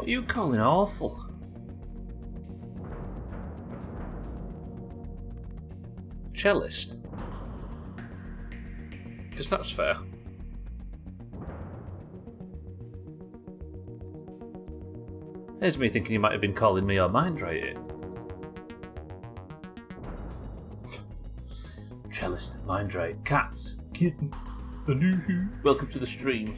What are you calling awful? Cellist? Because that's fair. There's me thinking you might have been calling me or mind right. Cellist, mind right, cats, kitten, welcome to the stream.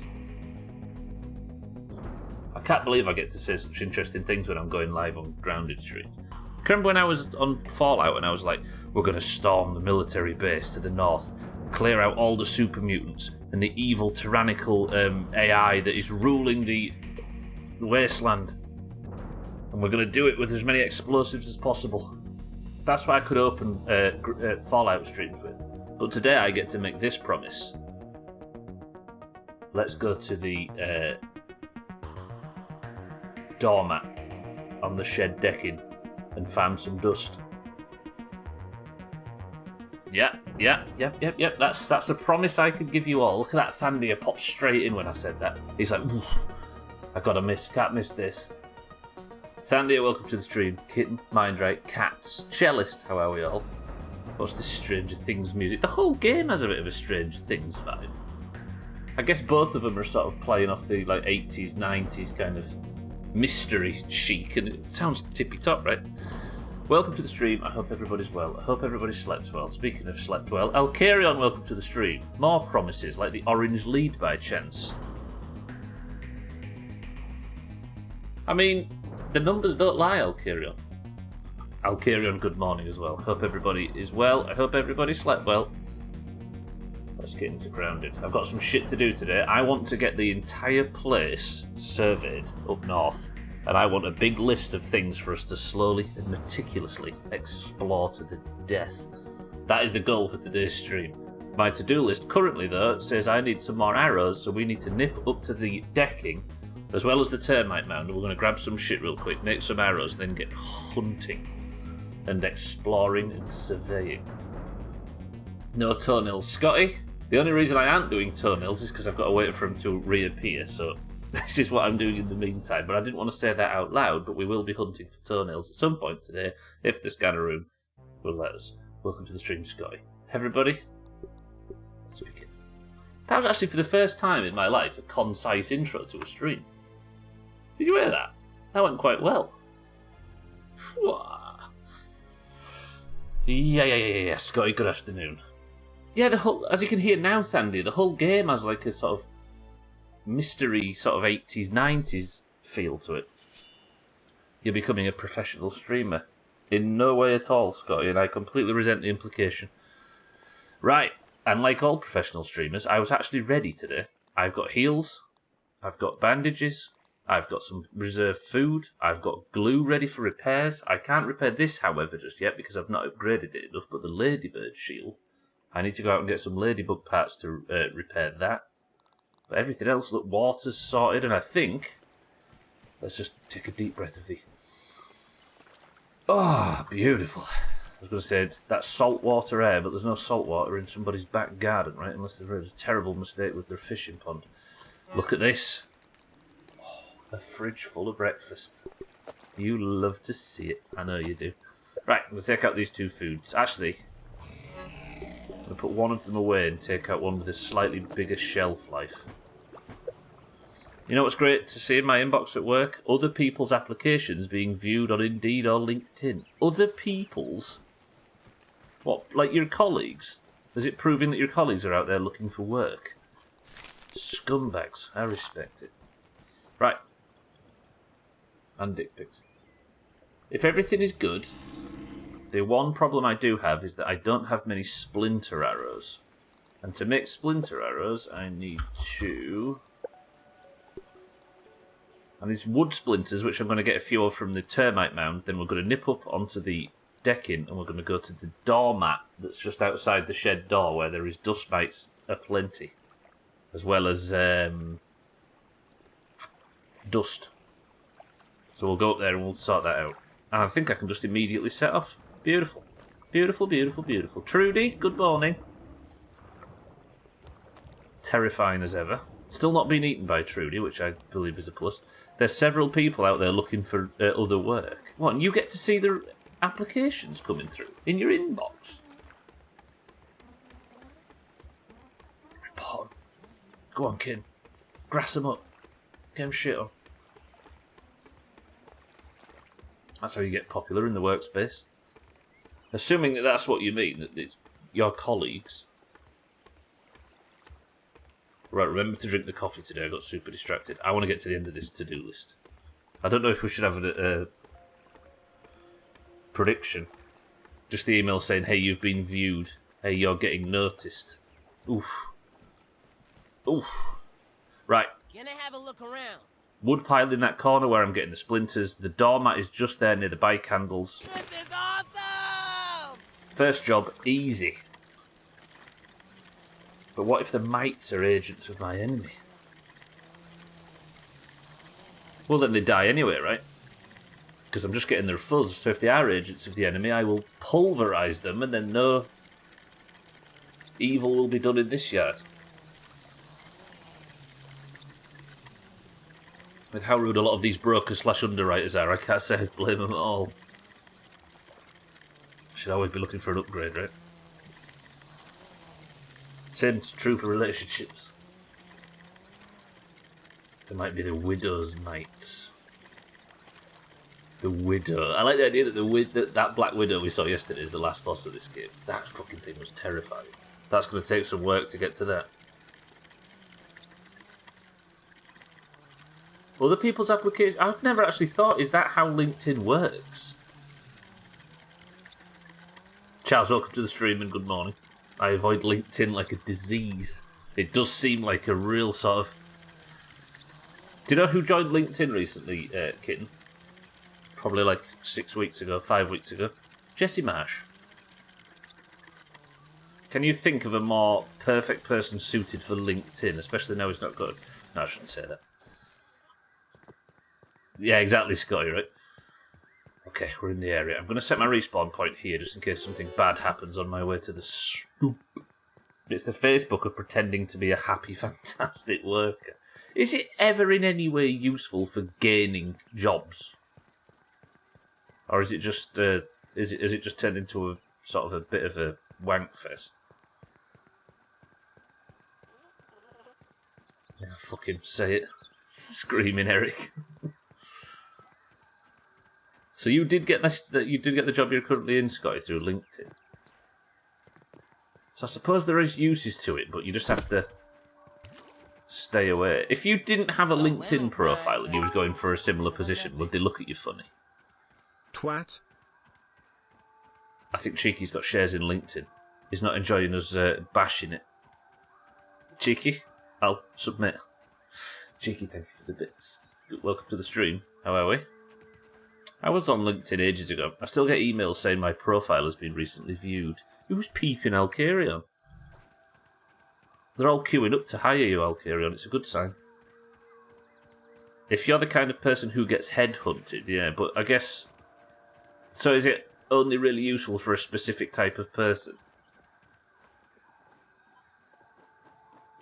I can't believe I get to say such interesting things when I'm going live on Grounded streams. Remember when I was on Fallout and I was like, we're going to storm the military base to the north, clear out all the super mutants and the evil tyrannical AI that is ruling the wasteland. And we're going to do it with as many explosives as possible. That's what I could open Fallout streams with. But today I get to make this promise. Let's go to the doormat on the shed decking and farm some dust. Yep. That's a promise I could give you all. Look at that Thandia pop straight in when I said that. He's like, I can't miss this. Thandia, welcome to the stream. Kitten, Mindrake, cats, cellist, how are we all? What's this Stranger Things music? The whole game has a bit of a Stranger Things vibe. I guess both of them are sort of playing off the like 80s, 90s kind of mystery chic, and it sounds tippy-top, right? Welcome to the stream. I hope everybody's well. I hope everybody slept well. Speaking of slept well, Alcarion, welcome to the stream. More promises, like the orange lead by chance. I mean, the numbers don't lie, Alcarion. Alcarion, good morning as well. Hope everybody is well. I hope everybody slept well. Let's get into Grounded. I've got some shit to do today. I want to get the entire place surveyed up north, and I want a big list of things for us to slowly and meticulously explore to the death. That is the goal for today's stream. My to-do list currently, though, says I need some more arrows, so we need to nip up to the decking, as well as the termite mound, and we're going to grab some shit real quick, make some arrows, and then get hunting and exploring and surveying. No toenails, Scotty. The only reason I aren't doing toenails is because I've got to wait for them to reappear, so this is what I'm doing in the meantime. But I didn't want to say that out loud, but we will be hunting for toenails at some point today, if the scanner room will let us. Welcome to the stream, Scotty. Everybody, let's begin. That was actually, for the first time in my life, a concise intro to a stream. Did you hear that? That went quite well. Yeah, Scotty, good afternoon. Yeah, the whole, as you can hear now, Thandy, the whole game has like a sort of mystery, sort of 80s, 90s feel to it. You're becoming a professional streamer. In no way at all, Scotty, and I completely resent the implication. Right, and like all professional streamers, I was actually ready today. I've got heals, I've got bandages, I've got some reserved food, I've got glue ready for repairs. I can't repair this, however, just yet because I've not upgraded it enough, but the ladybird shield, I need to go out and get some ladybug parts to repair that. But everything else, look, water's sorted, and I think, let's just take a deep breath of the... Oh, beautiful. I was going to say, that's saltwater air, but there's no salt water in somebody's back garden, right? Unless they've made a terrible mistake with their fishing pond. Look at this. A fridge full of breakfast. You love to see it. I know you do. Right, I'm going to take out these two foods. Actually, I'm going to put one of them away and take out one with a slightly bigger shelf life. You know what's great to see in my inbox at work? Other people's applications being viewed on Indeed or LinkedIn. Other people's? What, like your colleagues? Is it proving that your colleagues are out there looking for work? Scumbags. I respect it. Right. And dick pics. If everything is good, the one problem I do have is that I don't have many splinter arrows. And to make splinter arrows, I need to... And these wood splinters, which I'm going to get a few of from the termite mound, then we're going to nip up onto the decking and we're going to go to the doormat that's just outside the shed door where there is dust mites aplenty. As well as dust. So we'll go up there and we'll sort that out. And I think I can just immediately set off. Beautiful. Beautiful, beautiful, beautiful. Trudy, good morning. Terrifying as ever. Still not been eaten by Trudy, which I believe is a plus. There's several people out there looking for other work. What, and you get to see their applications coming through in your inbox? Report 'em. Go on, kid. Grass them up. Get them shit on. That's how you get popular in the workspace. Assuming that that's what you mean, that it's your colleagues. Right, remember to drink the coffee today. I got super distracted. I want to get to the end of this to-do list. I don't know if we should have a prediction. Just the email saying, hey, you've been viewed. Hey, you're getting noticed. Oof. Oof. Right. Gonna have a look around. Wood pile in that corner where I'm getting the splinters. The doormat is just there near the bike handles. This is awesome! First job, easy. But what if the mites are agents of my enemy? Well, then they die anyway, right? Because I'm just getting their fuzz. So if they are agents of the enemy, I will pulverise them, and then no evil will be done in this yard. With how rude a lot of these brokers / underwriters are, I can't say I blame them at all. Should always be looking for an upgrade, right? Same's true for relationships. There might be the widow's mites. The widow. I like the idea that that black widow we saw yesterday is the last boss of this game. That fucking thing was terrifying. That's going to take some work to get to that. Other people's applications... I've never actually thought, is that how LinkedIn works? Charles, welcome to the stream and good morning. I avoid LinkedIn like a disease. It does seem like a real sort of... Do you know who joined LinkedIn recently, Kitten? Probably like 6 weeks ago, 5 weeks ago. Jesse Marsh. Can you think of a more perfect person suited for LinkedIn, especially now he's not good? No, I shouldn't say that. Yeah, exactly, Scotty, right? Okay, we're in the area. I'm going to set my respawn point here just in case something bad happens on my way to the stoop. It's the Facebook of pretending to be a happy, fantastic worker. Is it ever in any way useful for gaining jobs? Or is it just is it just turned into a sort of a bit of a wank fest? Yeah, fucking say it. Screaming Eric. So you did get this, you did get the job you're currently in, Scotty, through LinkedIn. So I suppose there is uses to it, but you just have to stay away. If you didn't have a LinkedIn profile and you was going for a similar position, would they look at you funny? Twat. I think Cheeky's got shares in LinkedIn. He's not enjoying us bashing it. Cheeky, I'll submit. Cheeky, thank you for the bits. Welcome to the stream. How are we? I was on LinkedIn ages ago. I still get emails saying my profile has been recently viewed. Who's peeping Alcarion? They're all queuing up to hire you, Alcarion. It's a good sign. If you're the kind of person who gets headhunted, yeah, but I guess... So is it only really useful for a specific type of person?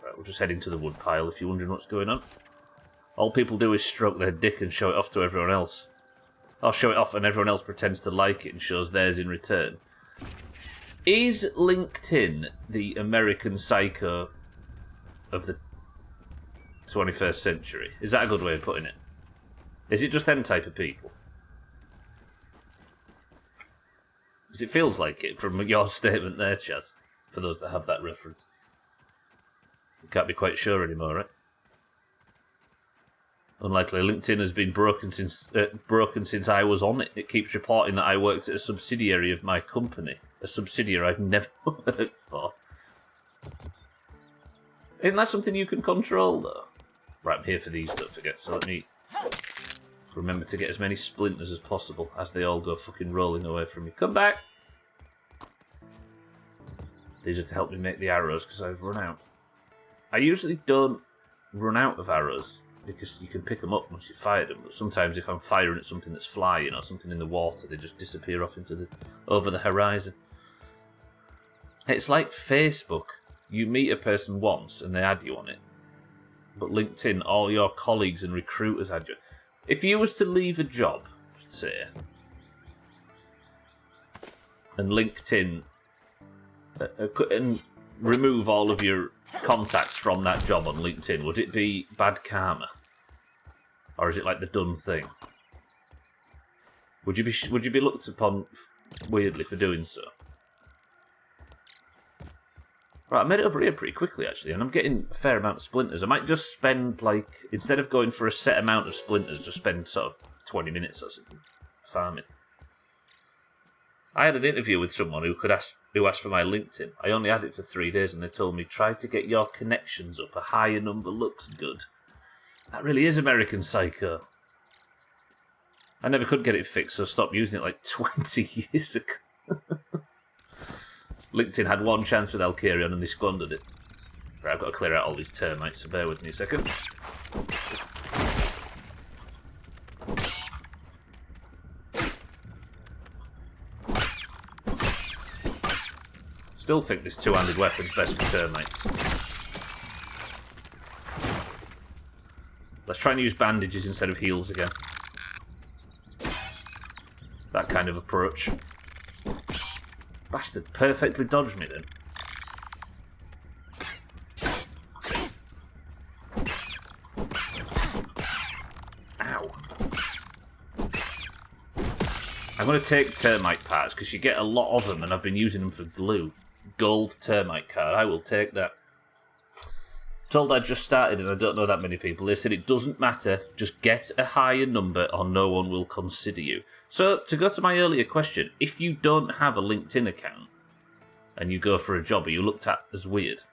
Right, we're just heading to the wood pile if you're wondering what's going on. All people do is stroke their dick and show it off to everyone else. I'll show it off and everyone else pretends to like it and shows theirs in return. Is LinkedIn the American Psycho of the 21st century? Is that a good way of putting it? Is it just them type of people? Because it feels like it from your statement there, Chaz, for those that have that reference. You can't be quite sure anymore, right? Unlikely. LinkedIn has been broken since I was on it. It keeps reporting that I worked at a subsidiary of my company. A subsidiary I've never worked for. Isn't that something you can control, though? Right, I'm here for these, don't forget. So let me remember to get as many splinters as possible as they all go fucking rolling away from me. Come back! These are to help me make the arrows, because I've run out. I usually don't run out of arrows, because you can pick them up once you fire them, but sometimes if I'm firing at something that's flying or something in the water, they just disappear off into over the horizon. It's like Facebook. You meet a person once and they add you on it. But LinkedIn, all your colleagues and recruiters add you. If you was to leave a job, say, and LinkedIn, and remove all of your contacts from that job on LinkedIn, would it be bad karma? Or is it like the done thing? Would you be looked upon weirdly for doing so? Right, I made it over here pretty quickly actually, and I'm getting a fair amount of splinters. I might just spend, like, instead of going for a set amount of splinters, just spend sort of 20 minutes or something farming. I had an interview with someone who asked for my LinkedIn. I only had it for 3 days, and they told me, try to get your connections up. A higher number looks good. That really is American Psycho. I never could get it fixed, so I stopped using it like 20 years ago. LinkedIn had one chance with Alkarion, and they squandered it. Right, I've got to clear out all these termites, so bear with me a second. Still think this two-handed weapon's best for termites. Let's try and use bandages instead of heals again. That kind of approach. Bastard perfectly dodged me then. Ow. I'm going to take termite parts because you get a lot of them and I've been using them for glue. Gold termite card, I will take that. Told I just started and I don't know that many people. They said it doesn't matter, just get a higher number or no one will consider you. So, to go to my earlier question, if you don't have a LinkedIn account and you go for a job, are you looked at as weird?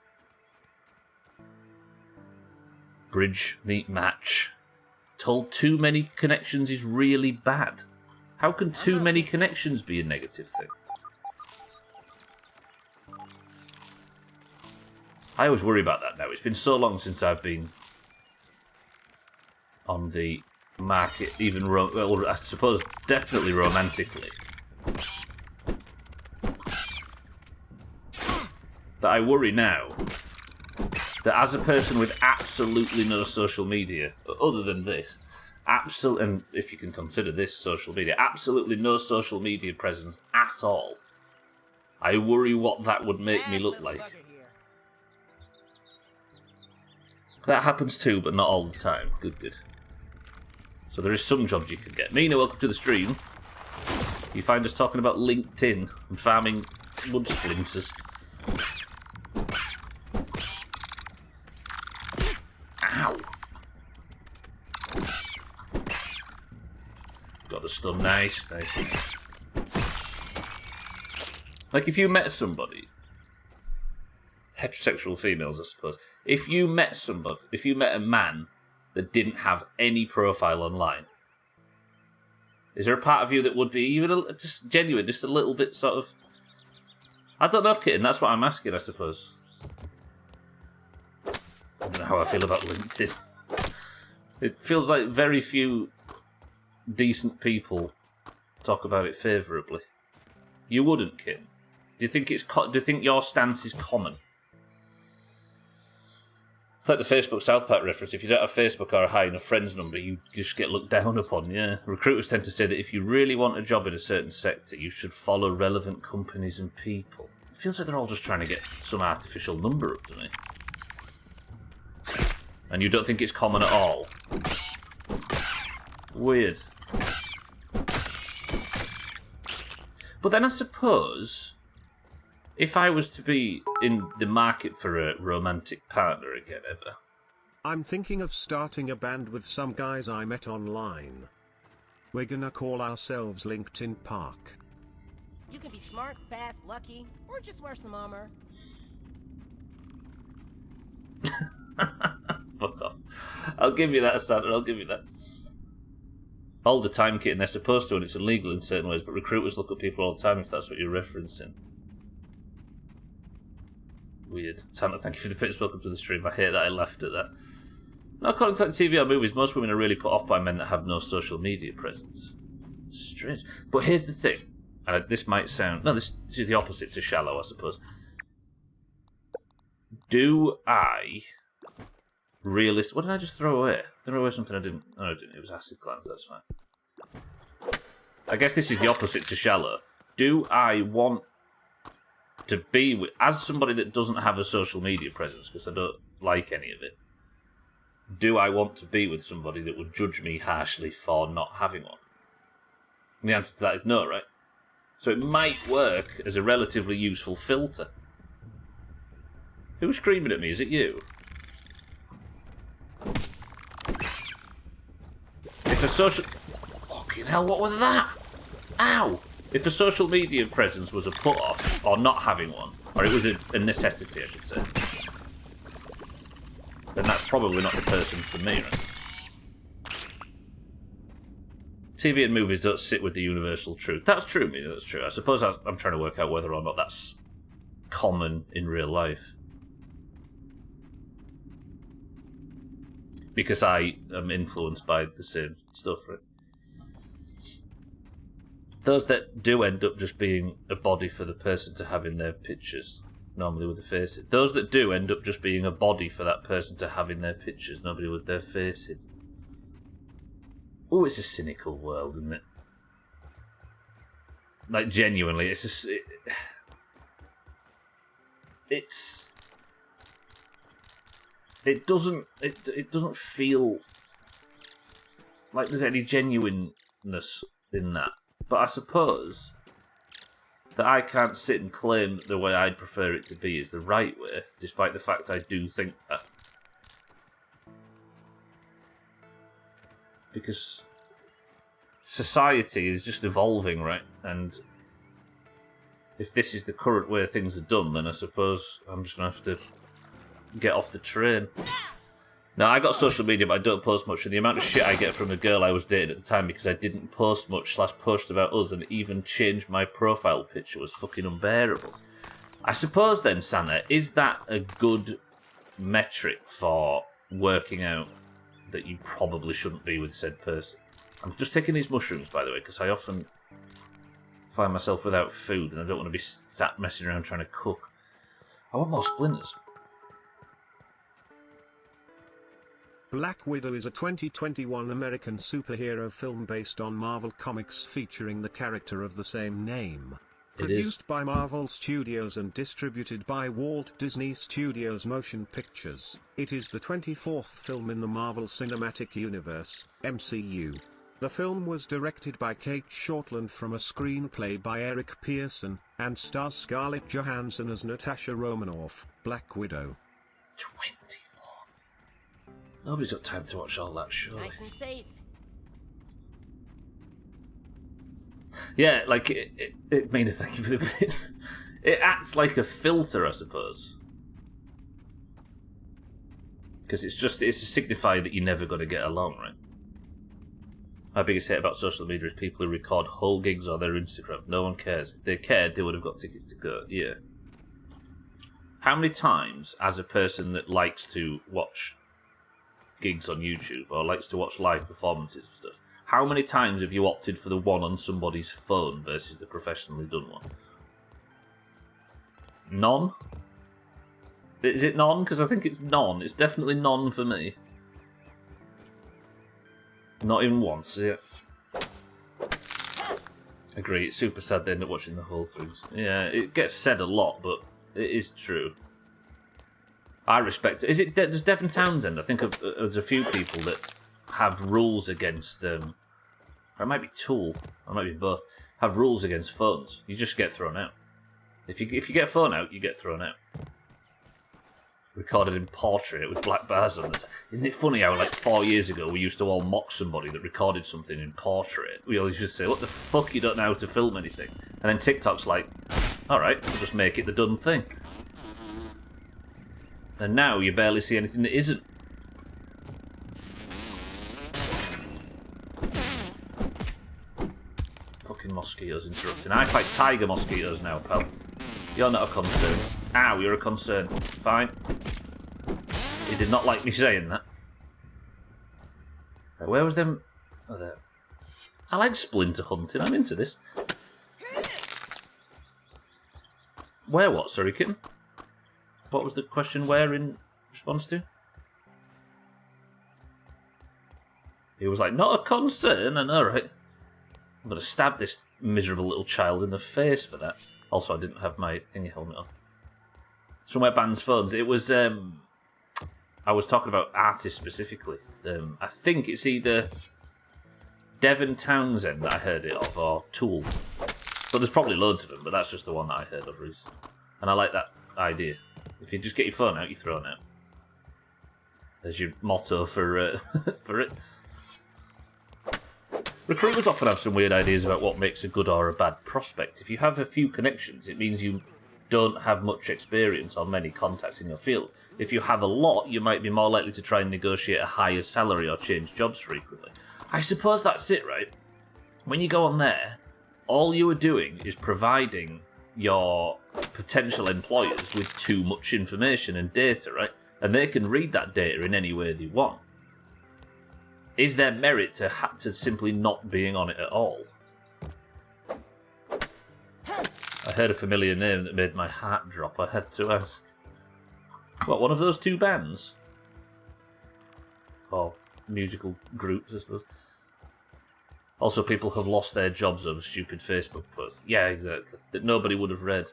Bridge, meet, match. Told too many connections is really bad. How can too many connections be a negative thing? I always worry about that now. It's been so long since I've been on the market, even, well, I suppose definitely romantically, that I worry now that as a person with absolutely no social media, other than this, and if you can consider this social media, absolutely no social media presence at all, I worry what that would make me look like. That happens too, but not all the time. Good. So there is some jobs you can get. Mina, welcome to the stream. You find us talking about LinkedIn and farming wood splinters. Ow. Got the stun, nice. Like if you met somebody, heterosexual females I suppose, if you met a man that didn't have any profile online, is there a part of you that would be even just genuine, just a little bit sort of... I don't know, kitten, that's what I'm asking, I suppose. I don't know how I feel about LinkedIn. It feels like very few decent people talk about it favourably. You wouldn't, kitten? Do you think your stance is common? It's like the Facebook South Park reference. If you don't have Facebook or a high enough friends number, you just get looked down upon, yeah. Recruiters tend to say that if you really want a job in a certain sector, you should follow relevant companies and people. It feels like they're all just trying to get some artificial number up to me. And you don't think it's common at all? Weird. But then I suppose, if I was to be in the market for a romantic partner again ever... I'm thinking of starting a band with some guys I met online. We're gonna call ourselves LinkedIn Park. You can be smart, fast, lucky, or just wear some armor. Fuck off. I'll give you that, Santa, I'll give you that. All the time, kitten, they're supposed to, and it's illegal in certain ways, but recruiters look at people all the time if that's what you're referencing. Weird. Santa, thank you for the bits. Welcome to the stream. I hate that I laughed at that. Now, according to TV or movies, most women are really put off by men that have no social media presence. Strange. But here's the thing, and this might sound... No, this is the opposite to shallow, I suppose. Do I realist. What did I just throw away? Throw away something I didn't. No, I didn't. It was acid glands. That's fine. I guess this is the opposite to shallow. Do I want to be with, as somebody that doesn't have a social media presence, because I don't like any of it, do I want to be with somebody that would judge me harshly for not having one? And the answer to that is no, right? So it might work as a relatively useful filter. Who's screaming at me? Is it you? If a social... Fucking hell, what was that? Ow! If a social media presence was a put-off, or not having one, or it was a necessity, I should say, then that's probably not the person for me, right? TV and movies don't sit with the universal truth. That's true, Mina, that's true. I suppose I'm trying to work out whether or not that's common in real life. Because I am influenced by the same stuff, right? Those that do end up just being a body for the person to have in their pictures, normally with a face in. Those that do end up just being a body for that person to have in their pictures, nobody with their face in. Oh, it's a cynical world, isn't it? Like, genuinely, it's just... It doesn't feel like there's any genuineness in that. But I suppose that I can't sit and claim that the way I'd prefer it to be is the right way, despite the fact I do think that. Because society is just evolving, right? And if this is the current way things are done, then I suppose I'm just going to have to get off the train. Now, I got social media, but I don't post much, and the amount of shit I get from a girl I was dating at the time because I didn't post much / post about us and even change my profile picture was fucking unbearable. I suppose then, Santa, is that a good metric for working out that you probably shouldn't be with said person? I'm just taking these mushrooms, by the way, because I often find myself without food and I don't want to be sat messing around trying to cook. I want more splinters. Black Widow is a 2021 American superhero film based on Marvel Comics featuring the character of the same name. Produced by Marvel Studios and distributed by Walt Disney Studios Motion Pictures, it is the 24th film in the Marvel Cinematic Universe, MCU. The film was directed by Kate Shortland from a screenplay by Eric Pearson, and stars Scarlett Johansson as Natasha Romanoff, Black Widow. 24th. Nobody's got time to watch all that, surely. Nice and safe. Yeah, like, Mina, thank you for the bit. It acts like a filter, I suppose. Because it's to signify that you're never going to get along, right? My biggest hate about social media is people who record whole gigs on their Instagram. No one cares. If they cared, they would have got tickets to go. Yeah. How many times, as a person that likes to watch gigs on YouTube or likes to watch live performances and stuff, how many times have you opted for the one on somebody's phone versus the professionally done one? None? Is it none? Because I think it's none. It's definitely none for me. Not even once, yeah. Agree, it's super sad they end up watching the whole things. Yeah, it gets said a lot, but it is true. I respect it. Does Devon Townsend? I think there's a few people that have rules against or it might be Tool, or it might be both. Have rules against phones. You just get thrown out. If you get a phone out, you get thrown out. Recorded in portrait with black bars on it. Isn't it funny how, like, 4 years ago, we used to all mock somebody that recorded something in portrait? We always just say, "What the fuck? You don't know how to film anything." And then TikTok's like, "All right, we'll just make it the done thing." And now you barely see anything that isn't. Fucking mosquitoes interrupting. I fight tiger mosquitoes now, pal. You're not a concern. Ow, you're a concern. Fine. You did not like me saying that. Where was them? Oh, there. I like splinter hunting. I'm into this. Where what? Sorry, kitten? What was the question where in response to? was like, not a concern, I know, right? I'm going to stab this miserable little child in the face for that. Also, I didn't have my thingy helmet on. Somewhere bans phones. It was, I was talking about artists specifically. I think it's either Devon Townsend that I heard it of, or Tool. But there's probably loads of them, but that's just the one that I heard of recently. And I like that idea. If you just get your phone out, you throw it out. There's your motto for for it. Recruiters often have some weird ideas about what makes a good or a bad prospect. If you have a few connections, it means you don't have much experience or many contacts in your field. If you have a lot, you might be more likely to try and negotiate a higher salary or change jobs frequently. I suppose that's it, right? When you go on there, all you are doing is providing your potential employers with too much information and data, right? And they can read that data in any way they want. Is there merit to simply not being on it at all? I heard a familiar name that made my heart drop. I had to ask. What, one of those two bands? Or musical groups, I suppose. Also, people have lost their jobs over stupid Facebook posts. Yeah, exactly. That nobody would have read.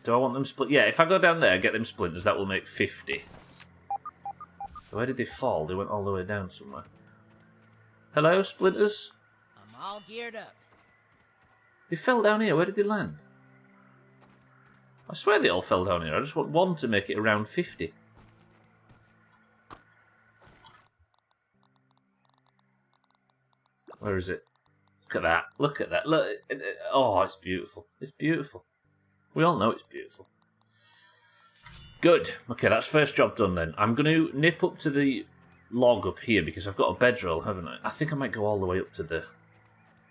Do I want them split? Yeah, if I go down there and get them splinters, that will make 50. Where did they fall? They went all the way down somewhere. Hello, splinters? I'm all geared up. They fell down here. Where did they land? I swear they all fell down here. I just want one to make it around 50. Where is it? Look at that. Look at that. Look. Oh, it's beautiful. It's beautiful. We all know it's beautiful. Good. Okay, that's first job done then. I'm going to nip up to the log up here because I've got a bedroll, haven't I? I think I might go all the way up to the...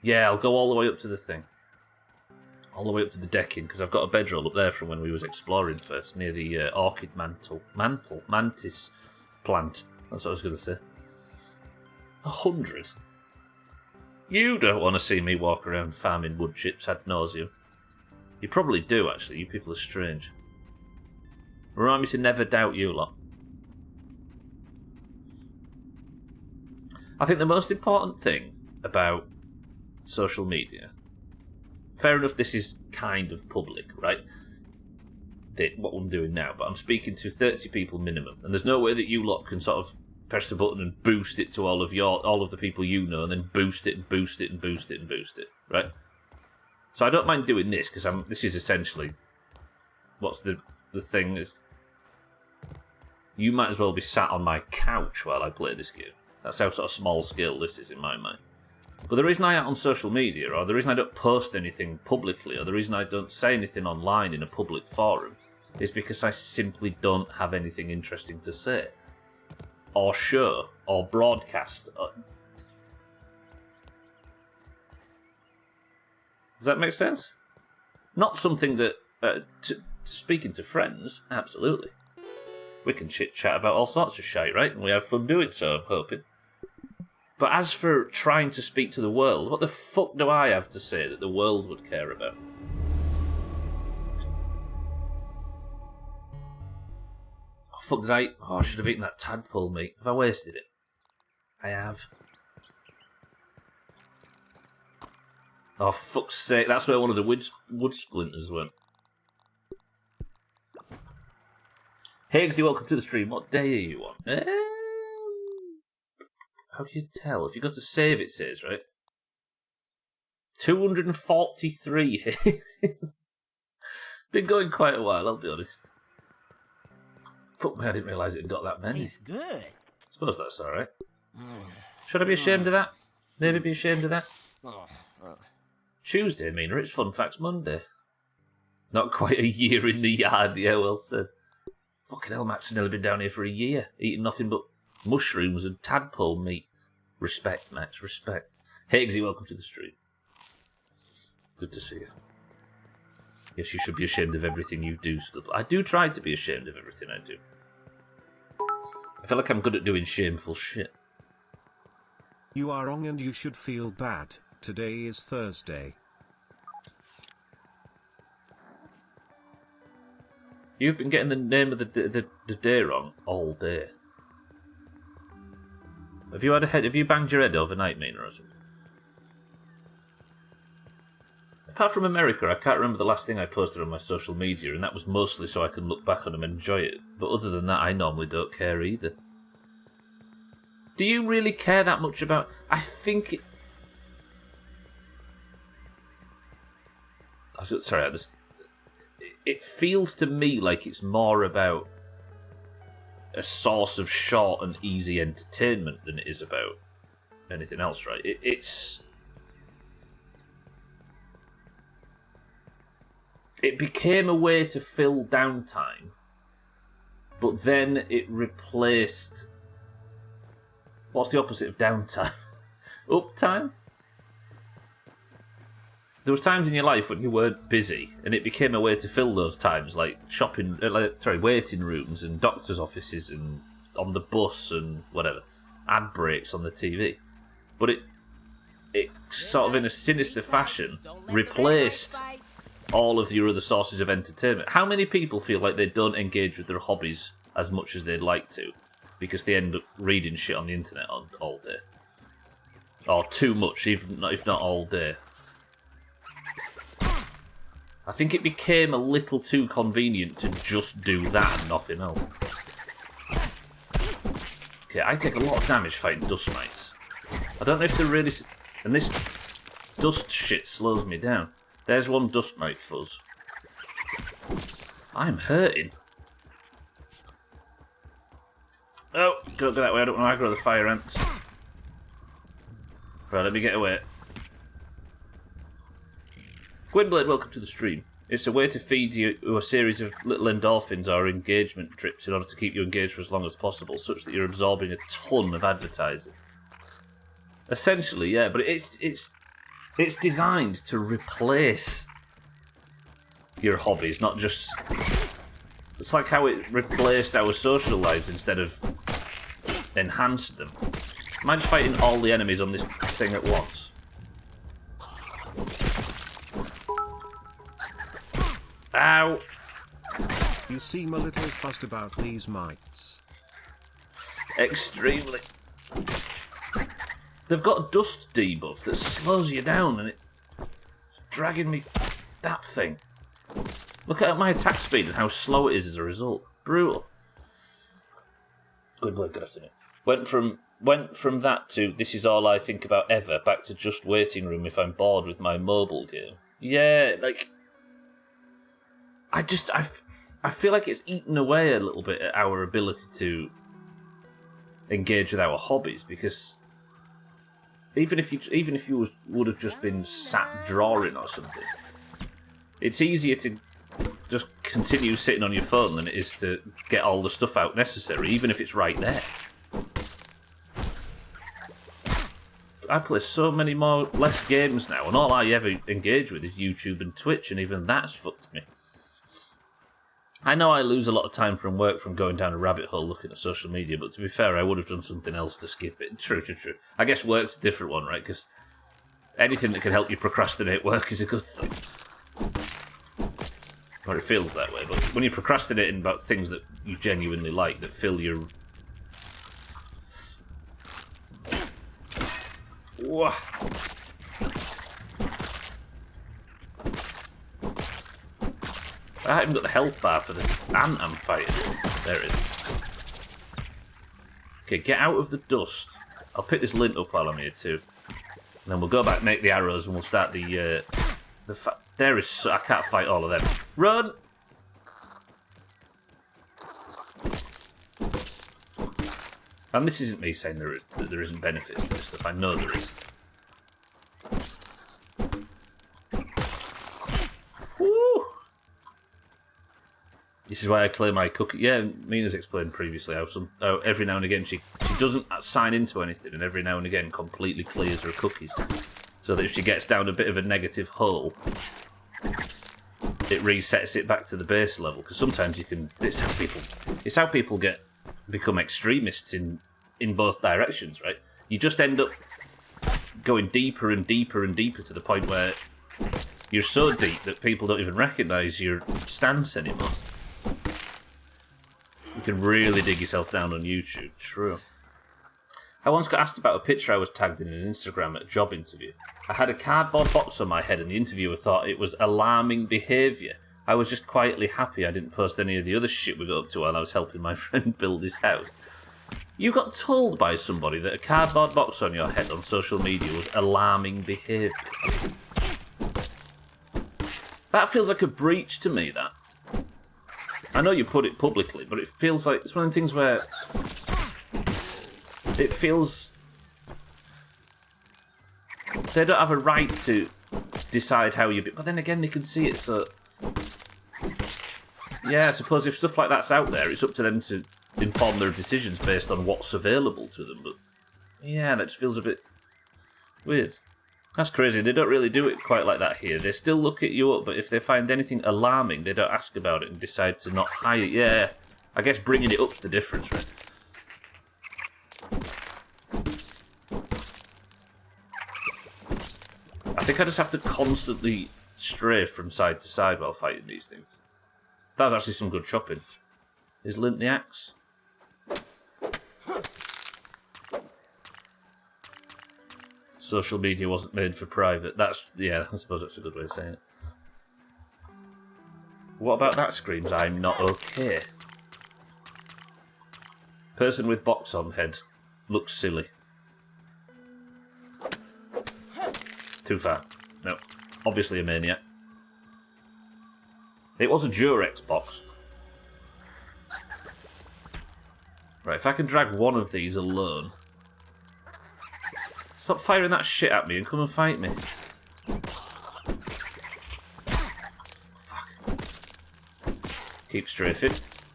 Yeah, I'll go all the way up to the thing. All the way up to the decking because I've got a bedroll up there from when we was exploring first, near the orchid mantis plant. That's what I was going to say. 100? You don't want to see me walk around farming wood chips ad nauseum. You probably do, actually. You people are strange. Remind me to never doubt you lot. I think the most important thing about social media... Fair enough, this is kind of public, right? What I'm doing now, but I'm speaking to 30 people minimum, and there's no way that you lot can sort of press the button and boost it to all of the people you know, and then boost it and boost it and boost it and boost it, right? So I don't mind doing this because this is essentially what's the thing is. You might as well be sat on my couch while I play this game. That's how sort of small scale this is in my mind. But the reason I am on social media, or the reason I don't post anything publicly, or the reason I don't say anything online in a public forum, is because I simply don't have anything interesting to say, or show, or broadcast. Does that make sense? Not something that, speaking to friends, absolutely. We can chit-chat about all sorts of shite, right? And we have fun doing so, I'm hoping. But as for trying to speak to the world, what the fuck do I have to say that the world would care about? Oh, fuck, did I... Oh, I should have eaten that tadpole meat. Have I wasted it? I have. Oh, fuck's sake, that's where one of the wood splinters went. Higgsy, welcome to the stream. What day are you on? How do you tell? If you go to save, it says, right? 243. Been going quite a while, I'll be honest. Fuck me, I didn't realise it had got that many. Tastes good. Suppose that's alright. Should I be ashamed of that? Maybe be ashamed of that? Tuesday, Mina, it's Fun Facts Monday. Not quite a year in the yard, yeah, well said. Fucking hell, Max has nearly been down here for a year, eating nothing but mushrooms and tadpole meat. Respect, Max, respect. Higgsy, welcome to the stream. Good to see you. Yes, you should be ashamed of everything you do, Stubbler. I do try to be ashamed of everything I do. I feel like I'm good at doing shameful shit. You are wrong and you should feel bad. Today is Thursday. You've been getting the name of the day wrong all day. Have you banged your head overnight, Mina, or something? Apart from America, I can't remember the last thing I posted on my social media, and that was mostly so I can look back on them and enjoy it. But other than that, I normally don't care either. Do you really care that much about... I think... It feels to me like it's more about a source of short and easy entertainment than it is about anything else, right? It became a way to fill downtime, but then it replaced... What's the opposite of downtime? Uptime? There was times in your life when you weren't busy, and it became a way to fill those times, like waiting rooms and doctors' offices and on the bus and whatever, ad breaks on the TV. But it sort of, in a sinister fashion, replaced all of your other sources of entertainment. How many people feel like they don't engage with their hobbies as much as they'd like to because they end up reading shit on the internet all day? Or too much, if not all day. I think it became a little too convenient to just do that and nothing else. Okay, I take a lot of damage fighting dust mites. I don't know if they're really... And this dust shit slows me down. There's one dust mite fuzz. I'm hurting. Oh, don't go that way. I don't want to aggro the fire ants. Right, let me get away. Gwynblade, welcome to the stream. It's a way to feed you a series of little endorphins or engagement trips in order to keep you engaged for as long as possible, such that you're absorbing a ton of advertising. Essentially, yeah, but it's designed to replace your hobbies, not just... It's like how it replaced our social lives instead of enhanced them. Imagine fighting all the enemies on this thing at once. Ow! You seem a little fussed about these mites. Extremely. They've got a dust debuff that slows you down and it's dragging me... That thing. Look at my attack speed and how slow it is as a result. Brutal. Good afternoon. Went from that to this is all I think about ever, back to just waiting room if I'm bored with my mobile game. Yeah, like... I feel like it's eaten away a little bit at our ability to engage with our hobbies, because even if you would have just been sat drawing or something, it's easier to just continue sitting on your phone than it is to get all the stuff out necessary, even if it's right there. I play so many less games now, and all I ever engage with is YouTube and Twitch, and even that's fucked me. I know I lose a lot of time from work from going down a rabbit hole looking at social media, but to be fair, I would have done something else to skip it. True. I guess work's a different one, right? Because anything that can help you procrastinate work is a good thing. Or it feels that way, but when you're procrastinating about things that you genuinely like, that fill your... Whoa. I haven't got the health bar for the ant I'm fighting. There it is. Okay, get out of the dust. I'll pick this lint up while I'm here too. And then we'll go back, make the arrows, and we'll start the there is... I can't fight all of them. Run! And this isn't me saying that there isn't benefits to this stuff. I know there is. Woo! This is why I claim my cookie. Yeah, Mina's explained previously how every now and again she doesn't sign into anything, and every now and again completely clears her cookies, so that if she gets down a bit of a negative hole, it resets it back to the base level. Because sometimes you can. It's how people become extremists in both directions, right? You just end up going deeper and deeper and deeper to the point where you're so deep that people don't even recognise your stance anymore. can really dig yourself down on YouTube. True. I once got asked about a picture I was tagged in an Instagram at a job interview. I had a cardboard box on my head and the interviewer thought it was alarming behaviour. I was just quietly happy I didn't post any of the other shit we got up to while I was helping my friend build his house. You got told by somebody that a cardboard box on your head on social media was alarming behaviour. That feels like a breach to me, that. I know you put it publicly, but it feels like it's one of the things where it feels they don't have a right to decide how you be. But then again, they can see it, so yeah, I suppose if stuff like that's out there, it's up to them to inform their decisions based on what's available to them. But yeah, that just feels a bit weird. That's crazy. They don't really do it quite like that here. They still look at you up, but if they find anything alarming, they don't ask about it and decide to not hire it. Yeah, I guess bringing it up's the difference, right? I think I just have to constantly strafe from side to side while fighting these things. That was actually some good chopping. Is Lint the axe? Social media wasn't made for private. That's, yeah, I suppose that's a good way of saying it. What about that screams, I'm not okay. Person with box on head looks silly. Too far. No. Obviously a maniac. It was a Durex box. Right, if I can drag one of these alone. Stop firing that shit at me and come and fight me. Fuck. Keep strafing.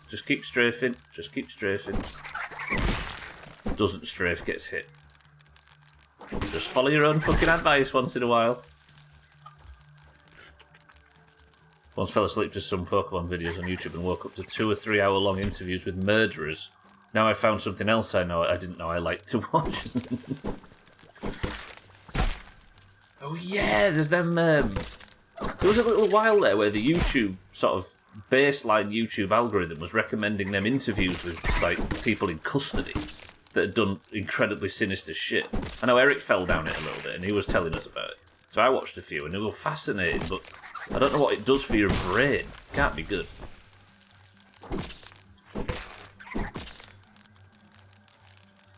Just keep strafing. Just keep strafing. Doesn't strafe, gets hit. Just follow your own fucking advice once in a while. Once fell asleep to some Pokemon videos on YouTube and woke up to 2 or 3 hour long interviews with murderers. Now I found something else I didn't know I liked to watch. Oh yeah, there's them. There was a little while there where the YouTube sort of baseline YouTube algorithm was recommending them interviews with like people in custody that had done incredibly sinister shit. I know Eric fell down it a little bit and he was telling us about it. So I watched a few and they were fascinating, but I don't know what it does for your brain. Can't be good.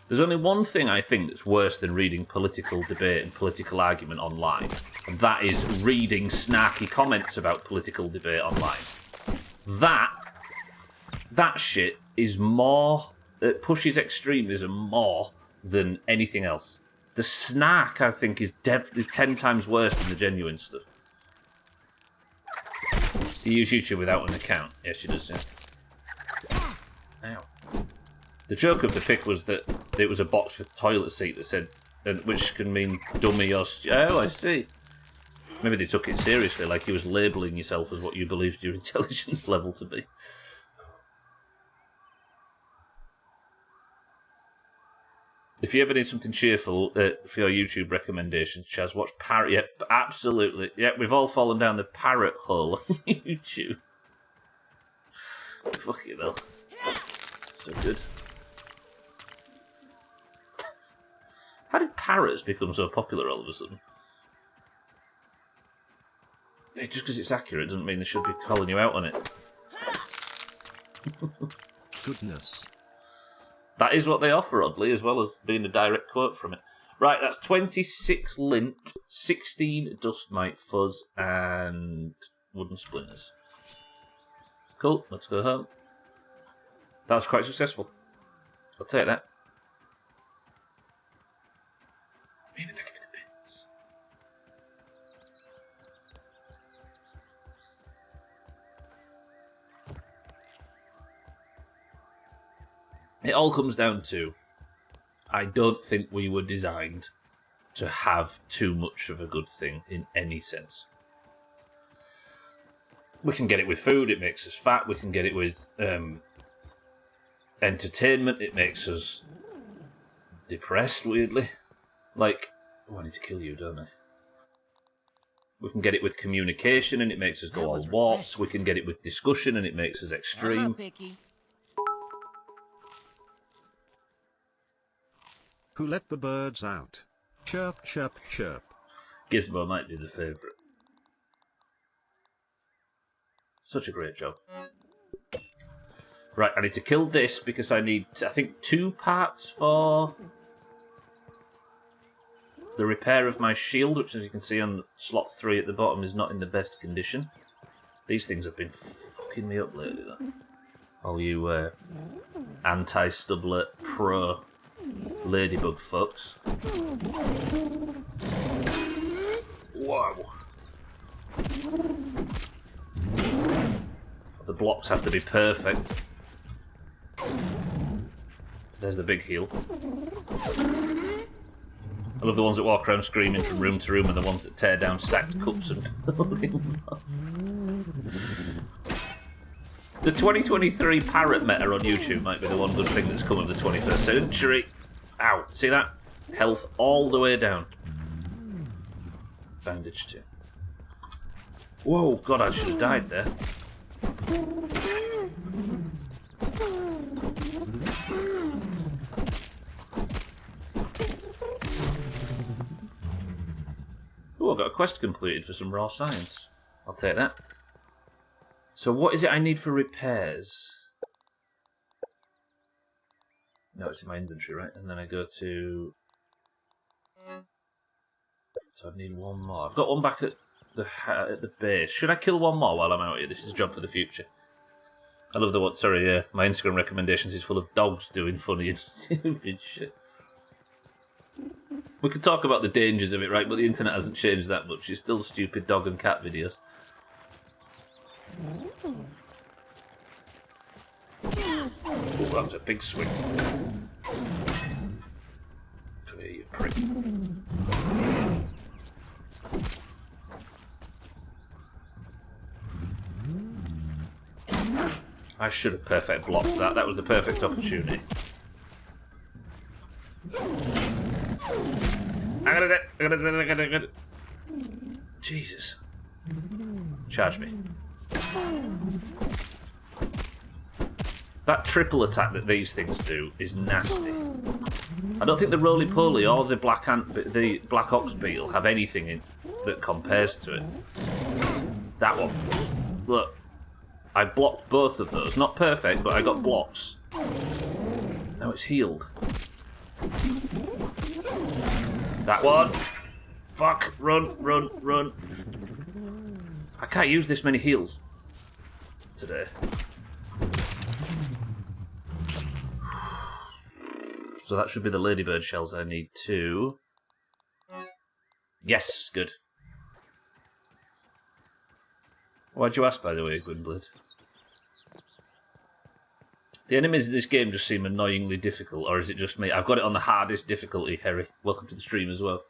There's only one thing I think that's worse than reading political debate and political argument online, and that is reading snarky comments about political debate online. That shit is more... It pushes extremism more than anything else. The snark, I think, is 10 times worse than the genuine stuff. You use YouTube without an account? Yes, she does, yeah. Ow. The joke of the pic was that it was a box with a toilet seat that said, which can mean dummy or... Oh, I see. Maybe they took it seriously, like you was labelling yourself as what you believed your intelligence level to be. If you ever need something cheerful for your YouTube recommendations, Chaz, watch Parrot. Yep, absolutely. Yep, we've all fallen down the parrot hole on YouTube. Fuck it, though. So good. How did parrots become so popular all of a sudden? Just because it's accurate doesn't mean they should be calling you out on it. Goodness. That is what they offer, oddly, as well as being a direct quote from it. Right, that's 26 lint, 16 dust mite fuzz, and wooden splinters. Cool, let's go home. That was quite successful. I'll take that. Thank you for the bits. It all comes down to, I don't think we were designed to have too much of a good thing in any sense. We can get it with food, it makes us fat. We can get it with entertainment, it makes us depressed, weirdly. Like, oh, I need to kill you, don't I? We can get it with communication and it makes us go on walks. We can get it with discussion and it makes us extreme. Picky. Who let the birds out? Chirp, chirp, chirp. Gizmo might be the favourite. Such a great job. Right, I need to kill this because I need, I think, 2 parts for the repair of my shield, which, as you can see on slot 3 at the bottom, is not in the best condition. These things have been fucking me up lately, though. All you anti-Stubbler pro ladybug fucks. Whoa. The blocks have to be perfect. There's the big heal. I love the ones that walk around screaming from room to room and the ones that tear down stacked cups and The 2023 parrot meta on YouTube might be the one good thing that's come of the 21st century. Ow, see that? Health all the way down. Bandage too. Whoa, God, I should have died there. Oh, I got a quest completed for some raw science. I'll take that. So what is it I need for repairs? No, it's in my inventory, right? And then I go to... So I need one more. I've got one back at the base. Should I kill one more while I'm out here? This is a job for the future. I love the one. Sorry, yeah. My Instagram recommendations is full of dogs doing funny and stupid shit. We could talk about the dangers of it, right? But the internet hasn't changed that much. It's still stupid dog and cat videos. Oh, that was a big swing. Come here, you prick. I should have perfect blocked that. That was the perfect opportunity. I got it. Jesus. Charge me. That triple attack that these things do is nasty. I don't think the roly-poly or the black ox beetle have anything in that compares to it. That one. Look. I blocked both of those. Not perfect, but I got blocks. Now it's healed. That one. Fuck. Run, run, run. I can't use this many heals today. So that should be the ladybird shells I need too. Yes, good. Why'd you ask, by the way, Gwynblade? The enemies in this game just seem annoyingly difficult, or is it just me? I've got it on the hardest difficulty, Harry. Welcome to the stream as well.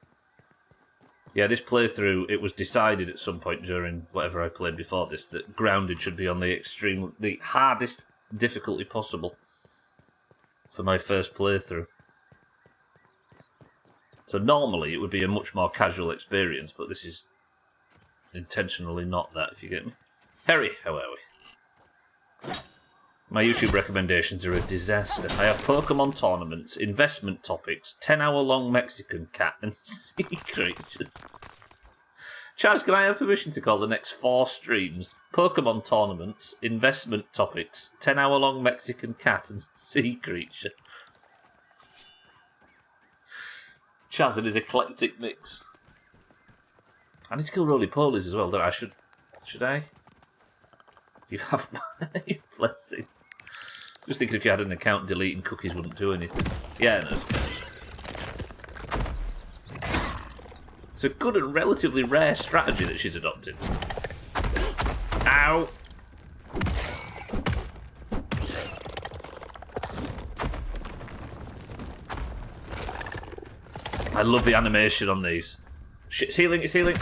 Yeah, this playthrough, it was decided at some point during whatever I played before this that Grounded should be on the hardest difficulty possible for my first playthrough. So normally it would be a much more casual experience, but this is intentionally not that, if you get me. Harry, how are we? My YouTube recommendations are a disaster. I have Pokemon tournaments, investment topics, 10-hour-long Mexican cat, and sea creatures. Charles, can I have permission to call the next 4 streams Pokemon tournaments, investment topics, 10-hour-long Mexican cat, and sea creature? Chaz and his eclectic mix. I need to kill roly-polies as well, don't I? Should I? You have my blessing. Just thinking if you had an account, deleting cookies wouldn't do anything. Yeah, no. It's a good and relatively rare strategy that she's adopted. Ow! I love the animation on these. Shit, it's healing, it's healing.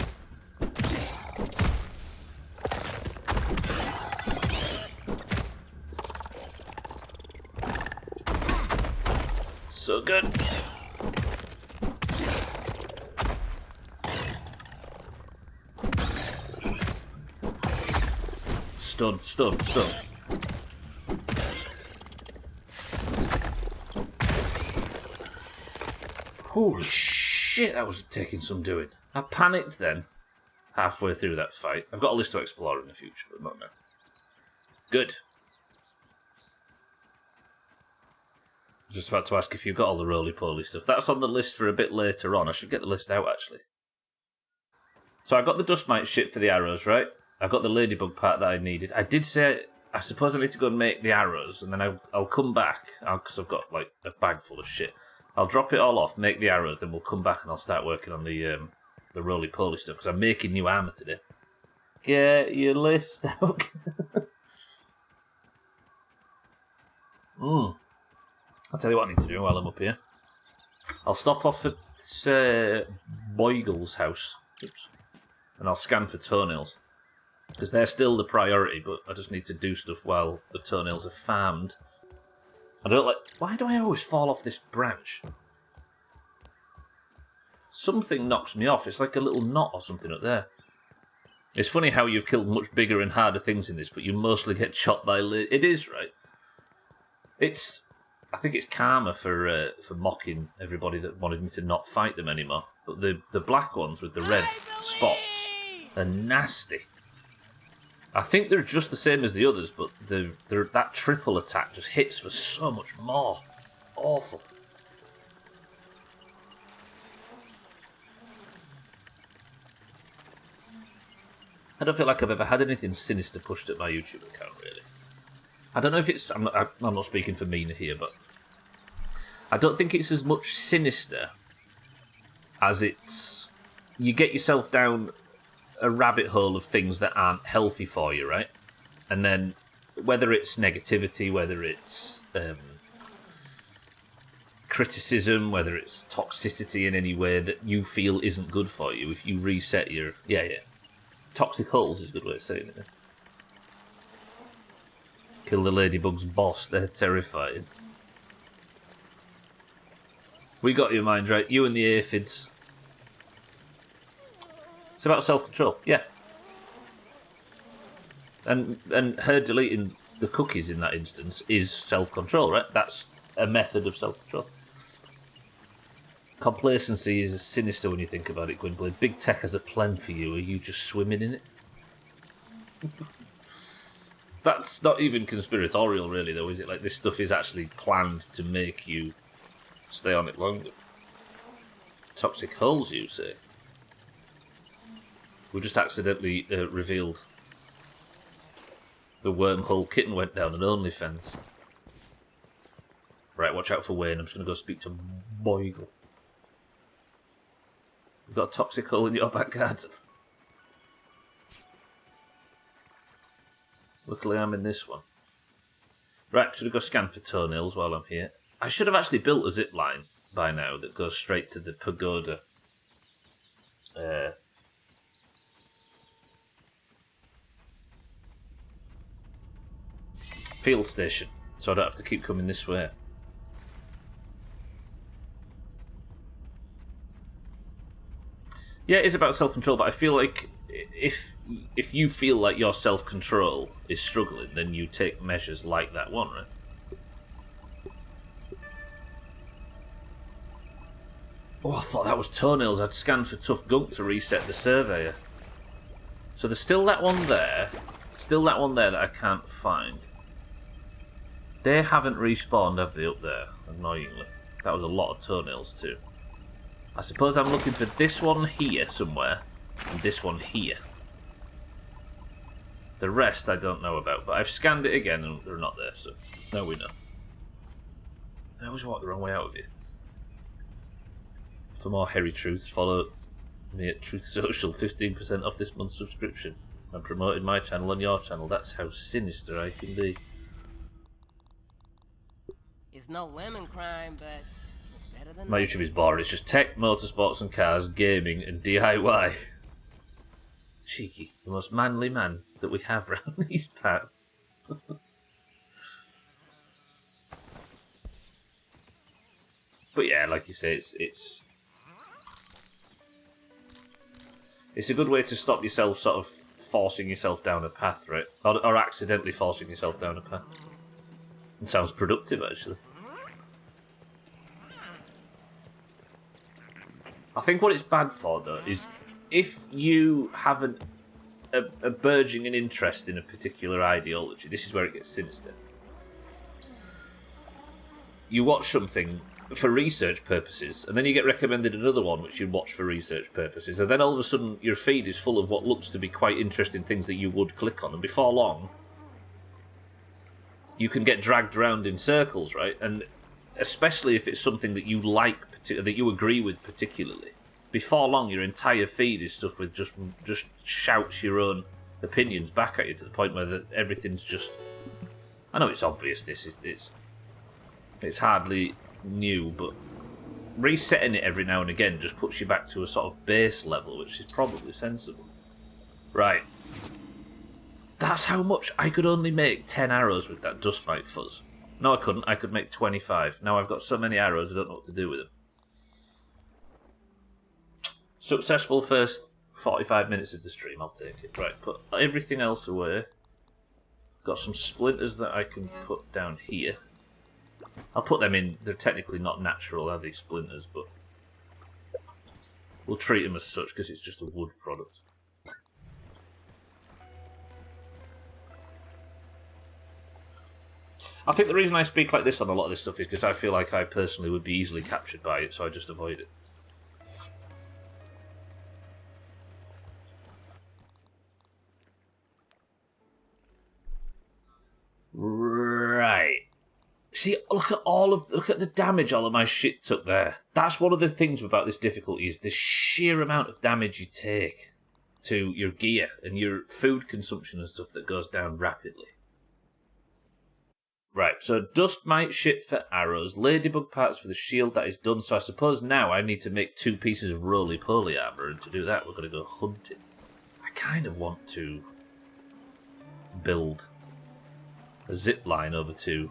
So good. Stun. Holy shit, that was taking some doing. I panicked then, halfway through that fight. I've got a list to explore in the future, but not now. Good. I was just about to ask if you've got all the roly-poly stuff. That's on the list for a bit later on. I should get the list out, actually. So I got the dust mite shit for the arrows, right? I got the ladybug part that I needed. I did say, I suppose I need to go and make the arrows, and then I'll come back, because I've got like a bag full of shit. I'll drop it all off, make the arrows, then we'll come back and I'll start working on the roly-poly stuff, because I'm making new armour today. Get your list out. I'll tell you what I need to do while I'm up here. I'll stop off at Boigle's house. Oops. And I'll scan for toenails. Because they're still the priority, but I just need to do stuff while the toenails are farmed. I don't like... Why do I always fall off this branch? Something knocks me off. It's like a little knot or something up there. It's funny how you've killed much bigger and harder things in this, but you mostly get shot by... It is, right? It's... I think it's karma for mocking everybody that wanted me to not fight them anymore. But the black ones with the red spots are nasty. I think they're just the same as the others, but that triple attack just hits for so much more. Awful. I don't feel like I've ever had anything sinister pushed at my YouTube account, really. I don't know if it's... I'm not speaking for Mina here, but... I don't think it's as much sinister as it's... You get yourself down a rabbit hole of things that aren't healthy for you, right? And then whether it's negativity, whether it's criticism, whether it's toxicity in any way that you feel isn't good for you, if you reset your... Yeah. Toxic holes is a good way of saying it. Kill the ladybug's boss, they're terrifying. We got your mind right, you and the aphids. It's about self-control, yeah. And her deleting the cookies in that instance is self-control, right? That's a method of self-control. Complacency is sinister when you think about it, Gwynplaine. Big Tech has a plan for you. Are you just swimming in it? That's not even conspiratorial, really, though, is it? Like, this stuff is actually planned to make you stay on it longer. Toxic holes, you say? We just accidentally revealed the wormhole kitten went down an OnlyFans. Right, watch out for Wayne. I'm just going to go speak to Boigle. You've got a toxic hole in your back garden. Luckily I'm in this one. Right, I'm going to go scan for toenails while I'm here. I should have actually built a zip line by now that goes straight to the pagoda. Field station, so I don't have to keep coming this way. Yeah, it is about self-control, but I feel like if you feel like your self-control is struggling, then you take measures like that one, right? Oh, I thought that was toenails. I'd scanned for tough gunk to reset the surveyor. So there's still that one there. Still that one there that I can't find. They haven't respawned, have they, up there? Annoyingly. That was a lot of toenails too. I suppose I'm looking for this one here somewhere, and this one here. The rest I don't know about, but I've scanned it again and they're not there, so now we know. I always walk the wrong way out of here. For more hairy truths, follow me at Truth Social, 15% off this month's subscription. I'm promoting my channel on your channel, that's how sinister I can be. It's no lemon crime, but better than My YouTube is boring. It's just tech, motorsports and cars, gaming and DIY. Cheeky. The most manly man that we have around these parts. But yeah, like you say, it's a good way to stop yourself sort of forcing yourself down a path, right? Or accidentally forcing yourself down a path. It sounds productive, actually. I think what it's bad for, though, is if you have a burgeoning interest in a particular ideology, this is where it gets sinister. You watch something for research purposes, and then you get recommended another one which you watch for research purposes, and then all of a sudden your feed is full of what looks to be quite interesting things that you would click on, and before long, you can get dragged around in circles, right? And especially if it's something that you like, that you agree with particularly. Before long, your entire feed is stuff with just shouts your own opinions back at you to the point where everything's just... I know it's obvious. It's hardly new, but resetting it every now and again just puts you back to a sort of base level, which is probably sensible. Right. That's how much I could only make 10 arrows with that dust mite fuzz. No, I couldn't. I could make 25. Now I've got so many arrows, I don't know what to do with them. Successful first 45 minutes of the stream, I'll take it. Right, put everything else away. Got some splinters that I can put down here. I'll put them in. They're technically not natural, are these splinters, but we'll treat them as such because it's just a wood product. I think the reason I speak like this on a lot of this stuff is because I feel like I personally would be easily captured by it, so I just avoid it. Right. See, look at the damage all of my shit took there. That's one of the things about this difficulty is the sheer amount of damage you take to your gear and your food consumption and stuff that goes down rapidly. Right, so dust mite shit for arrows, ladybug parts for the shield, that is done. So I suppose now I need to make 2 pieces of roly-poly armor, and to do that we're going to go hunting. I kind of want to build a zip line over to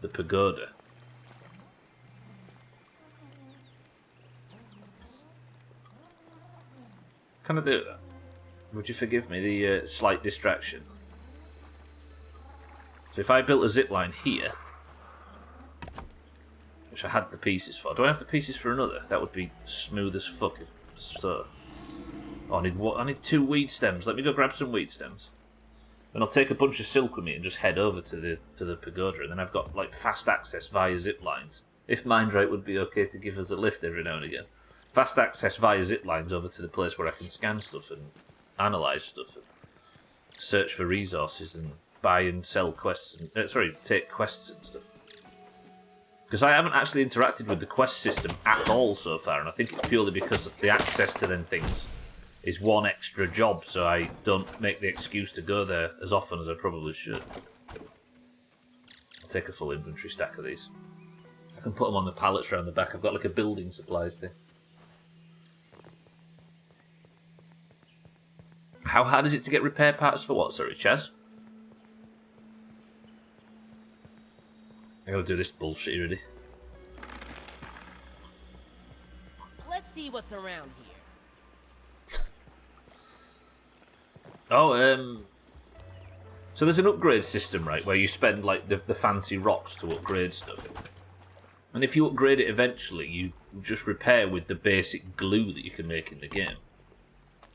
the pagoda. Can I do that? Would you forgive me the slight distraction? So if I built a zip line here, which I had the pieces for, do I have the pieces for another? That would be smooth as fuck if so. Oh, I need 2 weed stems. Let me go grab some weed stems. Then I'll take a bunch of silk with me and just head over to the pagoda, and then I've got like fast access via zip lines. If Mindrite would be okay to give us a lift every now and again. Fast access via zip lines over to the place where I can scan stuff and analyse stuff and search for resources and buy and sell quests and take quests and stuff. Because I haven't actually interacted with the quest system at all so far, and I think it's purely because the access to them things is one extra job, so I don't make the excuse to go there as often as I probably should. I'll take a full inventory stack of these. I can put them on the pallets around the back. I've got like a building supplies thing. How hard is it to get repair parts for what? Sorry, Chaz? I gotta do this bullshit already. Let's see what's around here. Oh, so there's an upgrade system, right, where you spend like the fancy rocks to upgrade stuff. And if you upgrade it eventually, you just repair with the basic glue that you can make in the game.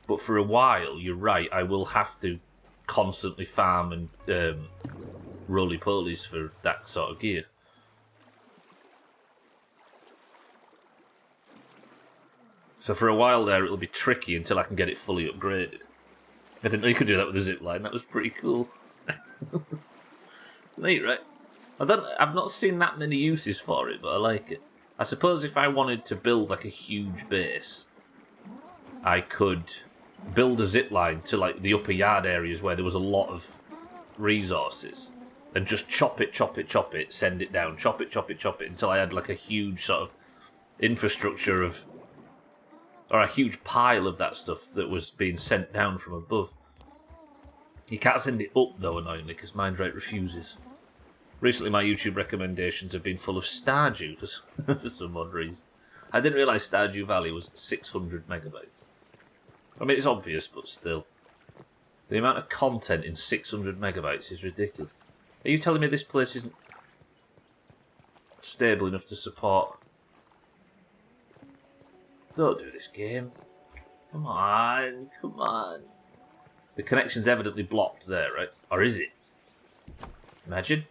But for a while, you're right, I will have to constantly farm and roly-polies for that sort of gear. So for a while there, it'll be tricky until I can get it fully upgraded. I didn't know you could do that with a zipline. That was pretty cool. Neat, right? I've not seen that many uses for it, but I like it. I suppose if I wanted to build like a huge base, I could build a zipline to like the upper yard areas where there was a lot of resources, and just chop it, send it down, chop it, until I had like a huge sort of infrastructure of, or a huge pile of that stuff that was being sent down from above. You can't send it up though, annoyingly, because Mindrite refuses. Recently my YouTube recommendations have been full of Stardew for some odd reason. I didn't realise Stardew Valley was 600 megabytes. I mean, it's obvious, but still. The amount of content in 600 megabytes is ridiculous. Are you telling me this place isn't stable enough to support Don't do this game. Come on, come on. The connection's evidently blocked there, right? Or is it? Imagine.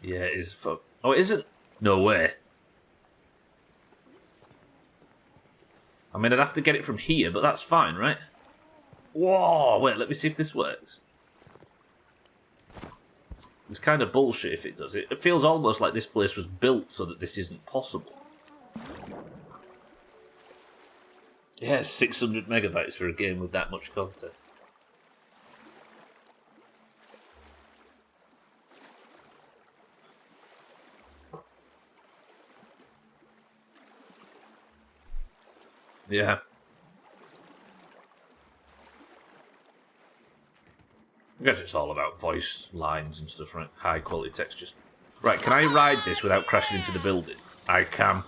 Yeah, it is. Oh, it isn't? No way. I mean, I'd have to get it from here, but that's fine, right? Whoa, wait, let me see if this works. It's kind of bullshit if it does it. It feels almost like this place was built so that this isn't possible. Yeah, 600 megabytes for a game with that much content. Yeah. I guess it's all about voice lines and stuff, right? High quality textures. Right, can I ride this without crashing into the building? I can.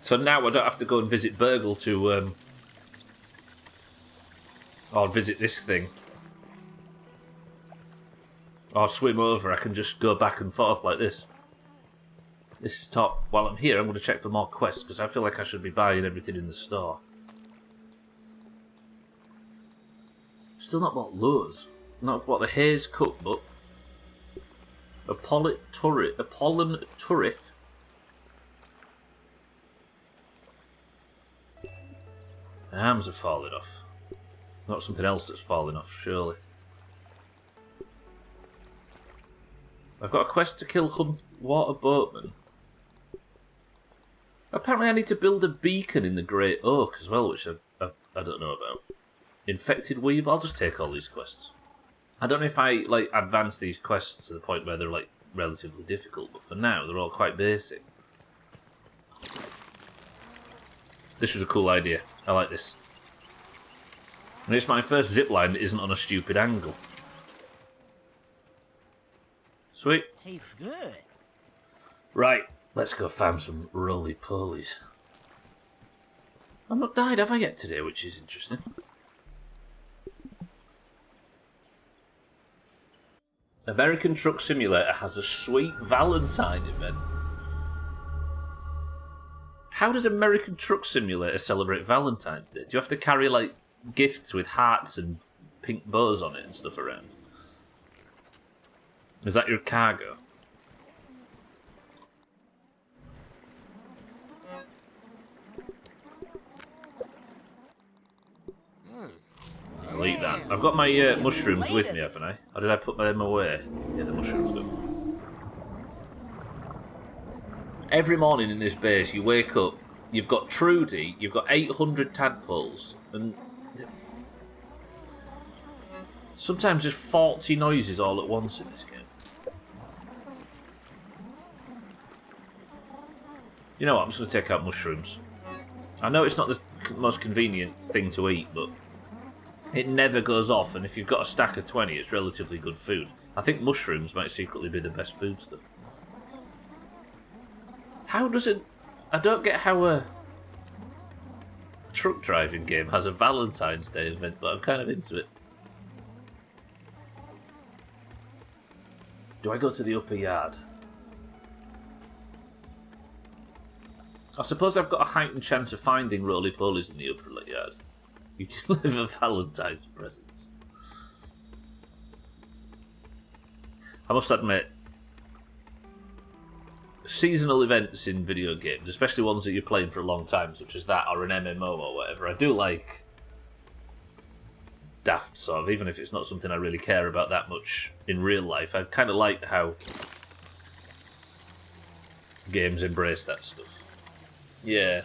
So now I don't have to go and visit Burgle to, or visit this thing. Or swim over, I can just go back and forth like this. This is top. While I'm here, I'm going to check for more quests, because I feel like I should be buying everything in the store. Still not bought loads. Not bought the Hayes cookbook. A pollen turret. My arms are falling off. Not something else that's falling off, surely. I've got a quest to kill water boatmen. Apparently I need to build a beacon in the Great Oak as well, which I don't know about. Infected Weave, I'll just take all these quests. I don't know if I like advance these quests to the point where they're like relatively difficult, but for now they're all quite basic. This was a cool idea. I like this. And it's my first zipline that isn't on a stupid angle. Sweet. Tastes good. Right, let's go farm some roly-polies. I've not died, have I yet today, which is interesting. American Truck Simulator has a sweet Valentine event. How does American Truck Simulator celebrate Valentine's Day? Do you have to carry, like, gifts with hearts and pink bows on it and stuff around? Is that your cargo? I'll eat that. I've got my mushrooms with me, haven't I? Or did I put them away? Yeah, the mushrooms go. Every morning in this base, you wake up, you've got Trudy, you've got 800 tadpoles, and sometimes there's 40 noises all at once in this game. You know what, I'm just going to take out mushrooms. I know it's not the most convenient thing to eat, but it never goes off, and if you've got a stack of 20, it's relatively good food. I think mushrooms might secretly be the best food stuff. How does it... I don't get how a truck driving game has a Valentine's Day event, but I'm kind of into it. Do I go to the upper yard? I suppose I've got a heightened chance of finding roly-polies in the upper yard. You deliver Valentine's presents. I must admit, seasonal events in video games, especially ones that you're playing for a long time, such as that or an MMO or whatever, I do like daft sort of, even if it's not something I really care about that much in real life. I kind of like how games embrace that stuff. Yeah.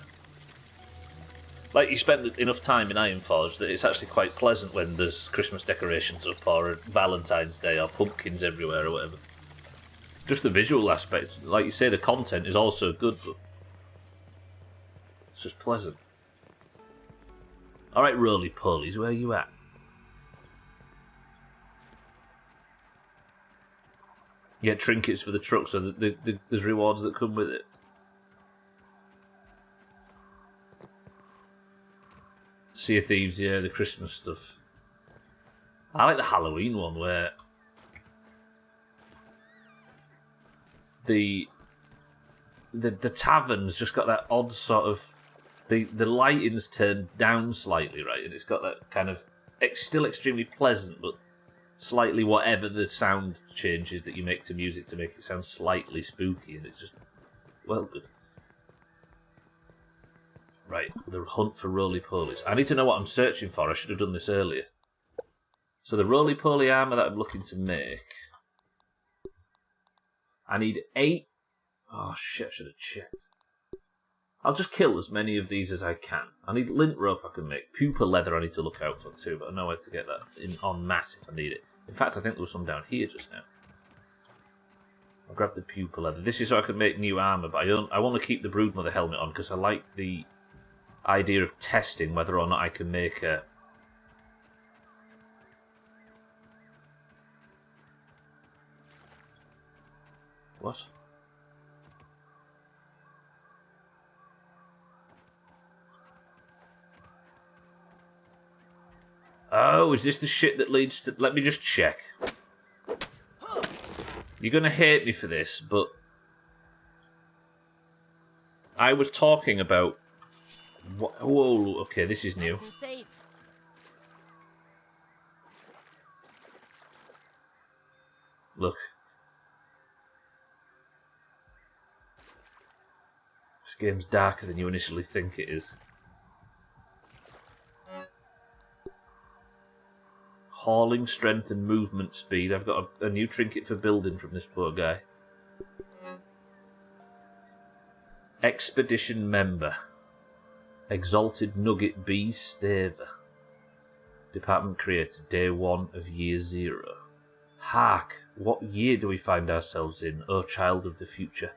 Like, you spend enough time in Ironforge that it's actually quite pleasant when there's Christmas decorations up or Valentine's Day or pumpkins everywhere or whatever. Just the visual aspects. Like you say, the content is also good, but it's just pleasant. Alright, roly-polies, where are you at? You get trinkets for the truck, so there's rewards that come with it. Sea of Thieves, yeah, the Christmas stuff. I like the Halloween one where the tavern's just got that odd sort of the lighting's turned down slightly, right, and it's got that kind of still extremely pleasant, but slightly whatever the sound changes that you make to music to make it sound slightly spooky, and it's just well good. Right, the hunt for roly-polies. I need to know what I'm searching for. I should have done this earlier. So the roly-poly armour that I'm looking to make, I need 8. Oh shit, I should have checked. I'll just kill as many of these as I can. I need lint rope I can make. Pupa leather I need to look out for too, but I know where to get that in en masse if I need it. In fact, I think there was some down here just now. I'll grab the pupa leather. This is so I can make new armour, but I want to keep the broodmother helmet on because I like the idea of testing whether or not I can make a... What? Oh, is this the shit that leads to... Let me just check. You're going to hate me for this, but... I was talking about... Whoa, okay, this is new. Look. This game's darker than you initially think it is. Hauling strength and movement speed. I've got a new trinket for building from this poor guy. Expedition member. Exalted Nugget B. Staver. Department created. Day 1 of year 0. Hark! What year do we find ourselves in, O child of the future?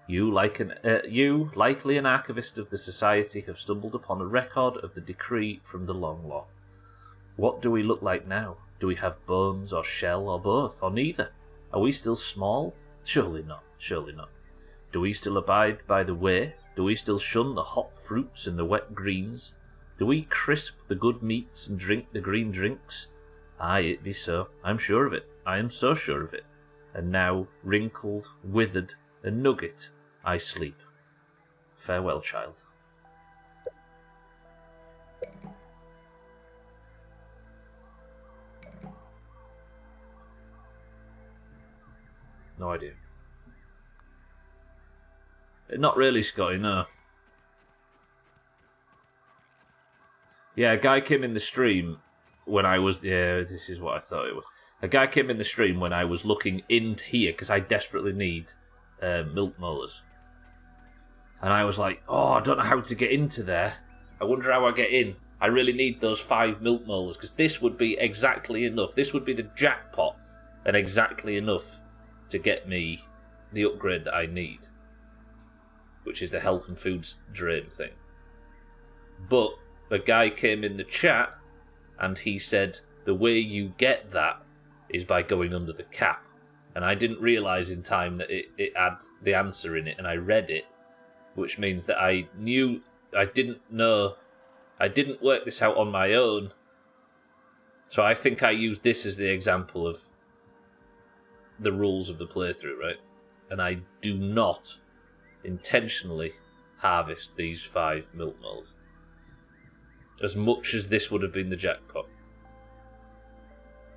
You, likely an archivist of the society, have stumbled upon a record of the decree from the long law. What do we look like now? Do we have bones or shell or both, or neither? Are we still small? Surely not, surely not. Do we still abide by the way? Do we still shun the hot fruits and the wet greens? Do we crisp the good meats and drink the green drinks? Aye, it be so. I'm sure of it. I am so sure of it. And now, wrinkled, withered, and nugget, I sleep. Farewell, child. No idea. Not really, Scotty, no. Yeah, a guy came in the stream when I was... Yeah, this is what I thought it was. A guy came in the stream when I was looking into here, because I desperately need milk molars. And I was like, oh, I don't know how to get into there. I wonder how I get in. I really need those 5 milk molars, because this would be exactly enough. This would be the jackpot, and exactly enough to get me the upgrade that I need, which is the health and foods drain thing. But the guy came in the chat and he said the way you get that is by going under the cap, and I didn't realise in time that it had the answer in it, and I read it, which means that I didn't work this out on my own, so I think I used this as the example of the rules of the playthrough, right? And I do not intentionally harvest these 5 milk moles, as much as this would have been the jackpot.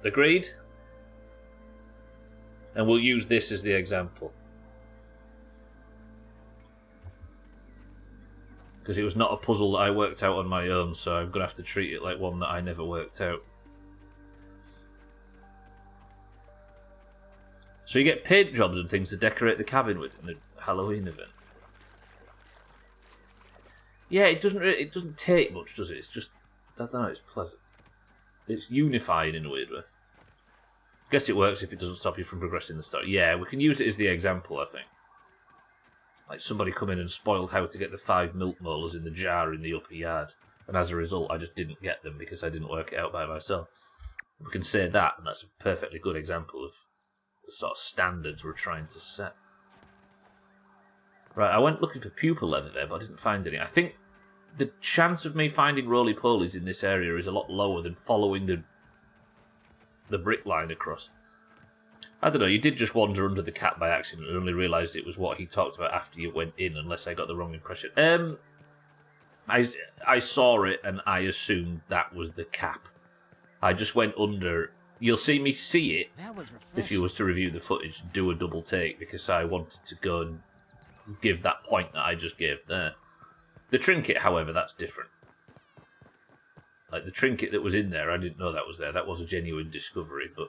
Agreed? And we'll use this as the example, because it was not a puzzle that I worked out on my own, so I'm going to have to treat it like one that I never worked out. So you get paint jobs and things to decorate the cabin with in the Halloween event. Yeah, it doesn't take much, does it? It's just, I don't know, it's pleasant. It's unifying in a weird way. Guess it works if it doesn't stop you from progressing the story. Yeah, we can use it as the example, I think. Like somebody come in and spoiled how to get the 5 milk molars in the jar in the upper yard, and as a result I just didn't get them because I didn't work it out by myself. We can say that, and that's a perfectly good example of the sort of standards we're trying to set. Right, I went looking for pupa leather there, but I didn't find any. I think the chance of me finding roly-polies in this area is a lot lower than following the brick line across. I don't know, you did just wander under the cap by accident and only realised it was what he talked about after you went in, unless I got the wrong impression. I saw it and I assumed that was the cap. I just went under. You'll see me see it, if you was to review the footage, do a double take, because I wanted to go and give that point that I just gave there. The trinket, however, that's different. Like, the trinket that was in there, I didn't know that was there. That was a genuine discovery, but...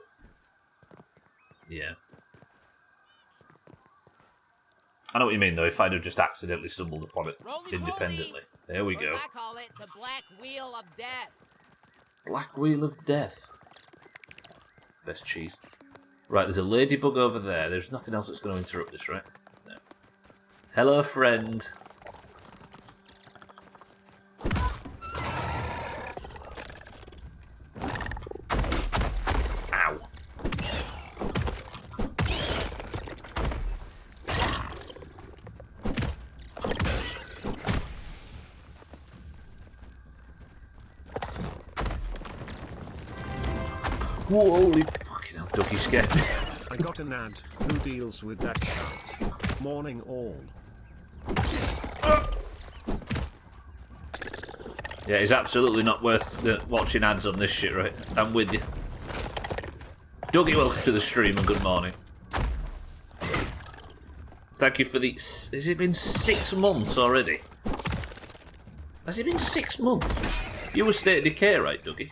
yeah. I know what you mean, though, if I'd have just accidentally stumbled upon it independently. There we go. I call it the Black Wheel of Death. Black Wheel of Death. Best cheese. Right, there's a ladybug over there. There's nothing else that's going to interrupt this, right? No. Hello, friend. Ow. Whoa, holy fucking hell, Ducky scared me. I got an ad. Who deals with that shit? Morning all. Yeah, it's absolutely not worth watching ads on this shit, right? I'm with you. Dougie, welcome to the stream and good morning. Thank you for the... Has it been 6 months already? Has it been 6 months? You were State of Decay, right, Dougie?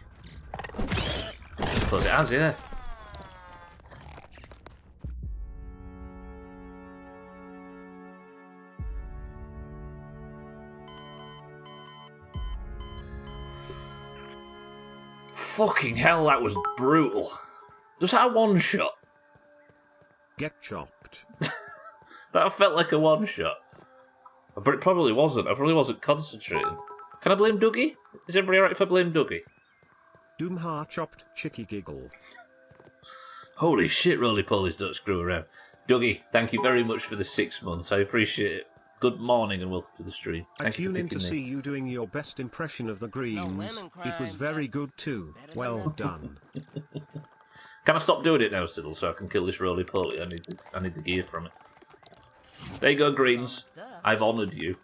I suppose it has, yeah. Fucking hell, that was brutal. Was that a one shot? Get chopped. That felt like a one shot. But it probably wasn't. I probably wasn't concentrating. Can I blame Dougie? Is everybody alright if I blame Dougie? Doomhaus chopped chicky giggle. Holy shit, roly-polies don't screw around. Dougie, thank you very much for the 6 months. I appreciate it. Good morning and welcome to the stream. I tune in to see you doing your best impression of the Greens. It was very good too. Well done. Can I stop doing it now, Siddle, so I can kill this roly-poly? I need the gear from it. There you go, Greens. I've honoured you.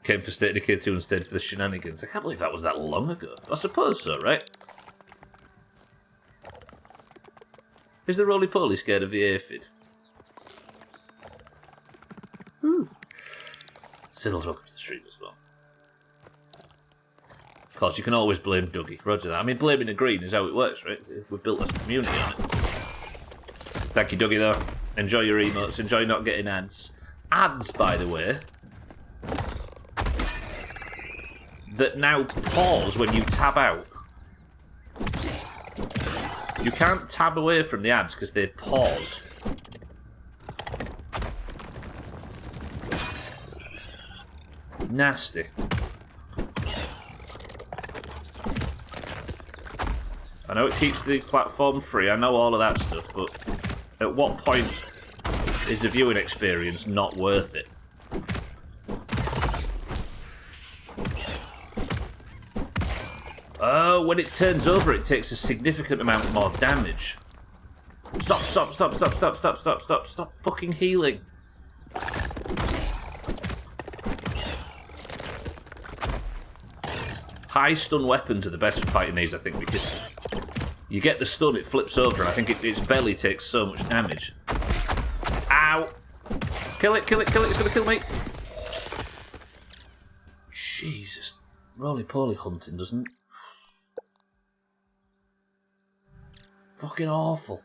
Came for State of Decay 2 instead for the shenanigans. I can't believe that was that long ago. I suppose so, right? Is the roly-poly scared of the aphid? Siddle's welcome to the stream as well. Of course, you can always blame Dougie. Roger that. I mean, blaming the green is how it works, right? We've built this community on it. Thank you, Dougie, though. Enjoy your emotes. Enjoy not getting ads. Ads, by the way, that now pause when you tab out. You can't tab away from the ads because they pause. Nasty. I know it keeps the platform free, I know all of that stuff, but at what point is the viewing experience not worth it? Oh, when it turns over, it takes a significant amount more damage. Stop fucking healing. High stun weapons are the best for fighting these, I think, because you get the stun, it flips over, and I think its belly takes so much damage. Ow! Kill it, it's gonna kill me! Jesus. Roly-poly hunting doesn't... Fucking awful.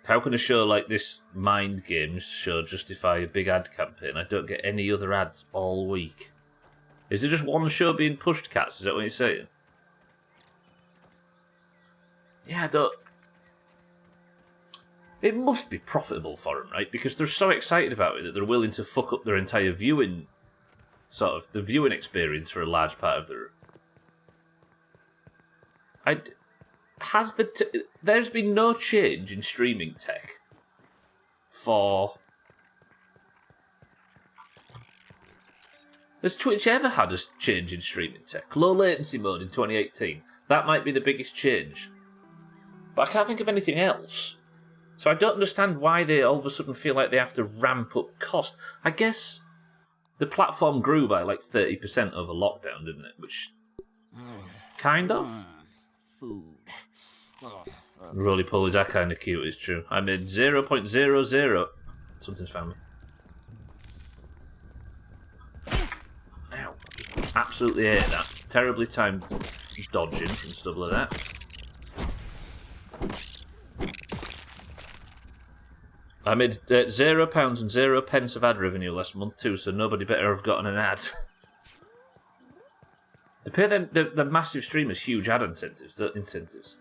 How can a show like this Mind Games show justify a big ad campaign? I don't get any other ads all week. Is there just one show being pushed, Cats? Is that what you're saying? Yeah, I don't... It must be profitable for them, right? Because they're so excited about it that they're willing to fuck up their entire viewing... the viewing experience for a large part of their... There's been no change in streaming tech for Has Twitch ever had a change in streaming tech? Low latency mode in 2018. That might be the biggest change. But I can't think of anything else. So I don't understand why they all of a sudden feel like they have to ramp up cost. I guess the platform grew by like 30% over lockdown, didn't it? Which, kind of. Food. Roly-polies are kind of cute, it's true. I made 0.00. Something's found me. Ow. Just absolutely hate that. Terribly timed dodging from Stubbler there. I made £0 and 0 pence of ad revenue last month too, so nobody better have gotten an ad. They pay them the massive streamers huge ad incentives.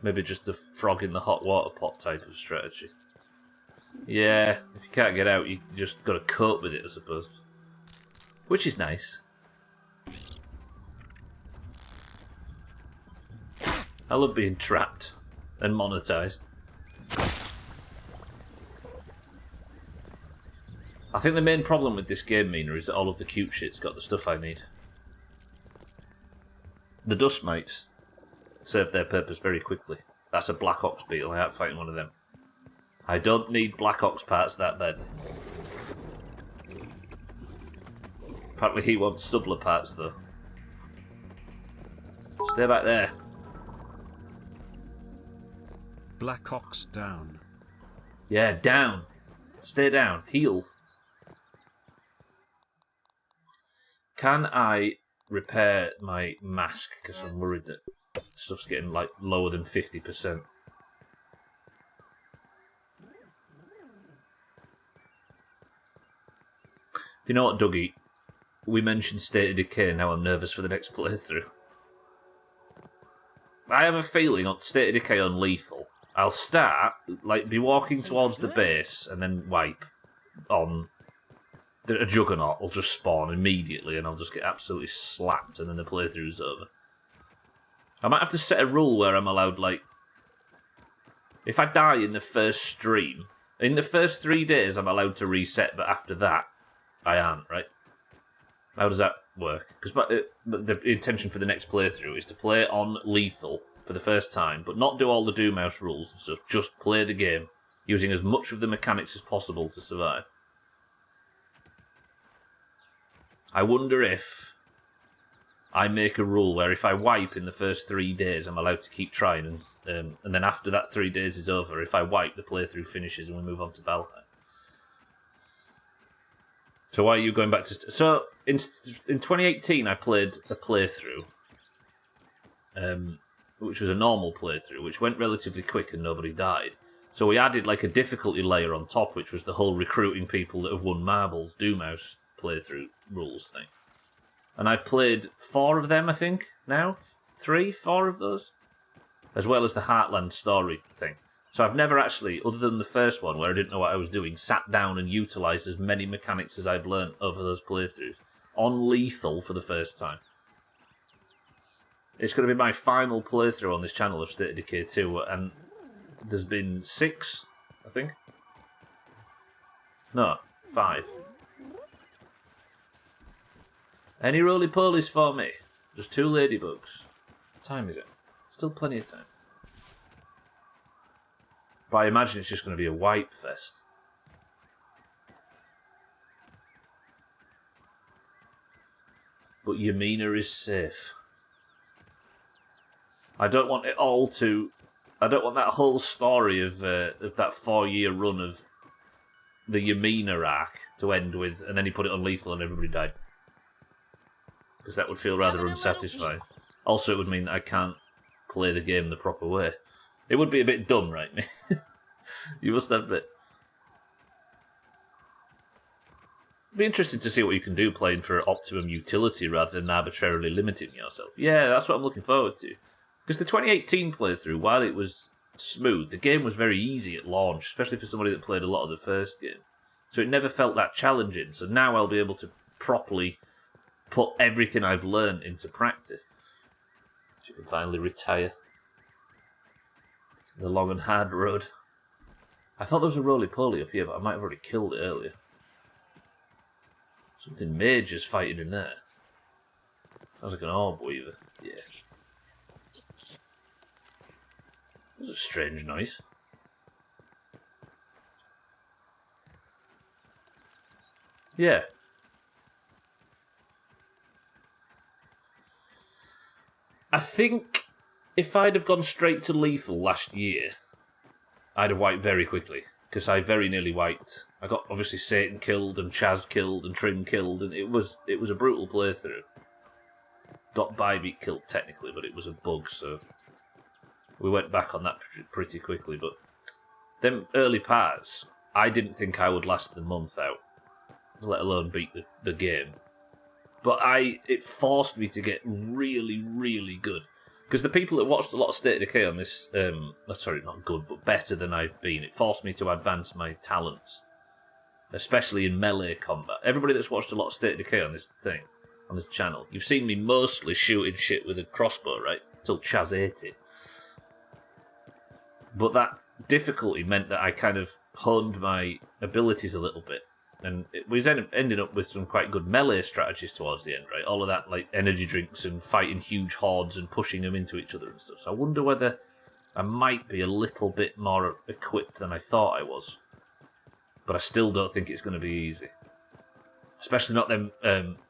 Maybe just the frog in the hot water pot type of strategy. Yeah, if you can't get out, you just got to cope with it, I suppose. Which is nice. I love being trapped and monetized. I think the main problem with this game, Mina, is that all of the cute shit's got the stuff I need. The dust mites serve their purpose very quickly. That's a Black Ox beetle. I ain't fighting one of them. I don't need Black Ox parts that bad. Apparently he wants Stubbler parts, though. Stay back there. Black Ox down. Yeah, down. Stay down. Heal. Can I repair my mask? Because I'm worried that stuff's getting like lower than 50%. You know what, Dougie? We mentioned State of Decay, now I'm nervous for the next playthrough. I have a feeling on State of Decay on Lethal, I'll start, like, be walking towards the base and then wipe on a Juggernaut will just spawn immediately and I'll just get absolutely slapped and then the playthrough's over. I might have to set a rule where I'm allowed, like, if I die in the first stream, in the first 3 days I'm allowed to reset, but after that, I aren't, right? How does that work? Because the intention for the next playthrough is to play on Lethal for the first time, but not do all the Doomhaus rules and stuff, just play the game, using as much of the mechanics as possible to survive. I wonder if I make a rule where if I wipe in the first 3 days, I'm allowed to keep trying, and then after that 3 days is over, if I wipe, the playthrough finishes and we move on to Valheim. So why are you going back to... So, in 2018, I played a playthrough, which was a normal playthrough, which went relatively quick and nobody died. So we added like a difficulty layer on top, which was the whole recruiting people that have won marbles, Doomhaus playthrough rules thing. And I played 4 of them, I think, now? 3, 4 of those? As well as the Heartland story thing. So I've never actually, other than the first one where I didn't know what I was doing, sat down and utilised as many mechanics as I've learnt over those playthroughs. On Lethal for the first time. It's going to be my final playthrough on this channel of State of Decay 2, and there's been 6, I think. No, 5. Any roly-polies for me? Just 2 ladybugs. What time is it? Still plenty of time. But I imagine it's just going to be a wipe fest. But Yamina is safe. I don't want it all to... I don't want that whole story of that 4-year run of the Yamina arc to end with, and then he put it on Lethal and everybody died. Because that would feel rather unsatisfying. Also, it would mean that I can't play the game the proper way. It would be a bit dumb, right? You must admit. It'd be interesting to see what you can do playing for optimum utility rather than arbitrarily limiting yourself. Yeah, that's what I'm looking forward to. Because the 2018 playthrough, while it was smooth, the game was very easy at launch, especially for somebody that played a lot of the first game. So it never felt that challenging. So now I'll be able to properly put everything I've learned into practice. So you can finally retire. The long and hard road. I thought there was a roly-poly up here, but I might have already killed it earlier. Something major's fighting in there. Sounds like an orb weaver. Yeah. That was a strange noise. Yeah. I think if I'd have gone straight to lethal last year, I'd have wiped very quickly. Because I very nearly wiped. I got obviously Satan killed and Chaz killed and Trim killed, and it was a brutal playthrough. Got Bybeat killed technically, but it was a bug, so we went back on that pretty quickly. But them early parts, I didn't think I would last the month out, let alone beat the game. But it forced me to get really, really good. Because the people that watched a lot of State of Decay on this, sorry, not good, but better than I've been, it forced me to advance my talents, especially in melee combat. Everybody that's watched a lot of State of Decay on this thing, on this channel, you've seen me mostly shooting shit with a crossbow, right? Till Chaz ate it. But that difficulty meant that I kind of honed my abilities a little bit. And we ended up with some quite good melee strategies towards the end, right? All of that, like energy drinks and fighting huge hordes and pushing them into each other and stuff. So I wonder whether I might be a little bit more equipped than I thought I was. But I still don't think it's going to be easy. Especially not them,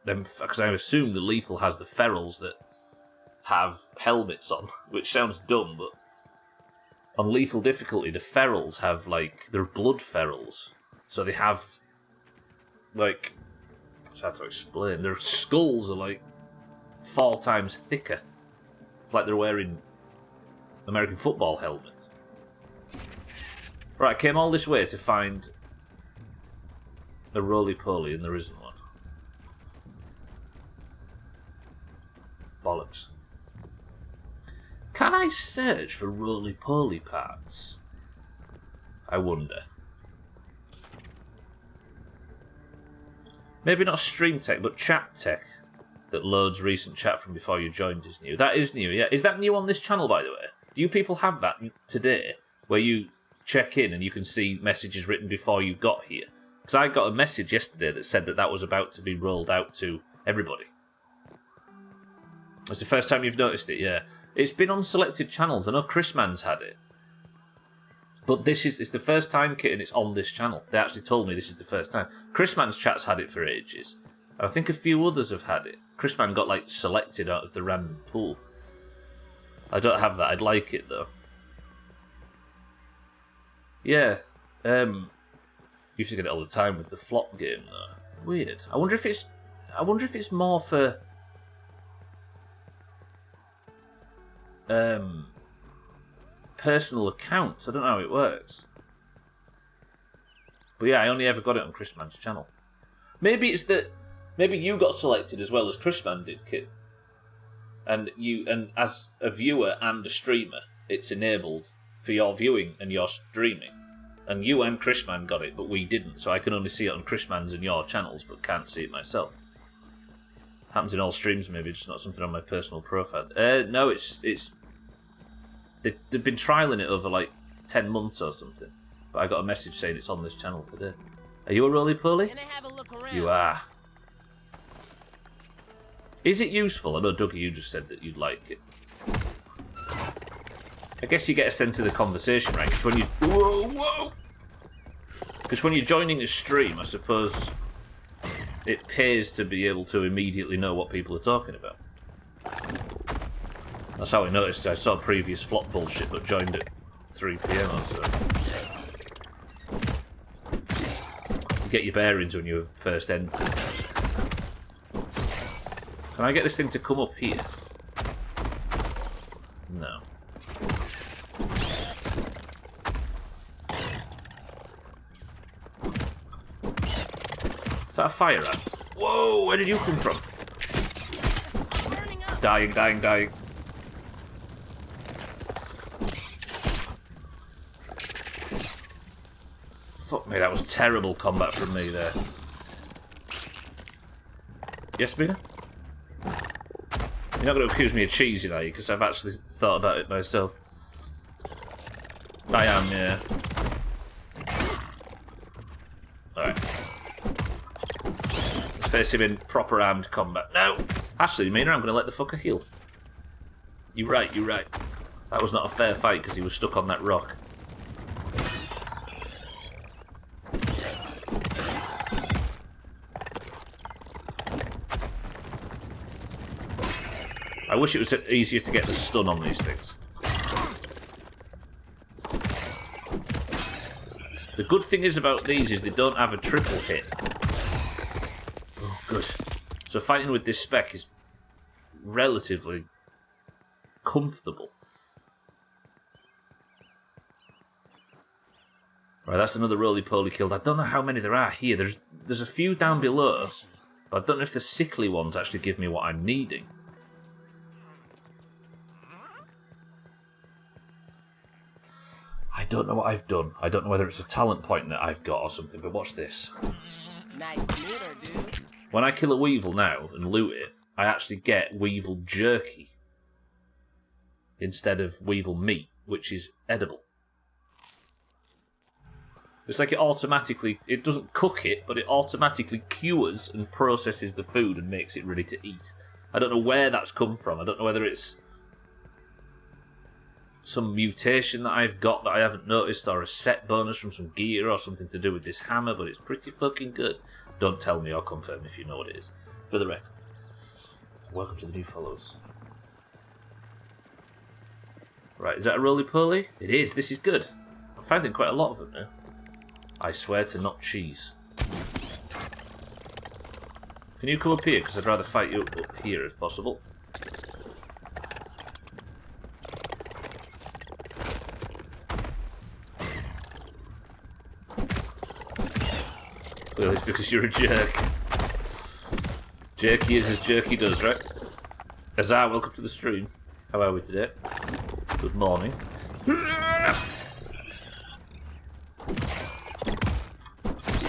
because I assume the lethal has the ferals that have helmets on, which sounds dumb, but on lethal difficulty, the ferals have, like, they're blood ferals. So they have, like, it's hard to explain. Their skulls are like 4 times thicker. It's like they're wearing American football helmets. Right, I came all this way to find a roly-poly, and there isn't one. Bollocks. Can I search for roly-poly parts? I wonder. Maybe not stream tech, but chat tech that loads recent chat from before you joined is new. That is new, yeah. Is that new on this channel, by the way? Do you people have that today, where you check in and you can see messages written before you got here? Because I got a message yesterday that said that was about to be rolled out to everybody. It's the first time you've noticed it, yeah. It's been on selected channels. I know Chris Man's had it. But it's the first time, Kit, and it's on this channel. They actually told me this is the first time. Chris Man's chat's had it for ages. And I think a few others have had it. Chris Man got, like, selected out of the random pool. I don't have that. I'd like it, though. Yeah. Used to get it all the time with the flop game, though. Weird. I wonder if it's more for personal accounts. I don't know how it works. But yeah, I only ever got it on Chris Man's channel. Maybe it's that you got selected as well as Chris Man did, Kit. And as a viewer and a streamer, it's enabled for your viewing and your streaming. And you and Chris Man got it, but we didn't. So I can only see it on Chris Man's and your channels, but can't see it myself. Happens in all streams, maybe, just not something on my personal profile. No, it's they've been trialling it over like 10 months or something. But I got a message saying it's on this channel today. Are you a roly-poly? Can I have a look around? You are. Is it useful? I know, Dougie, you just said that you'd like it. I guess you get a sense of the conversation, right? Because when you... Whoa! Because when you're joining a stream, I suppose it pays to be able to immediately know what people are talking about. That's how I noticed. I saw previous flop bullshit, but joined at 3 PM or so. You get your bearings when you first enter. Can I get this thing to come up here? No. Is that a fire ant? Whoa, where did you come from? Dying. Fuck me, that was terrible combat from me there. Yes, Bina? You're not going to accuse me of cheesing, are you? Because I've actually thought about it myself. I am, yeah. Alright. Let's face him in proper armed combat. No! Ashley, you mean I'm going to let the fucker heal? You're right, you're right. That was not a fair fight because he was stuck on that rock. I wish it was easier to get the stun on these things. The good thing is about these is they don't have a triple hit. Oh, good. So fighting with this spec is relatively comfortable. Right, that's another roly-poly killed. I don't know how many there are here. There's a few down below, but I don't know if the sickly ones actually give me what I'm needing. I don't know what I've done. I don't know whether it's a talent point that I've got or something, but watch this. Nice meter, dude. When I kill a weevil now and loot it, I actually get weevil jerky instead of weevil meat, which is edible. It's like it doesn't cook it, but it automatically cures and processes the food and makes it ready to eat. I don't know where that's come from. I don't know whether it's some mutation that I've got that I haven't noticed, or a set bonus from some gear or something to do with this hammer, but it's pretty fucking good. Don't tell me or confirm if you know what it is. For the record. Welcome to the new followers. Right, is that a roly-poly? It is, this is good. I'm finding quite a lot of them now. I swear to not cheese. Can you come up here? Because I'd rather fight you up here if possible. Clearly it's because you're a jerk. Jerky is as jerky does, right? Azar, welcome to the stream. How are we today? Good morning.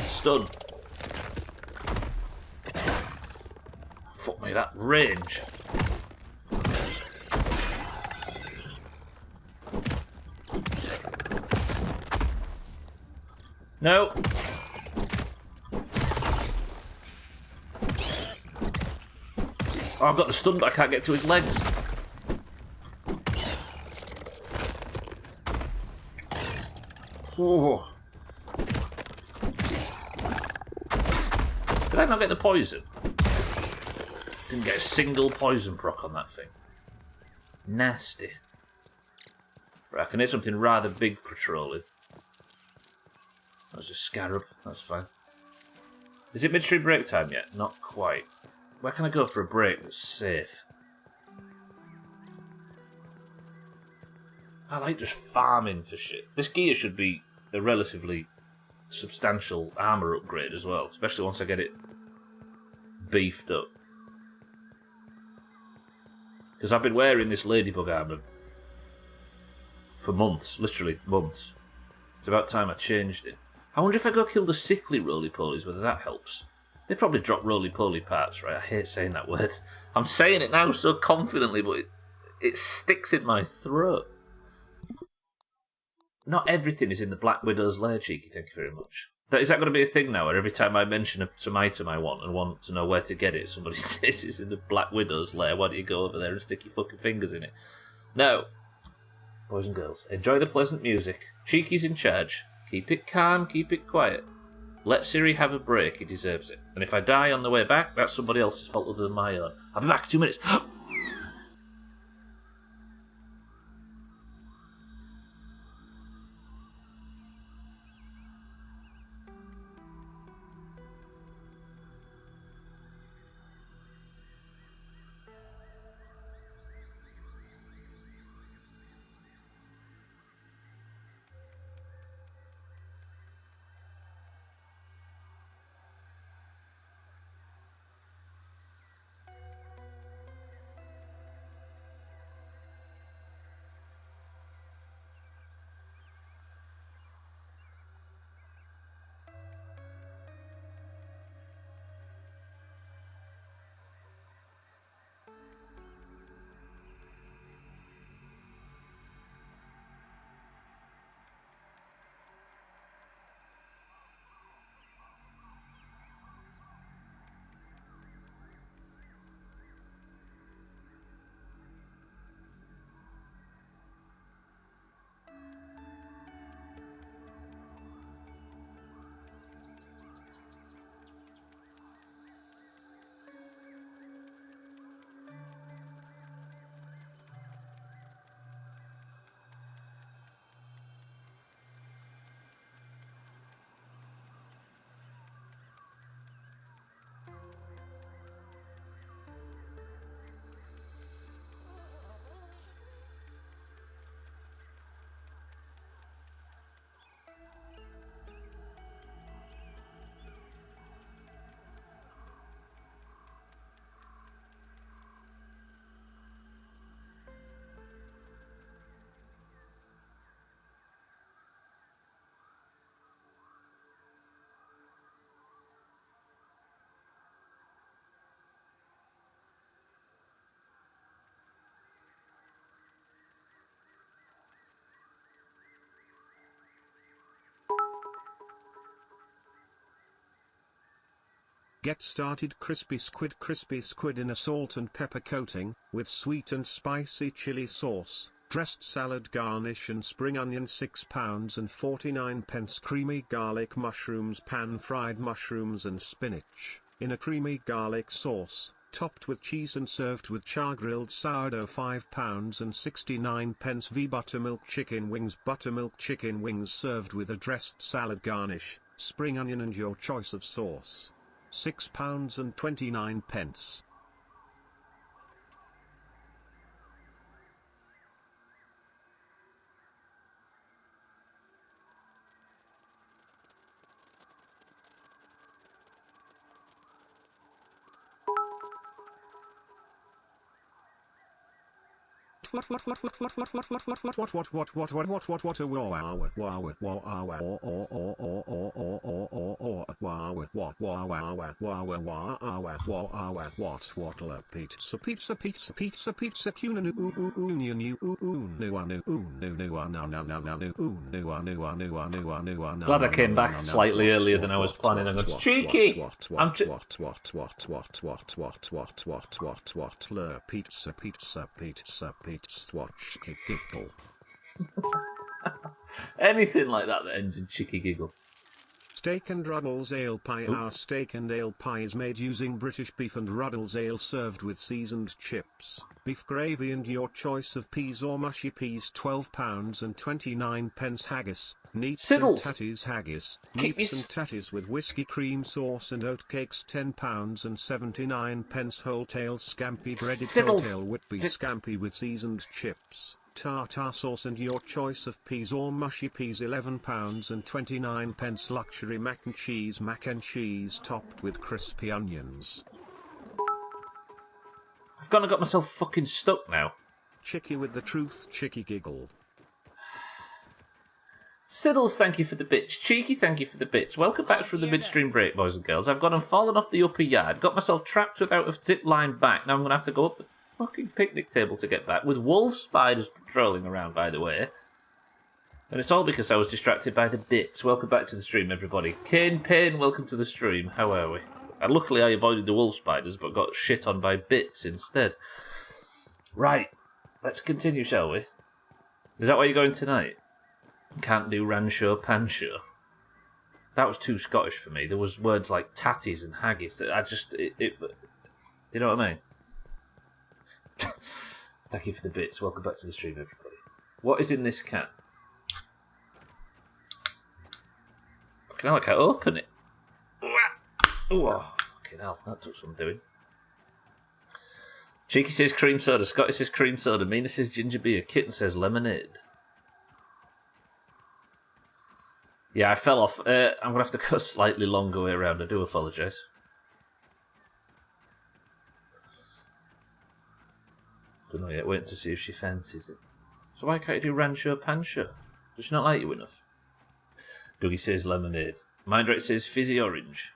Stun. Fuck me, that range. No. Oh, I've got the stun, but I can't get to his legs. Oh. Did I not get the poison? Didn't get a single poison proc on that thing. Nasty. Right, I can hear something rather big patrolling. That was a scarab, that's fine. Is it midstream break time yet? Not quite. Where can I go for a break that's safe? I like just farming for shit. This gear should be a relatively substantial armour upgrade as well, especially once I get it beefed up. Because I've been wearing this ladybug armour for months, literally months. It's about time I changed it. I wonder if I go kill the sickly roly-polies, whether that helps. They probably drop roly-poly parts, right? I hate saying that word. I'm saying it now so confidently, but it sticks in my throat. Not everything is in the Black Widow's lair, Cheeky, thank you very much. Is that going to be a thing now, where every time I mention some item I want and want to know where to get it, somebody says it's in the Black Widow's lair, why don't you go over there and stick your fucking fingers in it? No. Boys and girls, enjoy the pleasant music. Cheeky's in charge. Keep it calm, keep it quiet. Let Siri have a break, he deserves it. And if I die on the way back, that's somebody else's fault other than my own. I'll be back in 2 minutes. Get started crispy squid in a salt and pepper coating, with sweet and spicy chili sauce, dressed salad garnish and spring onion. £6 and 49 pence. Creamy garlic mushrooms, pan-fried mushrooms and spinach, in a creamy garlic sauce, topped with cheese and served with char-grilled sourdough. £5 and 69 pence. Buttermilk chicken wings served with a dressed salad garnish, spring onion and your choice of sauce. £6 and 29 pence. Glad I came back slightly earlier than I was planning. I'm going, cheeky! Giggle. Anything like that ends in cheeky giggle. Steak and Ruddles ale pie. Our steak and ale pie is made using British beef and Ruddles ale served with seasoned chips, beef gravy and your choice of peas or mushy peas. £12 and 29 pence. Haggis, neeps and tatties. Haggis, neeps and tatties with whiskey cream sauce and oatcakes. £10 and 79 pence. Wholetail scampi, breaded wholetail Whitby scampi with seasoned chips, tartar sauce and your choice of peas or mushy peas. £11 and 29 pence. Luxury mac and cheese topped with crispy onions. I've gone and got myself fucking stuck now. Chicky with the truth, chicky giggle. Siddles, thank you for the bits. Cheeky, thank you for the bits. Welcome back from the midstream break, boys and girls. I've gone and fallen off the upper yard, got myself trapped without a zip line back. Now I'm going to have to go up the fucking picnic table to get back, with wolf spiders patrolling around, by the way. And it's all because I was distracted by the bits. Welcome back to the stream, everybody. Kane Payne, welcome to the stream. How are we? And luckily I avoided the wolf spiders, but got shit on by bits instead. Right, let's continue, shall we? Is that why you're going tonight? Can't do Rancho Pancho. That was too Scottish for me. There was words like tatties and haggis that I just... do you know what I mean? Thank you for the bits. Welcome back to the stream, everybody. What is in this can? Fucking hell, I can't open it. Oh, fucking hell. That took some doing. Cheeky says cream soda. Scotty says cream soda. Mina says ginger beer. Kitten says lemonade. Yeah, I fell off. I'm going to have to go a slightly longer way around. I do apologise. Don't know yet. Waiting to see if she fancies it. So why can't you do Rancho Pancho? Does she not like you enough? Dougie says lemonade. Mindrake says fizzy orange.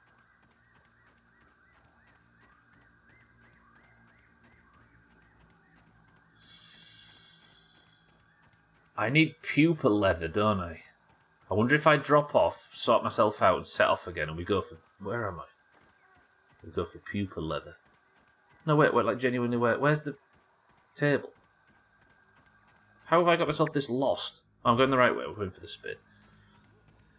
I need pupil leather, don't I? I wonder if I drop off, sort myself out, and set off again, and we go for... Where am I? We go for pupil leather. No, wait, like genuinely, where's the table? How have I got myself this lost? Oh, I'm going the right way, we're going for the spin.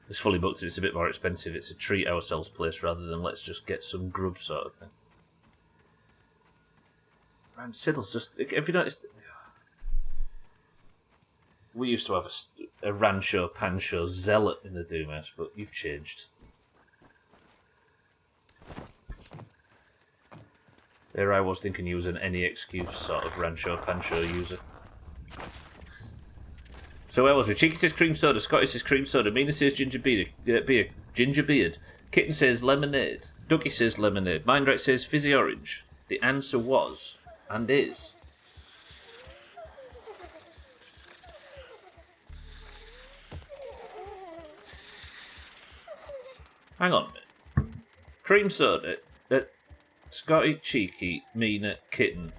It's fully booked and it's a bit more expensive. It's a treat ourselves place rather than let's just get some grub sort of thing. And Siddle's just... Have you noticed... We used to have a Rancho Pancho zealot in the Doomhaus, but you've changed. There I was thinking you was an any excuse sort of Rancho Pancho user. So where was we? Cheeky says cream soda, Scotty says cream soda, Mina says ginger beard, ginger beard, Kitten says lemonade, Dougie says lemonade, Mindrake says fizzy orange. The answer was, and is... Hang on a minute. Cream soda, Scotty, Cheeky, Mina, Kitten,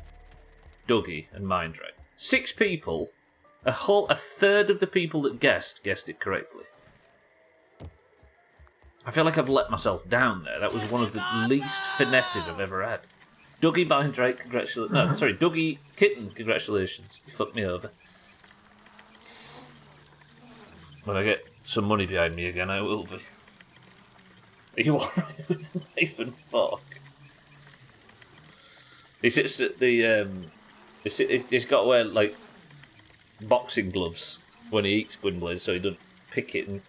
Dougie, and Mindrake. 6 people, a third of the people that guessed it correctly. I feel like I've let myself down there. That was one of the least finesses I've ever had. Dougie Bindrake, congratulations. No, sorry, Dougie Kitten, congratulations. You fucked me over. When I get some money behind me again, I will be. Are you alright with the knife and fork? He sits at the, he's got to wear, like, boxing gloves when he eats Gwynblaze, so he doesn't pick it and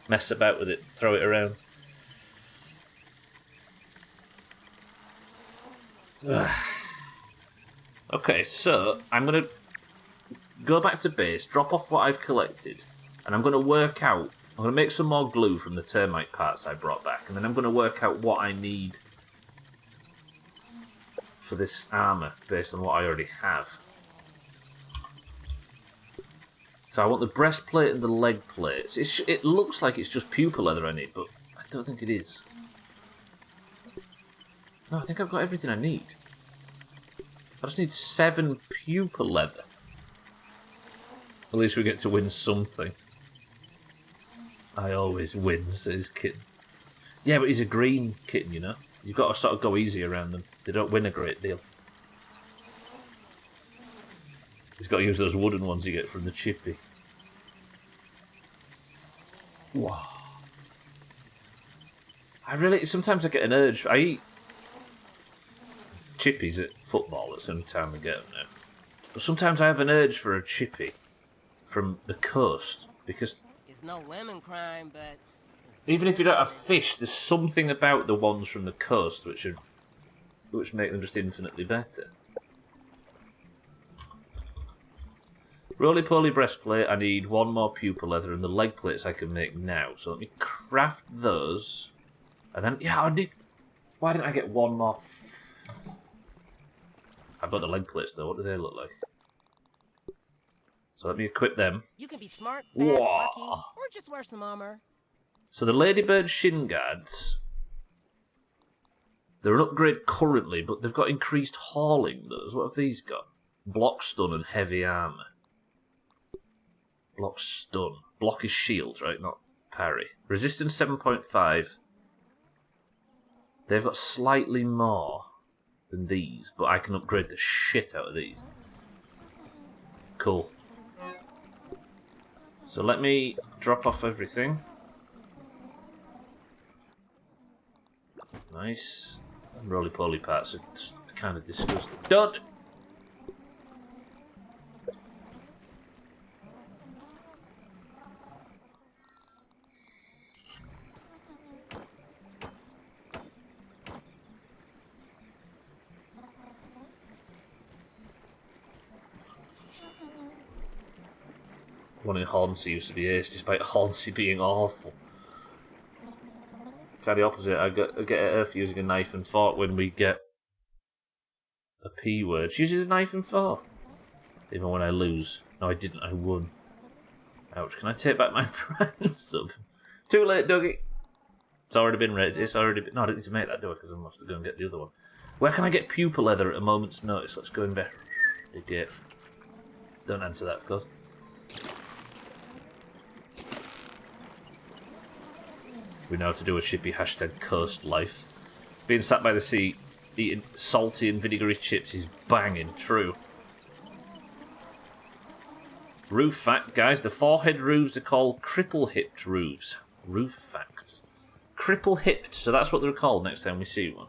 mess about with it, throw it around. Okay, so I'm going to go back to base, drop off what I've collected, and I'm going to work out, I'm going to make some more glue from the termite parts I brought back, and then I'm going to work out what I need for this armour based on what I already have. So I want the breastplate and the leg plates. It looks like it's just pupa leather I need, but I don't think it is. No, I think I've got everything I need. I just need 7 pupa leather. At least we get to win something. I always win, says Kitten. Yeah, but he's a green kitten, you know? You've got to sort of go easy around them. They don't win a great deal. He's got to use those wooden ones you get from the chippy. Wow. Sometimes I get an urge. I eat chippies at football. That's the only time I get them now. But sometimes I have an urge for a chippy from the coast because It's no lemon crime, but even if you don't have fish, there's something about the ones from the coast which make them just infinitely better. Roly-poly breastplate, I need 1 more pupa leather, and the leg plates I can make now. So let me craft those. And then, yeah, why didn't I get 1 more? I've got the leg plates though, what do they look like? So let me equip them. you can be smart, fast, Whoa. lucky, or just wear some armor. So the Ladybird shin guards, they're an upgrade currently, but they've got increased hauling, those. What have these got? Block stun and heavy armour. Block stun. Block is shield, right? Not parry. Resistance 7.5. They've got slightly more than these, but I can upgrade the shit out of these. Cool. So let me drop off everything. Nice. And roly-poly parts are kind of disgusting. Don't! One in Hornsey used to be ace, despite Hornsey being awful. Kind of opposite. I get at Earth using a knife and fork when we get a P word. She uses a knife and fork. Even when I lose. No, I didn't. I won. Ouch. Can I take back my prime sub? Too late, Dougie. It's already been ready. It's already been... No, I didn't need to make that, do I? Because I'm going to have to go and get the other one. Where can I get pupa leather at a moment's notice? Let's go investigate. Don't answer that, of course. We know how to do a chippy hashtag coast life. Being sat by the sea, eating salty and vinegary chips is banging true. Roof fact, guys, the forehead roofs are called cripple-hipped roofs. Roof facts. Cripple-hipped, so that's what they're called next time we see one.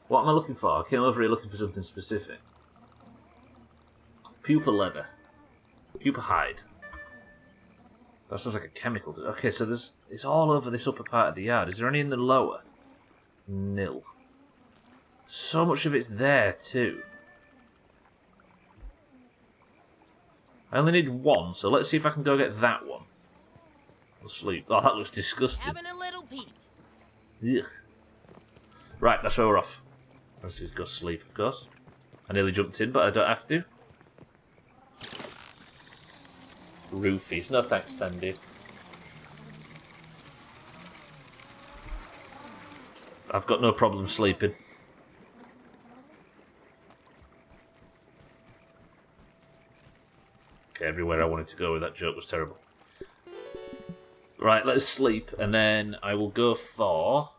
What am I looking for? I came over here looking for something specific. Pupa leather. Pupa hide. That sounds like a chemical. Okay, so it's all over this upper part of the yard. Is there any in the lower? Nil. So much of it's there, too. I only need 1, so let's see if I can go get that one. We'll sleep. Oh, that looks disgusting. Having a little peek. Ugh. Right, that's where we're off. Let's just go sleep, of course. I nearly jumped in, but I don't have to. Roofies. No thanks, Standy. I've got no problem sleeping. Okay, everywhere I wanted to go with that joke was terrible. Right, let's sleep, and then I will go for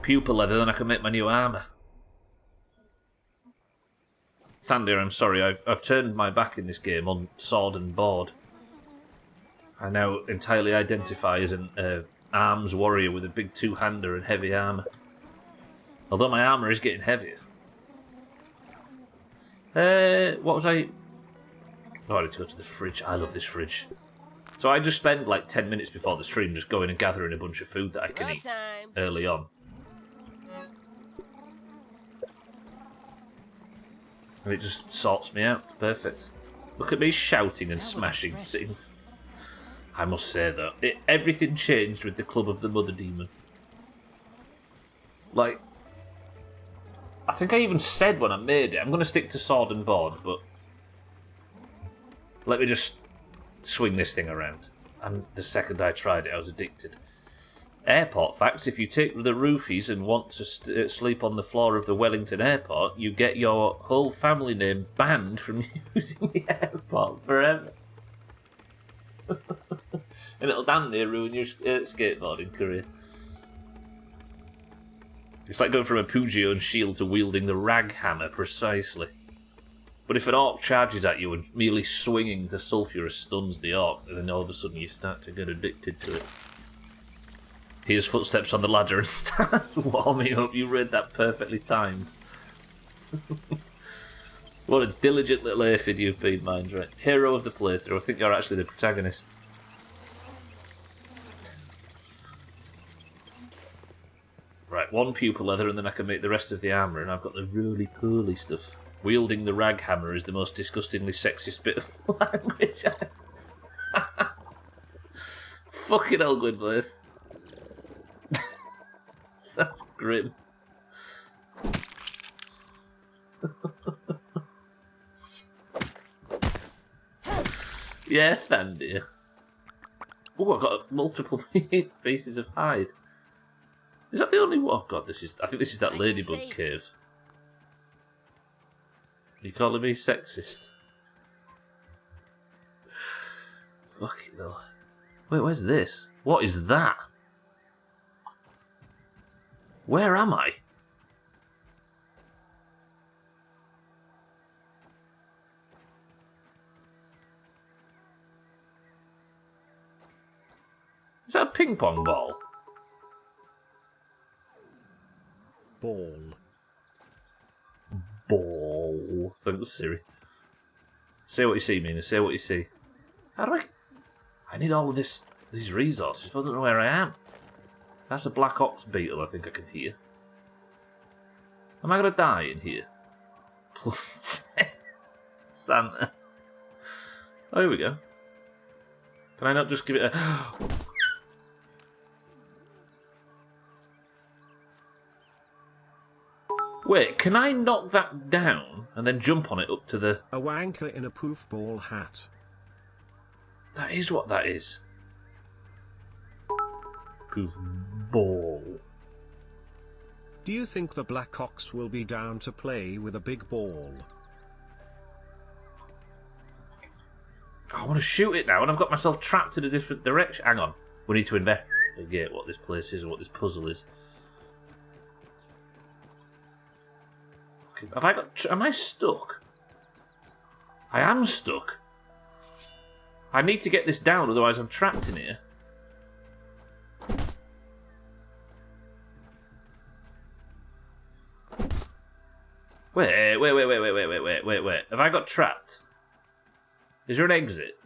pupil leather, then I can make my new armour. Thandir, I'm sorry, I've turned my back in this game on sword and board. I now entirely identify as an arms warrior with a big two-hander and heavy armour. Although my armour is getting heavier. What was I... Oh, I need to go to the fridge. I love this fridge. So I just spend like 10 minutes before the stream just going and gathering a bunch of food that I can eat early on. And it just sorts me out. Perfect. Look at me shouting and smashing things. I must say though, everything changed with the Club of the Mother Demon. Like, I think I even said when I made it, I'm going to stick to sword and board, but let me just swing this thing around. And the second I tried it, I was addicted. Airport facts, if you take the roofies and want to sleep on the floor of the Wellington airport, you get your whole family name banned from using the airport forever. And it'll damn near ruin your skateboarding career. It's like going from a Pugio and shield to wielding the rag hammer, precisely. But if an orc charges at you and merely swinging the sulphurous stuns the orc, then all of a sudden you start to get addicted to it. Here's footsteps on the ladder and start warming up. You read that perfectly timed. What a diligent little aphid you've been, Mindray. Hero of the playthrough. I think you're actually the protagonist. Right, one pupil leather and then I can make the rest of the armour, and I've got the roly-poly stuff. Wielding the rag hammer is the most disgustingly sexist bit of language. Fucking hell, Gwynblaith. That's grim. Yeah, Thandir. Oh, I've got multiple pieces of hide. Is that the only one? Oh god, this is... I think this is that ladybug cave. Are you calling me sexist? Fucking hell. Wait, where's this? What is that? Where am I? Is that a ping pong ball? Ball. Ball. Thanks, Siri. Say what you see, Mina. Say what you see. How do I need all of these resources, but I don't know where I am. That's a black ox beetle I think I can hear. Am I going to die in here? Plus 10. Santa. Oh, here we go. Can I not just give it a... Wait, can I knock that down and then jump on it up to the... A wanker in a poof ball hat. That is what that is. Poof ball. Do you think the Black Ox will be down to play with a big ball? I want to shoot it now, and I've got myself trapped in a different direction. Hang on. We need to investigate what this place is and what this puzzle is. Have I got... Am I stuck? I am stuck. I need to get this down, otherwise I'm trapped in here. Wait. Have I got trapped? Is there an exit?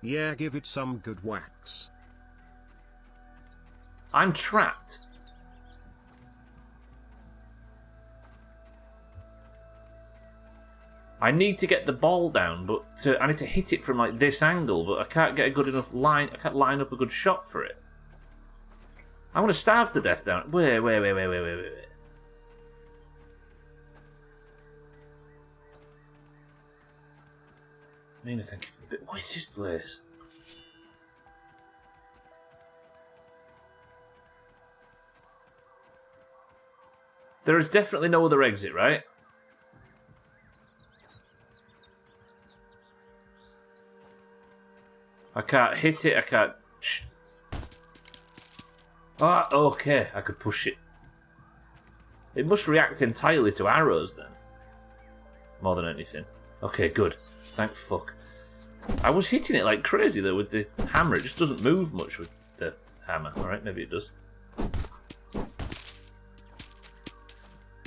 Yeah, give it some good wax. I'm trapped. I need to get the ball down, but I need to hit it from like this angle, but I can't get a good enough line. I can't line up a good shot for it. I'm gonna starve to death down. Wait. Mina, thank you for the bit. What is this place? There is definitely no other exit, right? I can't hit it, I can't... Ah, okay, I could push it. It must react entirely to arrows, then. More than anything. Okay, good. Thank fuck. I was hitting it like crazy, though, with the hammer. It just doesn't move much with the hammer. Alright, maybe it does.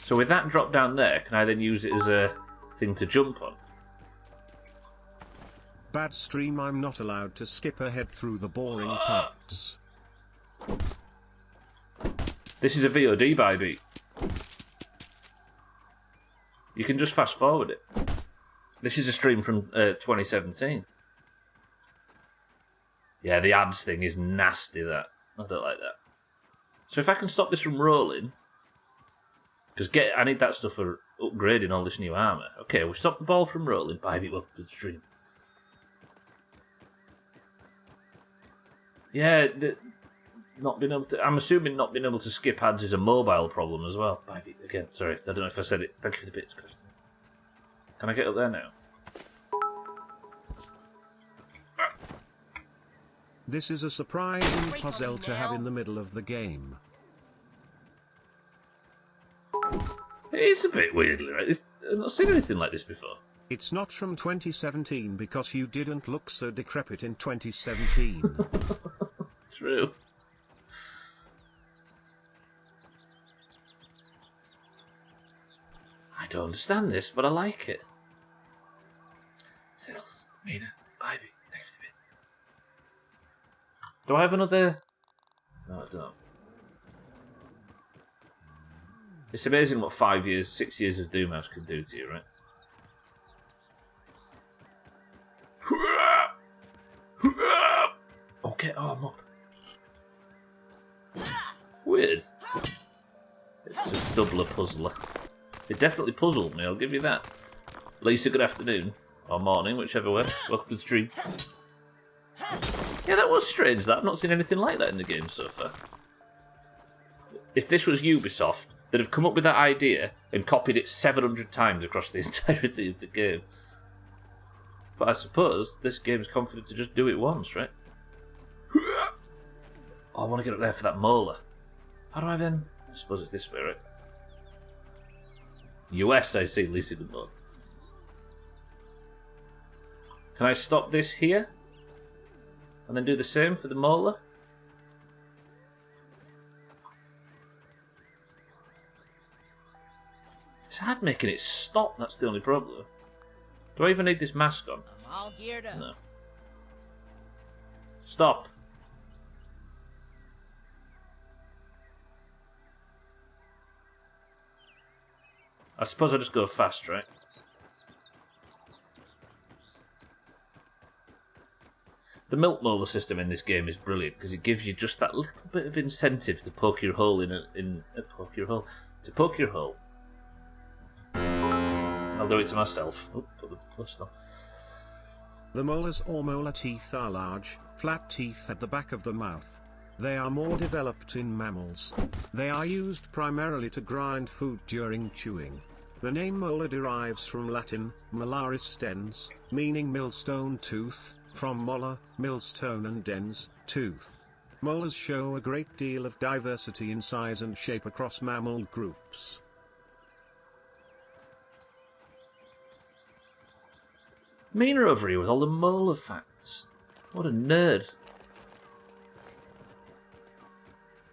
So with that drop down there, can I then use it as a thing to jump on? Bad stream, I'm not allowed to skip ahead through the boring parts. This is a VOD, baby. You can just fast forward it. This is a stream from 2017. Yeah, the ads thing is nasty, that. I don't like that. So if I can stop this from rolling... Because I need that stuff for upgrading all this new armour. Okay, we'll stop the ball from rolling. Baby, welcome to the stream. Yeah, not being able to... I'm assuming not being able to skip ads is a mobile problem as well. Baby, again, sorry. I don't know if I said it. Thank you for the bits, Kristen. Can I get up there now? This is a surprising puzzle to have in the middle of the game. It is a bit weirdly, right? I've not seen anything like this before. It's not from 2017 because you didn't look so decrepit in 2017. True. I don't understand this, but I like it. Siddles, Mina, baby, thanks for the bits. Do I have another... No, I don't. It's amazing what 6 years of Doomhaus can do to you, right? Okay, oh, I'm up. Weird. It's a Stubbler puzzler. It definitely puzzled me, I'll give you that. Lisa, good afternoon. Or morning, whichever way. Welcome to the stream. Yeah, that was strange, that. I've not seen anything like that in the game so far. If this was Ubisoft, they'd have come up with that idea and copied it 700 times across the entirety of the game. But I suppose this game's confident to just do it once, right? Oh, I want to get up there for that molar. How do I then... I suppose it's this way, right? US, I see, Lisa, good morning. Can I stop this here? And then do the same for the molar? It's hard making it stop, that's the only problem. Do I even need this mask on? I'm all geared up. No. Stop. I suppose I just go fast, right? The milk molar system in this game is brilliant because it gives you just that little bit of incentive to poke your hole poke your hole. I'll do it to myself. Oh, put the plus on. The molars or molar teeth are large, flat teeth at the back of the mouth. They are more developed in mammals. They are used primarily to grind food during chewing. The name molar derives from Latin, molaris dens, meaning millstone tooth, from molar, millstone and dens, tooth. Molars show a great deal of diversity in size and shape across mammal groups. Mina over here with all the molar facts. What a nerd.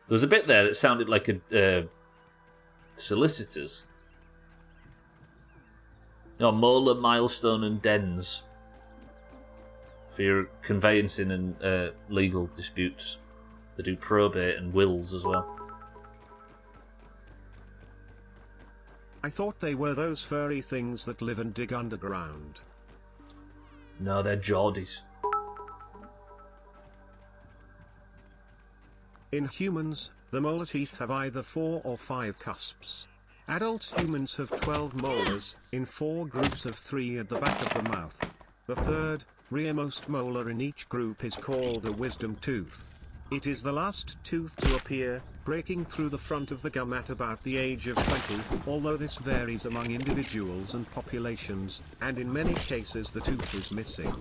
There was a bit there that sounded like a solicitor's. No, molar, milestone and dens. For your conveyancing and legal disputes. They do probate and wills as well. I thought they were those furry things that live and dig underground. No, they're Geordies. In humans, the molar teeth have either 4 or 5 cusps. Adult humans have 12 molars, in 4 groups of 3 at the back of the mouth. The third, rearmost molar in each group is called a wisdom tooth. It is the last tooth to appear, breaking through the front of the gum at about the age of 20, although this varies among individuals and populations, and in many cases the tooth is missing.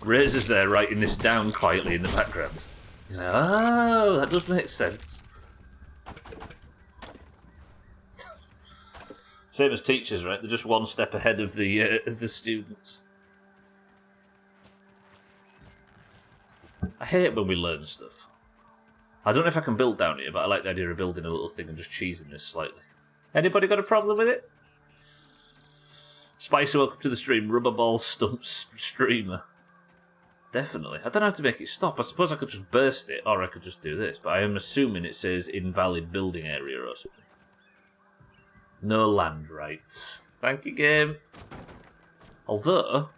Razor's there writing this down quietly in the background. He's like, oh, that does make sense. Same as teachers, right? They're just one step ahead of the students. I hate when we learn stuff. I don't know if I can build down here, but I like the idea of building a little thing and just cheesing this slightly. Anybody got a problem with it? Spicer, welcome to the stream. Rubberball stumps streamer. Definitely. I don't know how to make it stop. I suppose I could just burst it, or I could just do this, but I am assuming it says invalid building area or something. No land rights. Thank you, game. Although...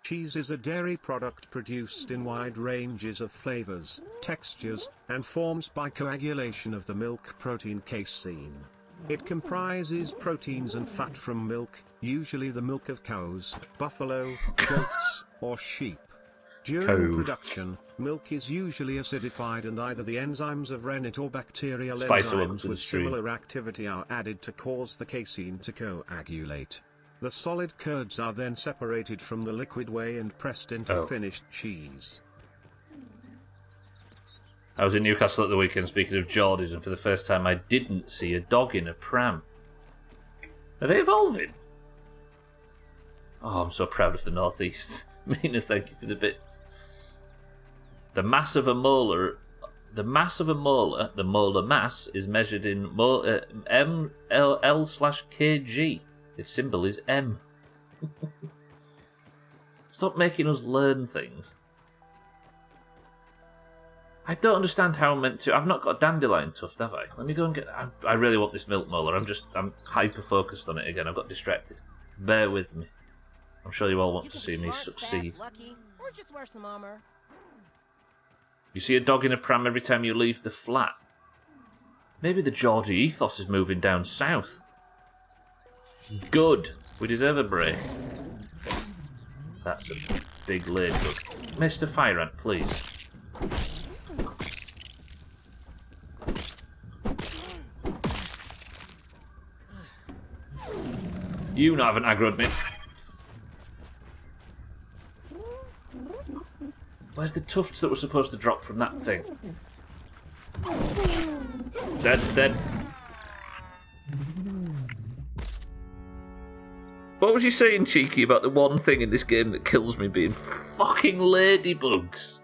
Cheese is a dairy product produced in wide ranges of flavors, textures, and forms by coagulation of the milk protein casein. It comprises proteins and fat from milk, usually the milk of cows, buffalo, goats, or sheep. During production, milk is usually acidified and either the enzymes of rennet or bacterial enzymes with similar activity are added to cause the casein to coagulate. The solid curds are then separated from the liquid whey and pressed into finished cheese. I was in Newcastle at the weekend, speaking of Geordies, and for the first time I didn't see a dog in a pram. Are they evolving? Oh, I'm so proud of the Northeast. Mina, thank you for the bits. The mass of a molar, the molar mass, is measured in ml/kg. Its symbol is M. Stop making us learn things. I don't understand how I'm meant to... I've not got a dandelion tuft, have I? Let me go and get... I really want this milk molar. I'm hyper-focused on it again. I've got distracted. Bear with me. I'm sure you all want to see me succeed. Fast, lucky, or just wear some armor. You see a dog in a pram every time you leave the flat. Maybe the Geordie ethos is moving down south. Good. We deserve a break. That's a big ladybug. Mr. Fire Ant, please. You haven't aggroed me. Where's the tufts that were supposed to drop from that thing? Dead. What was you saying, Cheeky, about the one thing in this game that kills me being fucking ladybugs?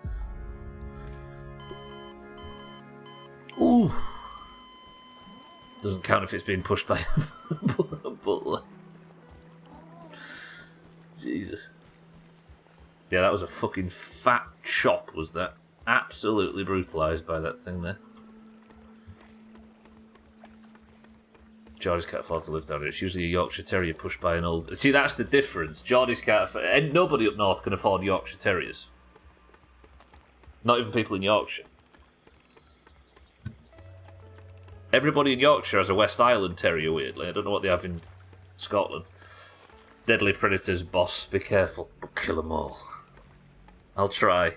Ooh. Doesn't count if it's being pushed by a butler. Jesus. Yeah, that was a fucking fat chop, was that? Absolutely brutalised by that thing there. Geordies can't afford to live down here. It's usually a Yorkshire Terrier pushed by an old... See, that's the difference. Geordies can't afford... And nobody up north can afford Yorkshire Terriers. Not even people in Yorkshire. Everybody in Yorkshire has a West Island Terrier, weirdly. I don't know what they have in Scotland. Deadly predators, boss. Be careful, but kill them all. I'll try,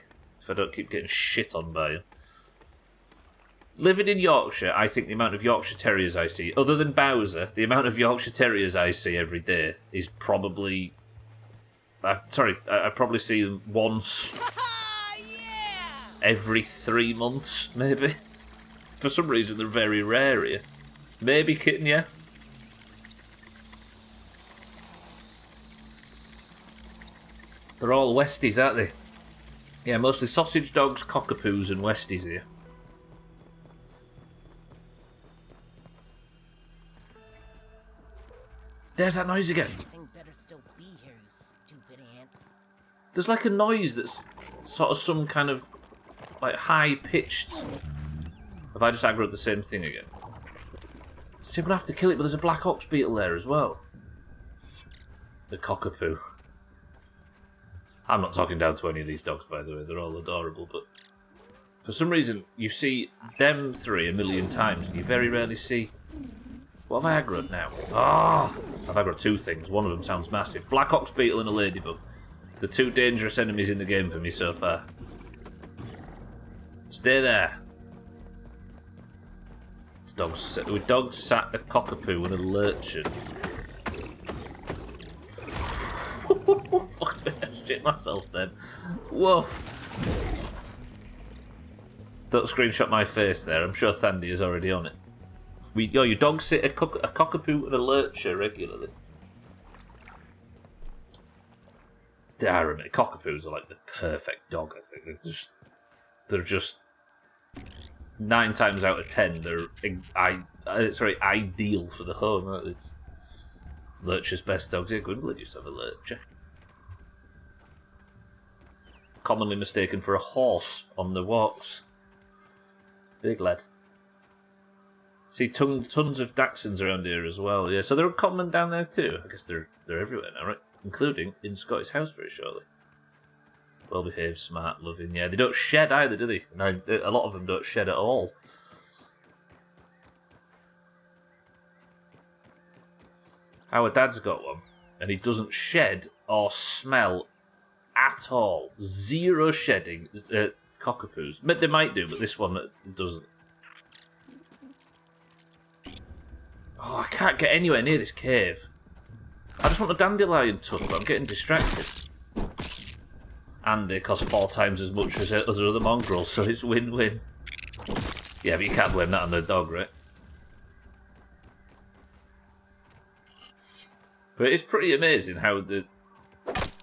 if I don't keep getting shit on by you. Living in Yorkshire, I think the amount of Yorkshire Terriers I see, other than Bowser, the amount of Yorkshire Terriers I see every day is probably... I probably see them once every 3 months, maybe. For some reason, they're very rare here. Maybe kitten, yeah? They're all Westies, aren't they? Yeah, mostly sausage dogs, cockapoos, and Westies here. There's that noise again. Better still be here, you stupid ants. There's like a noise that's sort of some kind of like high-pitched. Have I just aggroed the same thing again? See, I'm gonna have to kill it, but there's a black ox beetle there as well. The cockapoo. I'm not talking down to any of these dogs, by the way. They're all adorable, but For some reason, you see them three a million times, and you very rarely see... What have I aggroed now? Ah! I've aggroed two things. One of them sounds massive. Black Ox Beetle and a Ladybug. The two dangerous enemies in the game for me so far. Stay there. Dogs sat a cockapoo and a lurchin. Fuck me, I shit myself then. Woof. Don't screenshot my face there. I'm sure Thandy is already on it. Your dogs sit a cockapoo and a lurcher regularly. Damn it, cockapoos are like the perfect dog. I think they're just 9 times out of 10 they're ideal for the home. It's Lurcher's best dogs. Yeah, Gwynplaine used to have a lurcher. Commonly mistaken for a horse on the walks. Big lad. See tons of Dachshunds around here as well. Yeah, so they're common down there too. I guess they're everywhere now, right? Including in Scottish House very shortly. Well behaved, smart, loving. Yeah, they don't shed either, do they? And a lot of them don't shed at all. Our dad's got one, and he doesn't shed or smell at all. Zero shedding. Cockapoos. They might do, but this one doesn't. Oh, I can't get anywhere near this cave. I just want a dandelion tuft, but I'm getting distracted. And they cost 4 times as much as other mongrels, so it's win-win. Yeah, but you can't blame that on the dog, right? But it's pretty amazing how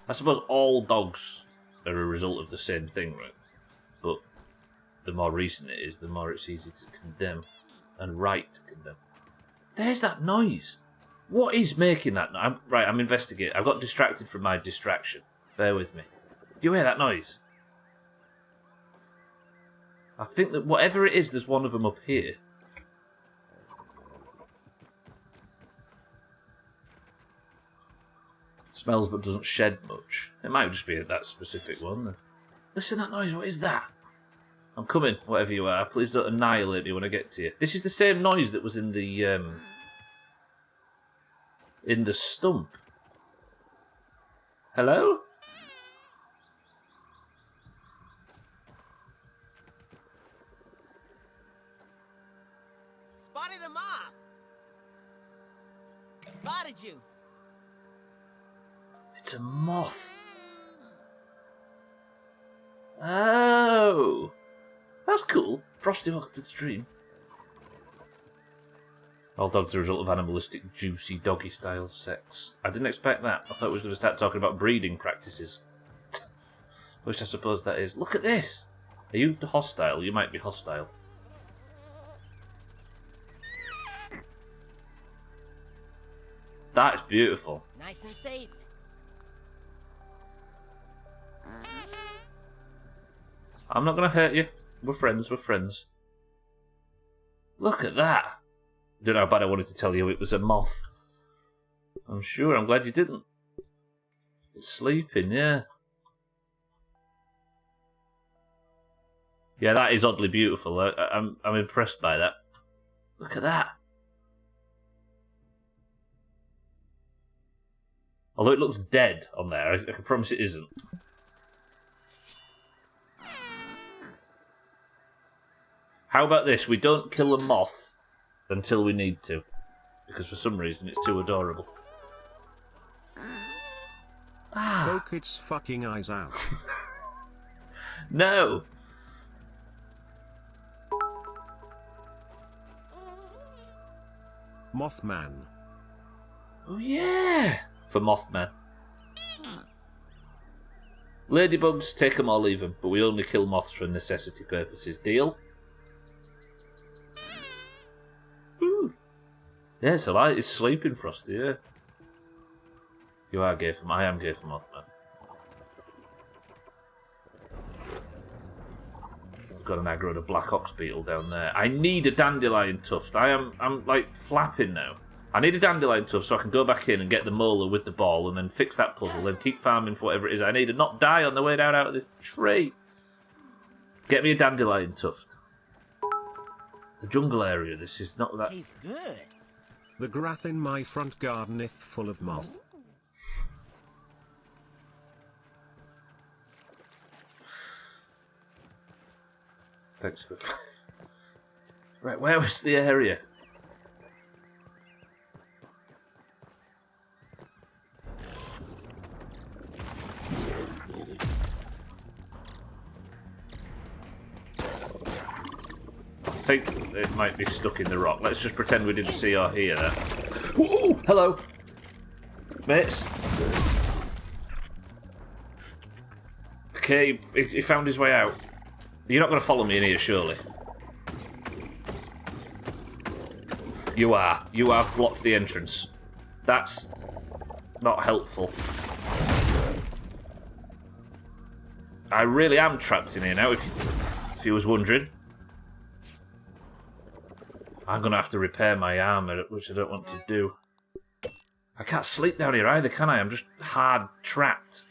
I suppose all dogs are a result of the same thing, right? But the more recent it is, the more it's easy to condemn. And right to condemn. There's that noise. What is making that noise? I'm investigating. I've got distracted from my distraction. Bear with me. Do you hear that noise? I think that whatever it is, there's one of them up here. Smells but doesn't shed much. It might just be that specific one then. Listen to that noise, what is that? I'm coming, whatever you are. Please don't annihilate me when I get to you. This is the same noise that was in the stump. Hello? Spotted him off. Spotted you. It's a moth. Oh. That's cool. Frosty walked to the stream. All dogs are a result of animalistic, juicy, doggy-style sex. I didn't expect that. I thought we was going to start talking about breeding practices. Which I suppose that is. Look at this! Are you hostile? You might be hostile. That's beautiful. Nice and safe. I'm not going to hurt you. We're friends. Look at that. Don't know how bad I wanted to tell you it was a moth. I'm sure. I'm glad you didn't. It's sleeping, yeah. Yeah, that is oddly beautiful. I'm impressed by that. Look at that. Although it looks dead on there, I can promise it isn't. How about this? We don't kill a moth until we need to. Because for some reason it's too adorable. Poke its fucking eyes out. No! Mothman. Oh yeah! For Mothman. Ladybugs, take them or leave them, but we only kill moths for necessity purposes. Deal? Ooh. Yeah, it's alight. It's sleeping, Frosty, yeah. You are gay for I am gay for Mothman. I've got an aggro and a black ox beetle down there. I need a dandelion tuft. I'm like flapping now. I need a dandelion tuft so I can go back in and get the molar with the ball and then fix that puzzle, then keep farming for whatever it is I need and not die on the way down out of this tree. Get me a dandelion tuft. The jungle area, this is not that... Tastes good. The grass in my front garden is full of moth. Thanks for... Right, where was the area? I think it might be stuck in the rock. Let's just pretend we didn't see or hear that. Ooh, hello! Mates. Okay, he found his way out. You're not going to follow me in here, surely? You are. You have blocked the entrance. That's not helpful. I really am trapped in here now, if you was wondering. I'm going to have to repair my armour, which I don't want to do. I can't sleep down here either, can I? I'm just hard trapped.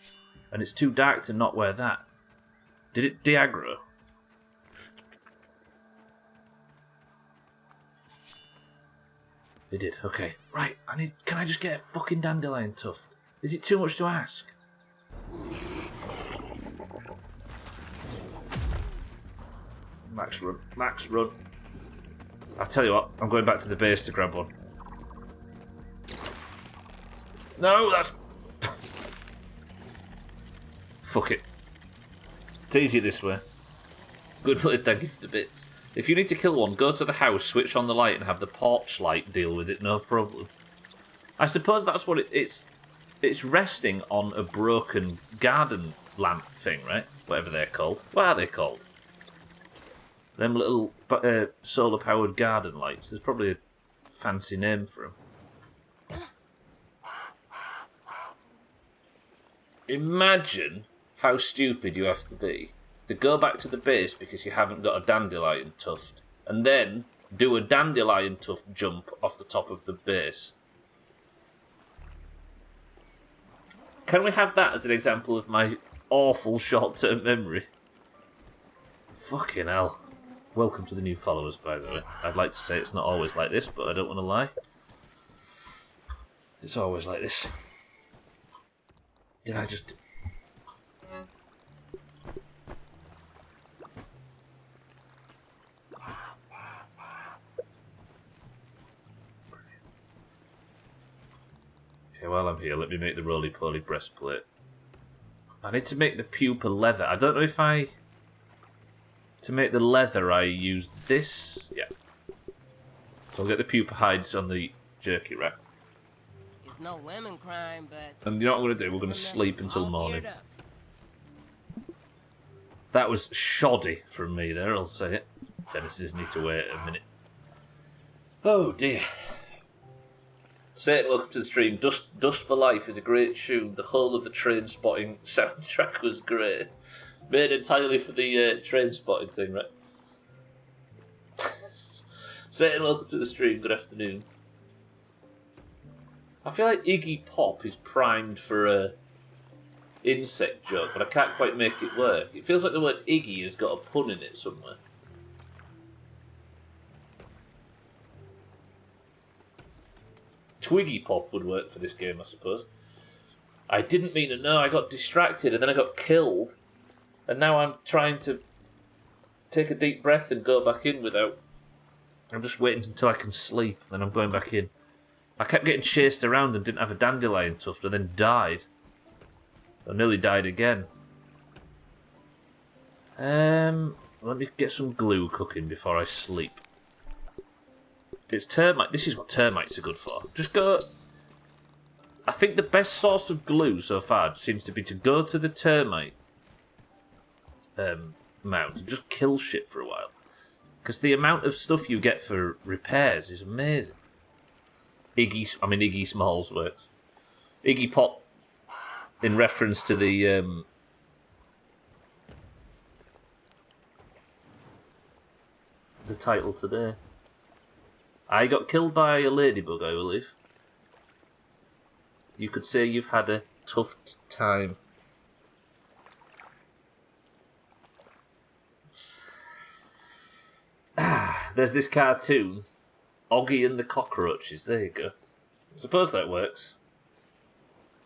And it's too dark to not wear that. Did it de-aggro? It did, okay. Right, can I just get a fucking dandelion tuft? Is it too much to ask? Max run, max run. I'll tell you what, I'm going back to the base to grab one. No, that's... Fuck it. It's easier this way. Good luck, thank you for the bits. If you need to kill one, go to the house, switch on the light, and have the porch light deal with it, no problem. I suppose that's what it's resting on a broken garden lamp thing, right? Whatever they're called. What are they called? Them little solar-powered garden lights. There's probably a fancy name for them. Imagine how stupid you have to be to go back to the base because you haven't got a dandelion tuft, and then do a dandelion tuft jump off the top of the base. Can we have that as an example of my awful short-term memory? Fucking hell. Welcome to the new followers, by the way. I'd like to say it's not always like this, but I don't want to lie. It's always like this. Did I just... Okay, while I'm here, let me make the roly-poly breastplate. I need to make the pupa leather. I don't know if I... To make the leather, I use this. Yeah. So I'll get the pupa hides on the jerky rack. It's no lemon crime, but... And you know what I'm going to do? We're going to sleep until morning. That was shoddy from me there, I'll say it. Dennis just need to wait a minute. Oh dear. Satan, welcome to the stream. Dust for Life is a great tune. The whole of the Train Spotting soundtrack was great. Made entirely for the train spotting thing, right? Satan, welcome to the stream. Good afternoon. I feel like Iggy Pop is primed for a insect joke, but I can't quite make it work. It feels like the word Iggy has got a pun in it somewhere. Twiggy Pop would work for this game, I suppose. I didn't mean to know. I got distracted and then I got killed. And now I'm trying to take a deep breath and go back in without... I'm just waiting until I can sleep, then I'm going back in. I kept getting chased around and didn't have a dandelion tuft and then died. I nearly died again. Let me get some glue cooking before I sleep. It's termite. This is what termites are good for. Just go... I think the best source of glue so far seems to be to go to the termite mound and just kill shit for a while. Because the amount of stuff you get for repairs is amazing. Iggy Smalls works. Iggy Pop, in reference to the title today. I got killed by a ladybug, I believe. You could say you've had a tough time. there's this cartoon, Oggy and the Cockroaches. There you go. I suppose that works.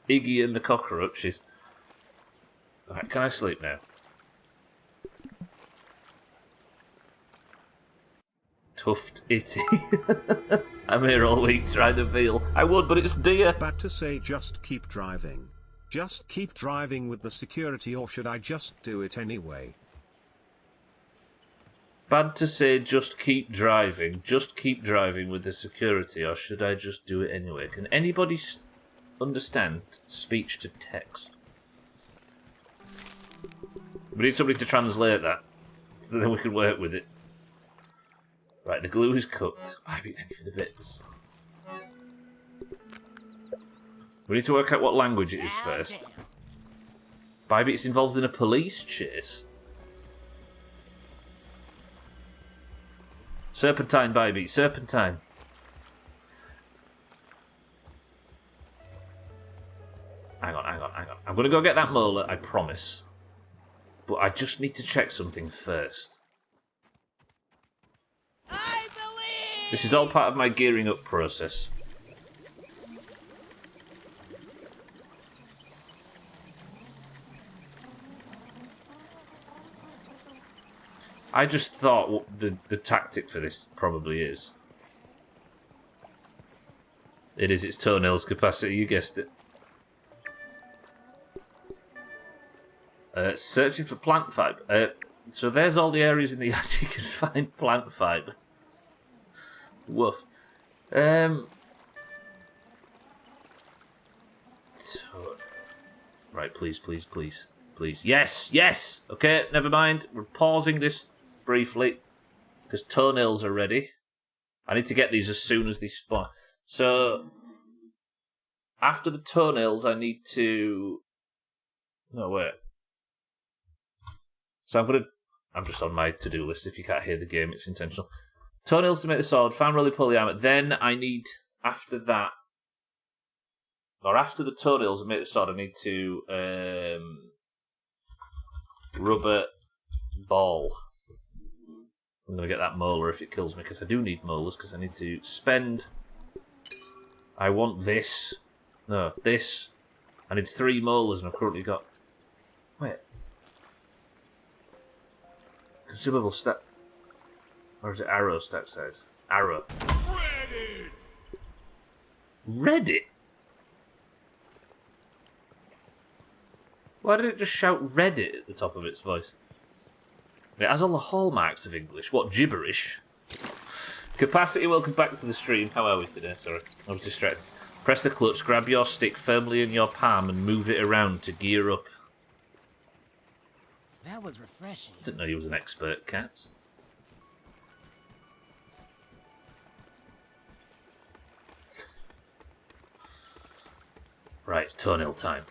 Iggy and the Cockroaches. Alright, can I sleep now? Tuft itty. I'm here all week trying to feel. I would, but it's dear. Bad to say just keep driving. Just keep driving with the security, or should I just do it anyway? Bad to say just keep driving. Just keep driving with the security, or should I just do it anyway? Can anybody understand speech to text? We need somebody to translate that, so then we can work with it. Right, the glue is cooked. Maybe thank you for the bits. We need to work out what language it is first. Maybe it's involved in a police chase. Serpentine, baby, serpentine. Hang on. I'm going to go get that molar, I promise. But I just need to check something first. I believe! This is all part of my gearing up process. I just thought what the tactic for this probably is. It is its toenails capacity, you guessed it. Searching for plant fibre. So there's all the areas in the yard you can find plant fibre. Woof. Right, please. Yes! Okay, never mind. We're pausing this briefly, because toenails are ready. I need to get these as soon as they spawn. So, after the toenails, I need to... No, wait. So I'm just on my to-do list. If you can't hear the game, it's intentional. Toenails to make the sword, fan roly-poly armor. Then I need, after that, or after the toenails and make the sword, I need to rubber ball. I'm going to get that molar if it kills me, because I do need molars, because I need to spend... I want this. No, this. I need 3 molars, and I've currently got... Wait. Consumable stack... Or is it arrow stack size? Arrow. Reddit? Why did it just shout Reddit at the top of its voice? It has all the hallmarks of English. What, gibberish? Capacity, welcome back to the stream. How are we today? Sorry, I was distracted. Press the clutch, grab your stick firmly in your palm and move it around to gear up. That was refreshing. Didn't know he was an expert, Cat. Right, it's toenail time.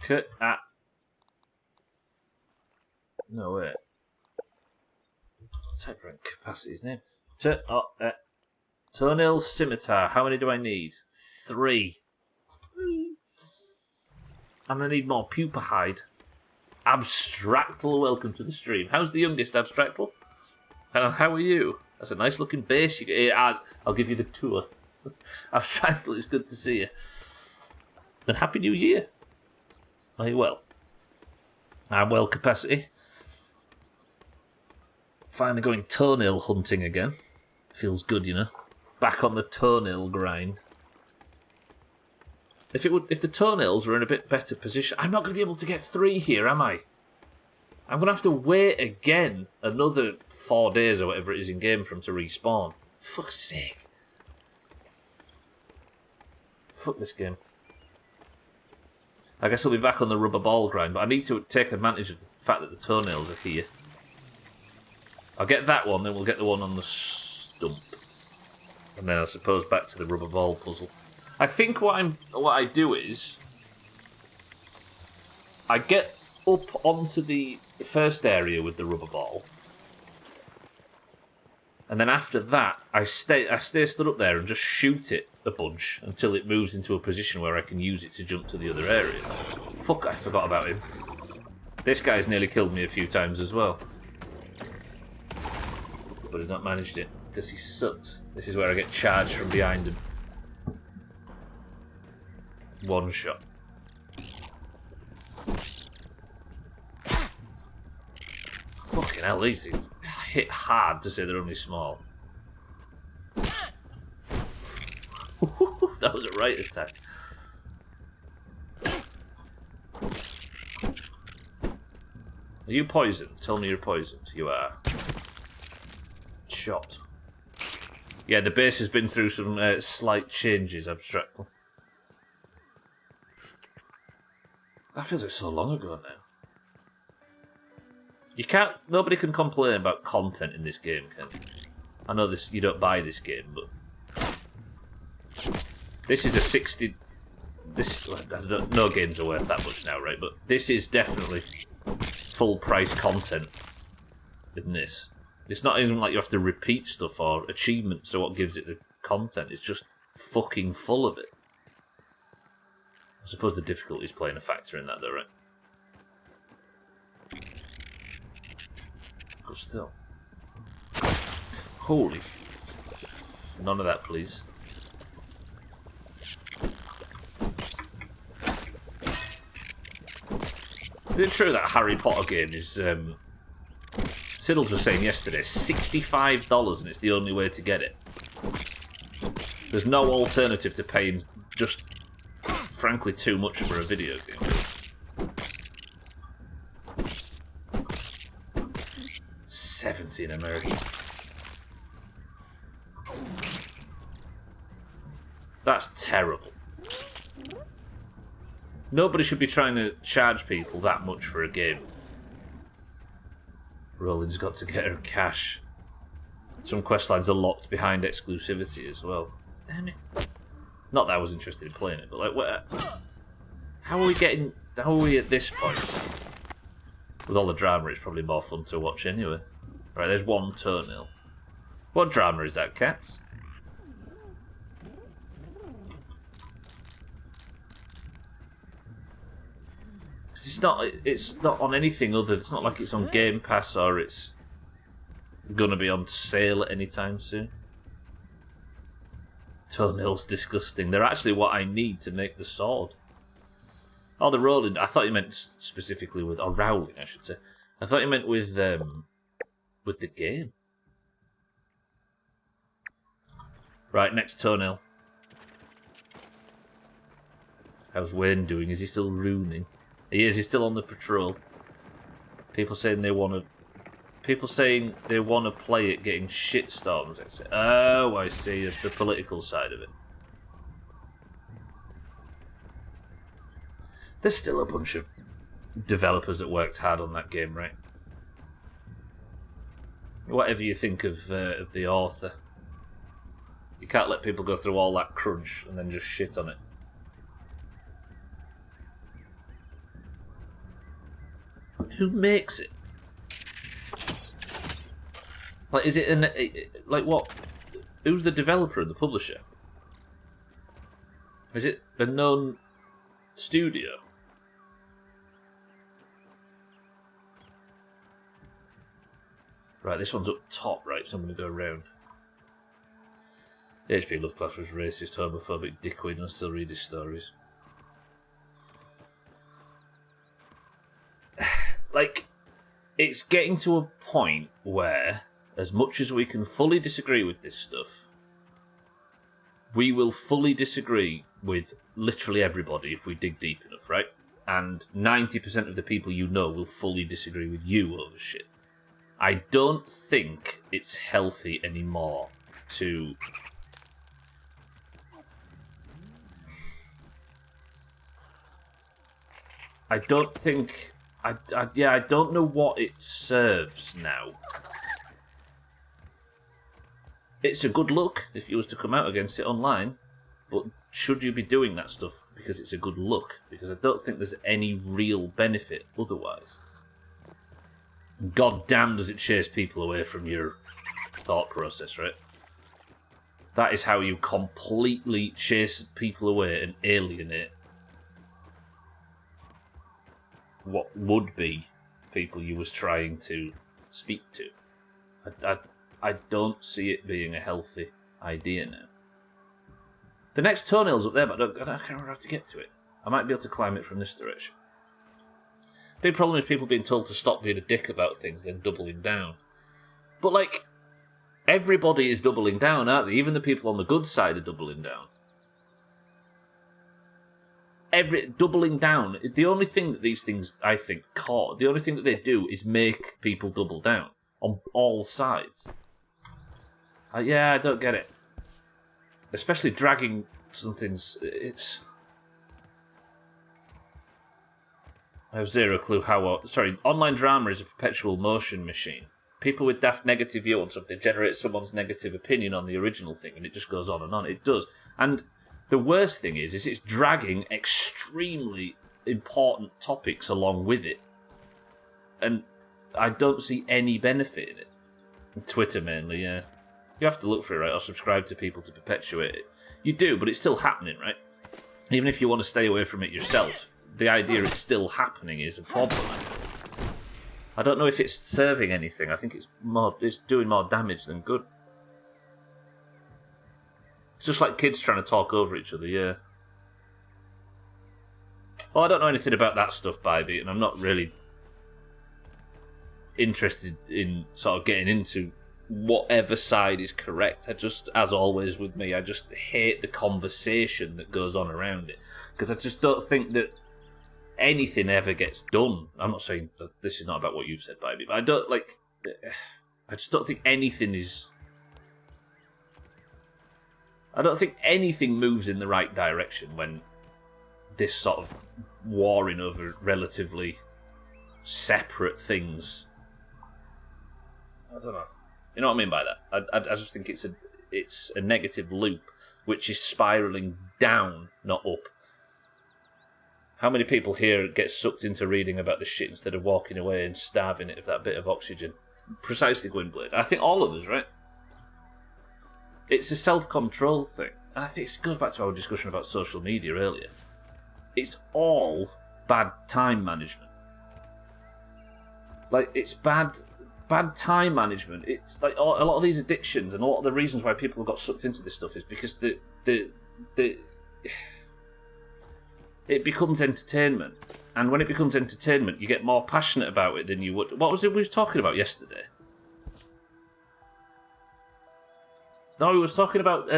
Cut at... No, wait. Type rank capacity's name. Toenail scimitar. How many do I need? 3. And I need more pupa hide. Abstractal, welcome to the stream. How's the youngest Abstractal? And how are you? That's a nice looking base. It has. I'll give you the tour. Abstractal, it's good to see you. And Happy New Year. Are you well? I'm well, capacity. Finally going toenail hunting again. Feels good, you know. Back on the toenail grind. If the toenails were in a bit better position, I'm not going to be able to get 3 here, am I? I'm going to have to wait again another 4 days or whatever it is in game for them to respawn. Fuck's sake. Fuck this game. I guess I'll be back on the rubber ball grind, but I need to take advantage of the fact that the toenails are here. I'll get that one, then we'll get the one on the stump. And then I suppose back to the rubber ball puzzle. I think what I do is I get up onto the first area with the rubber ball, and then after that I stay stood up there and just shoot it a bunch until it moves into a position where I can use it to jump to the other area. Fuck, I forgot about him. This guy's nearly killed me a few times as well. But he's not managed it, because he sucks. This is where I get charged from behind him. One shot. Fucking hell, these things hit hard to say they're only small. That was a right attack. Are you poisoned? Tell me you're poisoned. You are. Shot. Yeah, the base has been through some slight changes abstractly. That feels like so long ago now. You can't. Nobody can complain about content in this game, can you? I know this. You don't buy this game, but this is a 60. This I don't, no games are worth that much now, right? But this is definitely full price content in this. It's not even like you have to repeat stuff or achievements or what gives it the content. It's just fucking full of it. I suppose the difficulty is playing a factor in that though, right? But still. Holy none of that, please. Is it true that Harry Potter game is, Siddles was saying yesterday, $65 and it's the only way to get it. There's no alternative to paying just, frankly, too much for a video game. $70 in America. That's terrible. Nobody should be trying to charge people that much for a game. Roland's got to get her cash. Some questlines are locked behind exclusivity as well. Damn it. Not that I was interested in playing it, but like, what? How are we getting? How are we at this point? With all the drama, it's probably more fun to watch anyway. Right, there's one toenail. What drama is that, cats? It's not on anything other. It's not like it's on Game Pass or it's gonna be on sale at any time soon. Toenails disgusting. They're actually what I need to make the sword. Oh, the rolling. I thought you meant specifically with, or rowling, I should say. I thought you meant with the game. Right, next toenail. How's Wayne doing? Is he still ruining? He is. He's still on the patrol. People saying they want to play it, getting shitstorms. Oh, I see. The political side of it. There's still a bunch of developers that worked hard on that game, right? Whatever you think of the author, you can't let people go through all that crunch and then just shit on it. Who makes it? Like, is it like what? Who's the developer and the publisher? Is it a known studio? Right, this one's up top, right? So I'm going to go around. H.P. Lovecraft was racist, homophobic, dickweed, and I still read his stories. Like, it's getting to a point where, as much as we can fully disagree with this stuff, we will fully disagree with literally everybody if we dig deep enough, right? And 90% of the people you know will fully disagree with you over shit. I don't think it's healthy anymore to... I don't think... I don't know what it serves now. It's a good look if you was to come out against it online, but should you be doing that stuff because it's a good look? Because I don't think there's any real benefit otherwise. God damn does it chase people away from your thought process, right? That is how you completely chase people away and alienate what would be people you was trying to speak to. I don't see it being a healthy idea now. The next toenail's up there, but I can't remember how to get to it. I might be able to climb it from this direction. Big problem is people being told to stop being a dick about things, then doubling down. But, like, everybody is doubling down, aren't they? Even the people on the good side are doubling down. Doubling down, the only thing that these things, I think, the only thing that they do is make people double down on all sides. Yeah, I don't get it. Especially dragging something's... I have zero clue how... online drama is a perpetual motion machine. People with daft negative view on something generate someone's negative opinion on the original thing, and it just goes on and on. It does. And the worst thing is it's dragging extremely important topics along with it. And I don't see any benefit in it. Twitter mainly, yeah. You have to look for it, right, or subscribe to people to perpetuate it. You do, but it's still happening, right? Even if you want to stay away from it yourself, the idea it's still happening is a problem. I don't know if it's serving anything. I think it's doing more damage than good. It's just like kids trying to talk over each other, yeah. Well, I don't know anything about that stuff, Bybee, and I'm not really interested in sort of getting into whatever side is correct. I just, as always with me, I just hate the conversation that goes on around it. Because I just don't think that anything ever gets done. I'm not saying that this is not about what you've said, Bybee, but I just don't think anything is... I don't think anything moves in the right direction when this sort of warring over relatively separate things. I don't know. You know what I mean by that? I just think it's a negative loop which is spiralling down, not up. How many people here get sucked into reading about the shit instead of walking away and starving it of that bit of oxygen? Precisely, Gwynblade. I think all of us, right? It's a self-control thing. And I think it goes back to our discussion about social media earlier. It's all bad time management. Like, it's bad time management. It's like a lot of these addictions and a lot of the reasons why people have got sucked into this stuff is because it becomes entertainment. And when it becomes entertainment, you get more passionate about it than you would... What was it we were talking about yesterday? No, we was talking about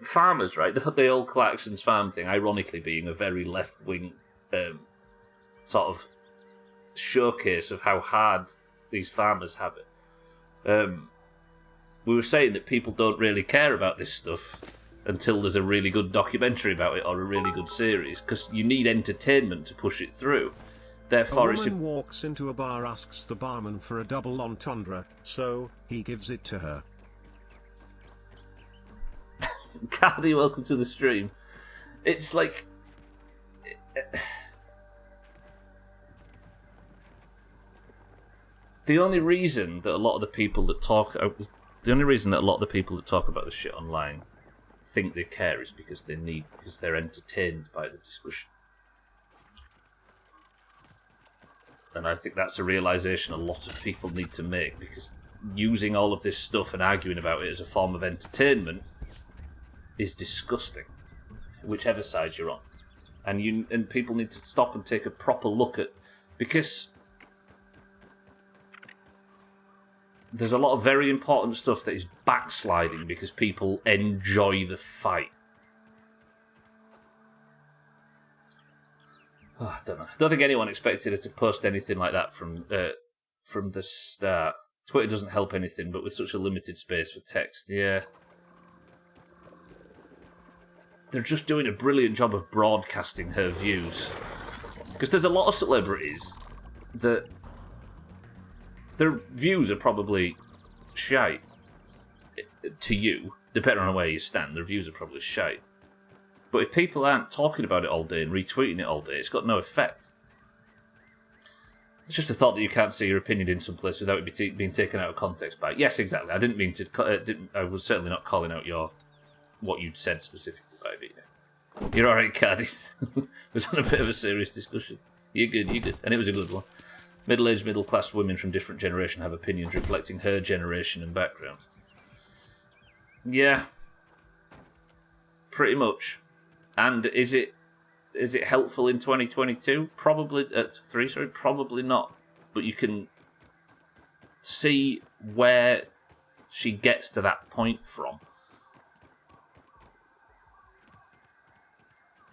farmers, right? The old Clarkson's farm thing, ironically being a very left-wing sort of showcase of how hard these farmers have it. We were saying that people don't really care about this stuff until there's a really good documentary about it or a really good series, because you need entertainment to push it through. Therefore, a woman walks into a bar, asks the barman for a double entendre, so he gives it to her. Cardi, welcome to the stream. It's like... The only reason that a lot of the people that talk about this shit online think they care is because they're entertained by the discussion. And I think that's a realisation a lot of people need to make, because using all of this stuff and arguing about it as a form of entertainment is disgusting, whichever side you're on. And people need to stop and take a proper look at... Because there's a lot of very important stuff that is backsliding because people enjoy the fight. Oh, I don't know. I don't think anyone expected her to post anything like that from the start. Twitter doesn't help anything, but with such a limited space for text, yeah. They're just doing a brilliant job of broadcasting her views. Because there's a lot of celebrities that their views are probably shite to you, depending on where you stand. Their views are probably shite. But if people aren't talking about it all day and retweeting it all day, it's got no effect. It's just a thought that you can't say your opinion in some place without it being taken out of context by it. Yes, exactly. I didn't mean to... I was certainly not calling out what you'd said specifically, Bybee. You're alright, Cardi. It was on a bit of a serious discussion. You're good. And it was a good one. Middle-aged, middle-class women from different generations have opinions reflecting her generation and background. Yeah. Pretty much. And is it helpful in 2022? Probably probably not. But you can see where she gets to that point from.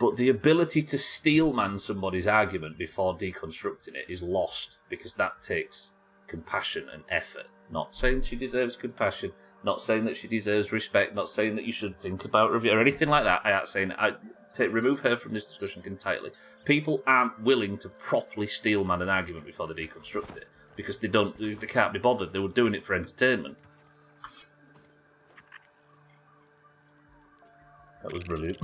But the ability to steelman somebody's argument before deconstructing it is lost, because that takes compassion and effort. Not saying she deserves compassion, not saying that she deserves respect, not saying that you should think about review or anything like that. I ain't saying remove her from this discussion entirely. People aren't willing to properly steelman an argument before they deconstruct it, because they can't be bothered. They were doing it for entertainment. That was brilliant.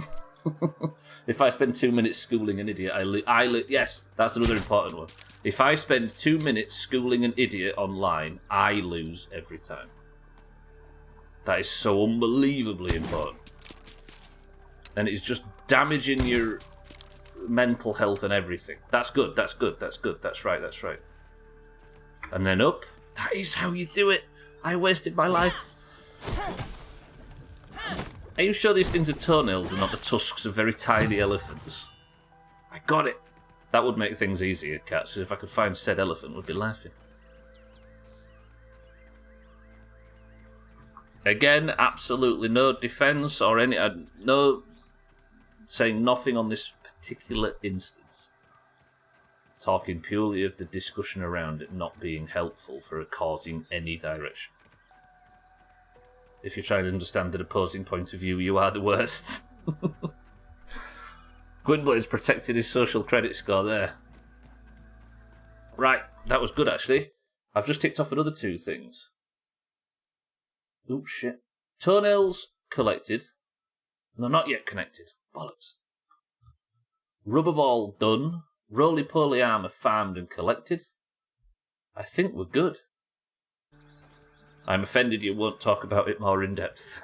If I spend 2 minutes schooling an idiot, yes, that's another important one. If I spend 2 minutes schooling an idiot online, I lose every time. That is so unbelievably important. And it's just damaging your mental health and everything. That's good. That's right. And then up. That is how you do it. I wasted my life. Are you sure these things are toenails and not the tusks of very tiny elephants? I got it. That would make things easier, Kat, so if I could find said elephant, we'd be laughing. Again, absolutely no defence or any... no... saying nothing on this particular instance. Talking purely of the discussion around it not being helpful for a cause in any direction. If you're trying to understand an opposing point of view, you are the worst. Gwynblade's protected his social credit score there. Right, that was good actually. I've just ticked off another 2 things. Oops, shit. Toenails collected. They're not yet connected. Bollocks. Rubberball done. Roly-poly armour farmed and collected. I think we're good. I'm offended you won't talk about it more in depth.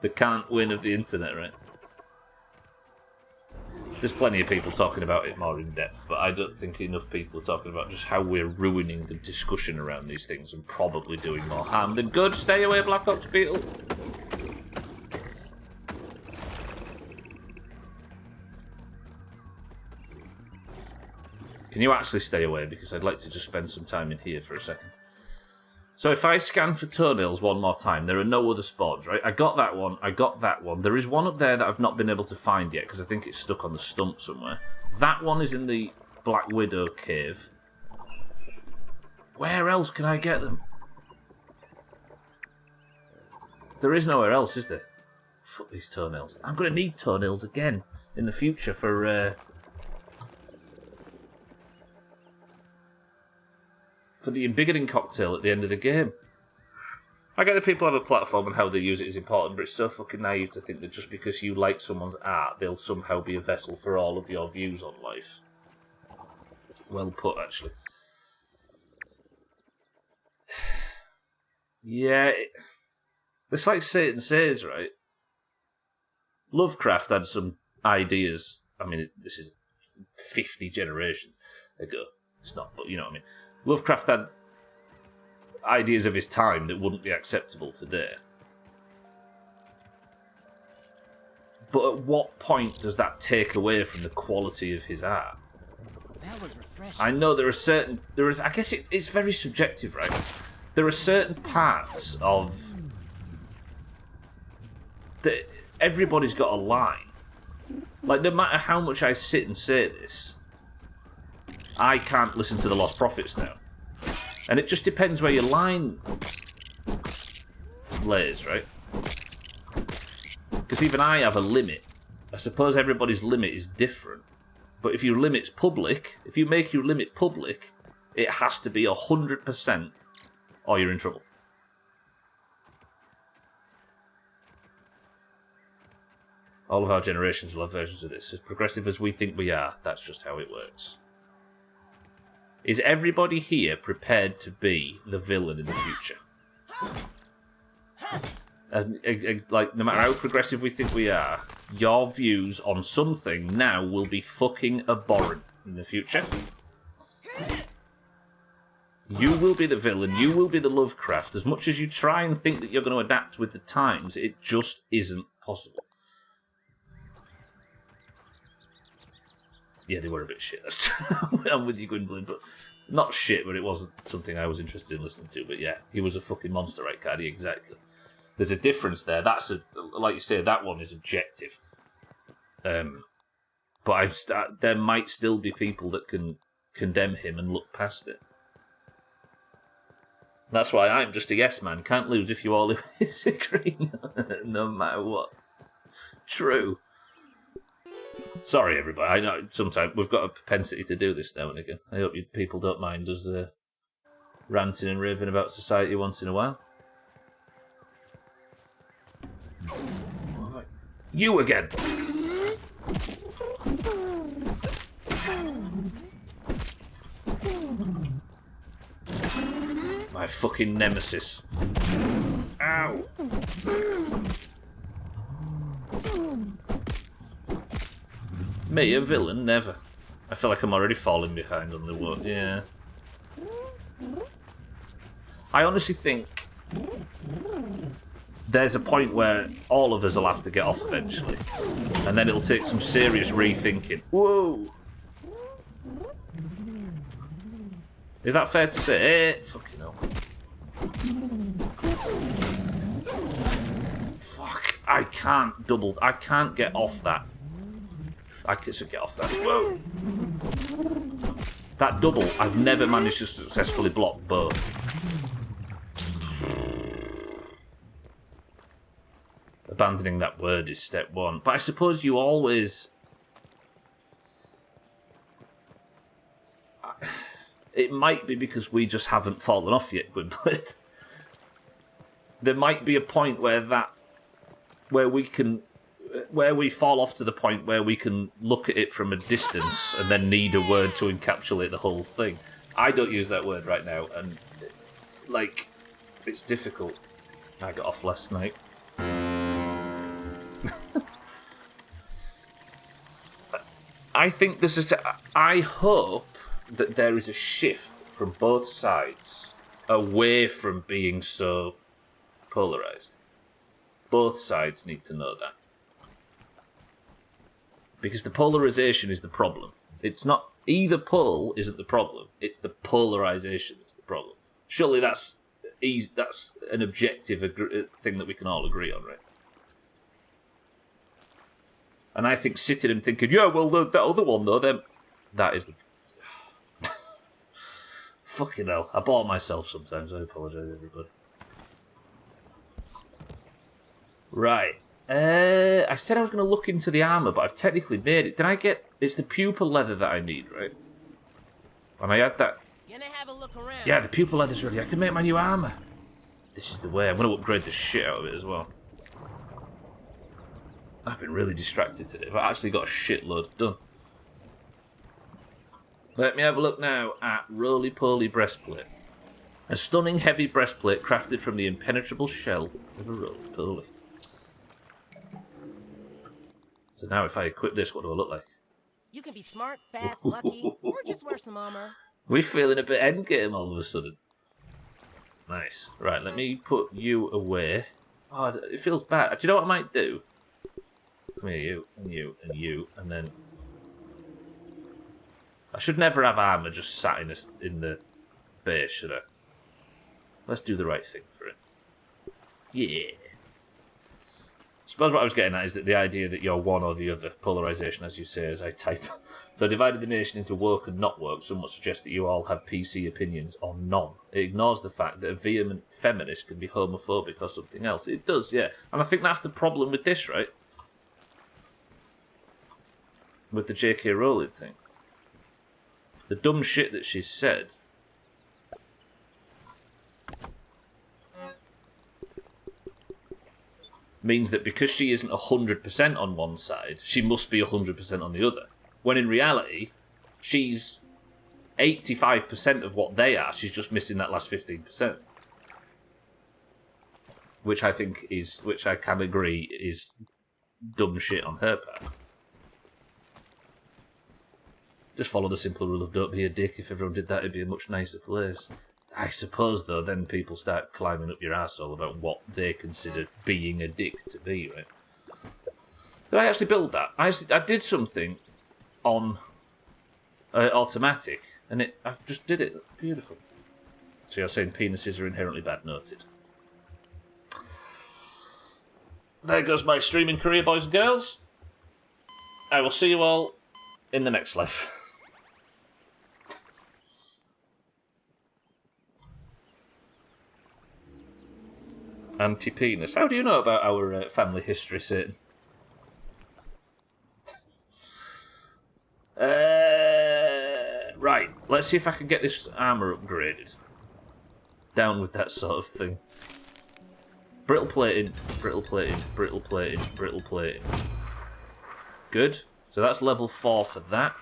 The can't win of the internet, right? There's plenty of people talking about it more in depth, but I don't think enough people are talking about just how we're ruining the discussion around these things and probably doing more harm than good. Stay away, Black Ox Beetle. Can you actually stay away? Because I'd like to just spend some time in here for a second. So if I scan for toenails one more time, there are no other spawns, right? I got that one. There is one up there that I've not been able to find yet because I think it's stuck on the stump somewhere. That one is in the Black Widow cave. Where else can I get them? There is nowhere else, is there? Fuck these toenails. I'm going to need toenails again in the future for the embiggening cocktail at the end of the game. I get that people have a platform and how they use it is important, but it's so fucking naive to think that just because you like someone's art, they'll somehow be a vessel for all of your views on life. Well put, actually. Yeah, it's like Satan says, right? Lovecraft had some ideas. I mean, this is 50 generations ago. It's not, but you know what I mean. Lovecraft had ideas of his time that wouldn't be acceptable today. But at what point does that take away from the quality of his art? That was refreshing. I know I guess it's very subjective, right? There are certain parts of that everybody's got a line. Like, no matter how much I sit and say this, I can't listen to the Lost Prophets now. And it just depends where your line lays, right? Because even I have a limit. I suppose everybody's limit is different. But if your limit's public, if you make your limit public, it has to be 100% or you're in trouble. All of our generations will have versions of this. As progressive as we think we are, that's just how it works. Is everybody here prepared to be the villain in the future? And like, no matter how progressive we think we are, your views on something now will be fucking abhorrent in the future. You will be the villain, you will be the Lovecraft. As much as you try and think that you're going to adapt with the times, it just isn't possible. Yeah, they were a bit shit. That's true. I'm with you, Gwynplaine, but not shit, but it wasn't something I was interested in listening to. But yeah, he was a fucking monster, right, Cardi? Exactly. There's a difference there. That's like you say, that one is objective. But there might still be people that can condemn him and look past it. That's why I'm just a yes man. Can't lose if you all disagree, no matter what. True. Sorry, everybody. I know sometimes we've got a propensity to do this now and again. I hope people don't mind us ranting and raving about society once in a while. You again! My fucking nemesis. Ow! Me, a villain? Never. I feel like I'm already falling behind on the work. Yeah. I honestly think there's a point where all of us will have to get off eventually. And then it'll take some serious rethinking. Whoa! Is that fair to say? Fucking hell. Fuck. I can't get off that. I can get off that. Whoa! That double, I've never managed to successfully block both. Abandoning that word is step one. But I suppose you always... It might be because we just haven't fallen off yet, Gwynplaine. There might be a point where we fall off to the point where we can look at it from a distance and then need a word to encapsulate the whole thing. I don't use that word right now, and like, it's difficult. I got off last night. I think I hope that there is a shift from both sides away from being so polarised. Both sides need to know that. Because the polarisation is the problem. It's not... Either pole isn't the problem. It's the polarisation that's the problem. Surely that's an objective thing that we can all agree on, right? And I think sitting and thinking, yeah, well, that other one, though, then... That is the... Fucking hell. I bore myself sometimes. I apologise, everybody. Right. I said I was going to look into the armour, but I've technically made it. Did I get... It's the pupil leather that I need, right? And I had that... Gonna have a look around. Yeah, the pupil leather's ready. I can make my new armour. This is the way. I'm going to upgrade the shit out of it as well. I've been really distracted today, but I actually got a shitload done. Let me have a look now at roly-poly breastplate. A stunning heavy breastplate crafted from the impenetrable shell of a roly-poly. So now if I equip this, what do I look like? You can be smart, fast, lucky, or just wear some armor. We're feeling a bit endgame all of a sudden. Nice. Right, let me put you away. Oh, it feels bad. Do you know what I might do? Come here, you, and you, and you, and then... I should never have armour just sat in the base, should I? Let's do the right thing for it. Yeah. I suppose what I was getting at is that the idea that you're one or the other, polarisation, as you say, as I type. So I divided the nation into woke and not woke. Some would suggest that you all have PC opinions or none. It ignores the fact that a vehement feminist can be homophobic or something else. It does, yeah. And I think that's the problem with this, right? With the J.K. Rowling thing. The dumb shit that she's said means that because she isn't 100% on one side, she must be 100% on the other. When in reality, she's 85% of what they are. She's just missing that last 15%. which I can agree is dumb shit on her part. Just follow the simple rule of don't be a dick. If everyone did that, it'd be a much nicer place. I suppose, though, then people start climbing up your arsehole about what they consider being a dick to be, right? Did I actually build that? I did something on automatic, and I just did it. Beautiful. So you're saying penises are inherently bad, noted. There goes my streaming career, boys and girls. I will see you all in the next life. Anti-penis. How do you know about our family history, Satan? Right, let's see if I can get this armour upgraded. Down with that sort of thing. Brittle plating, brittle plating, brittle plating, brittle plating. Good. So that's level 4 for that.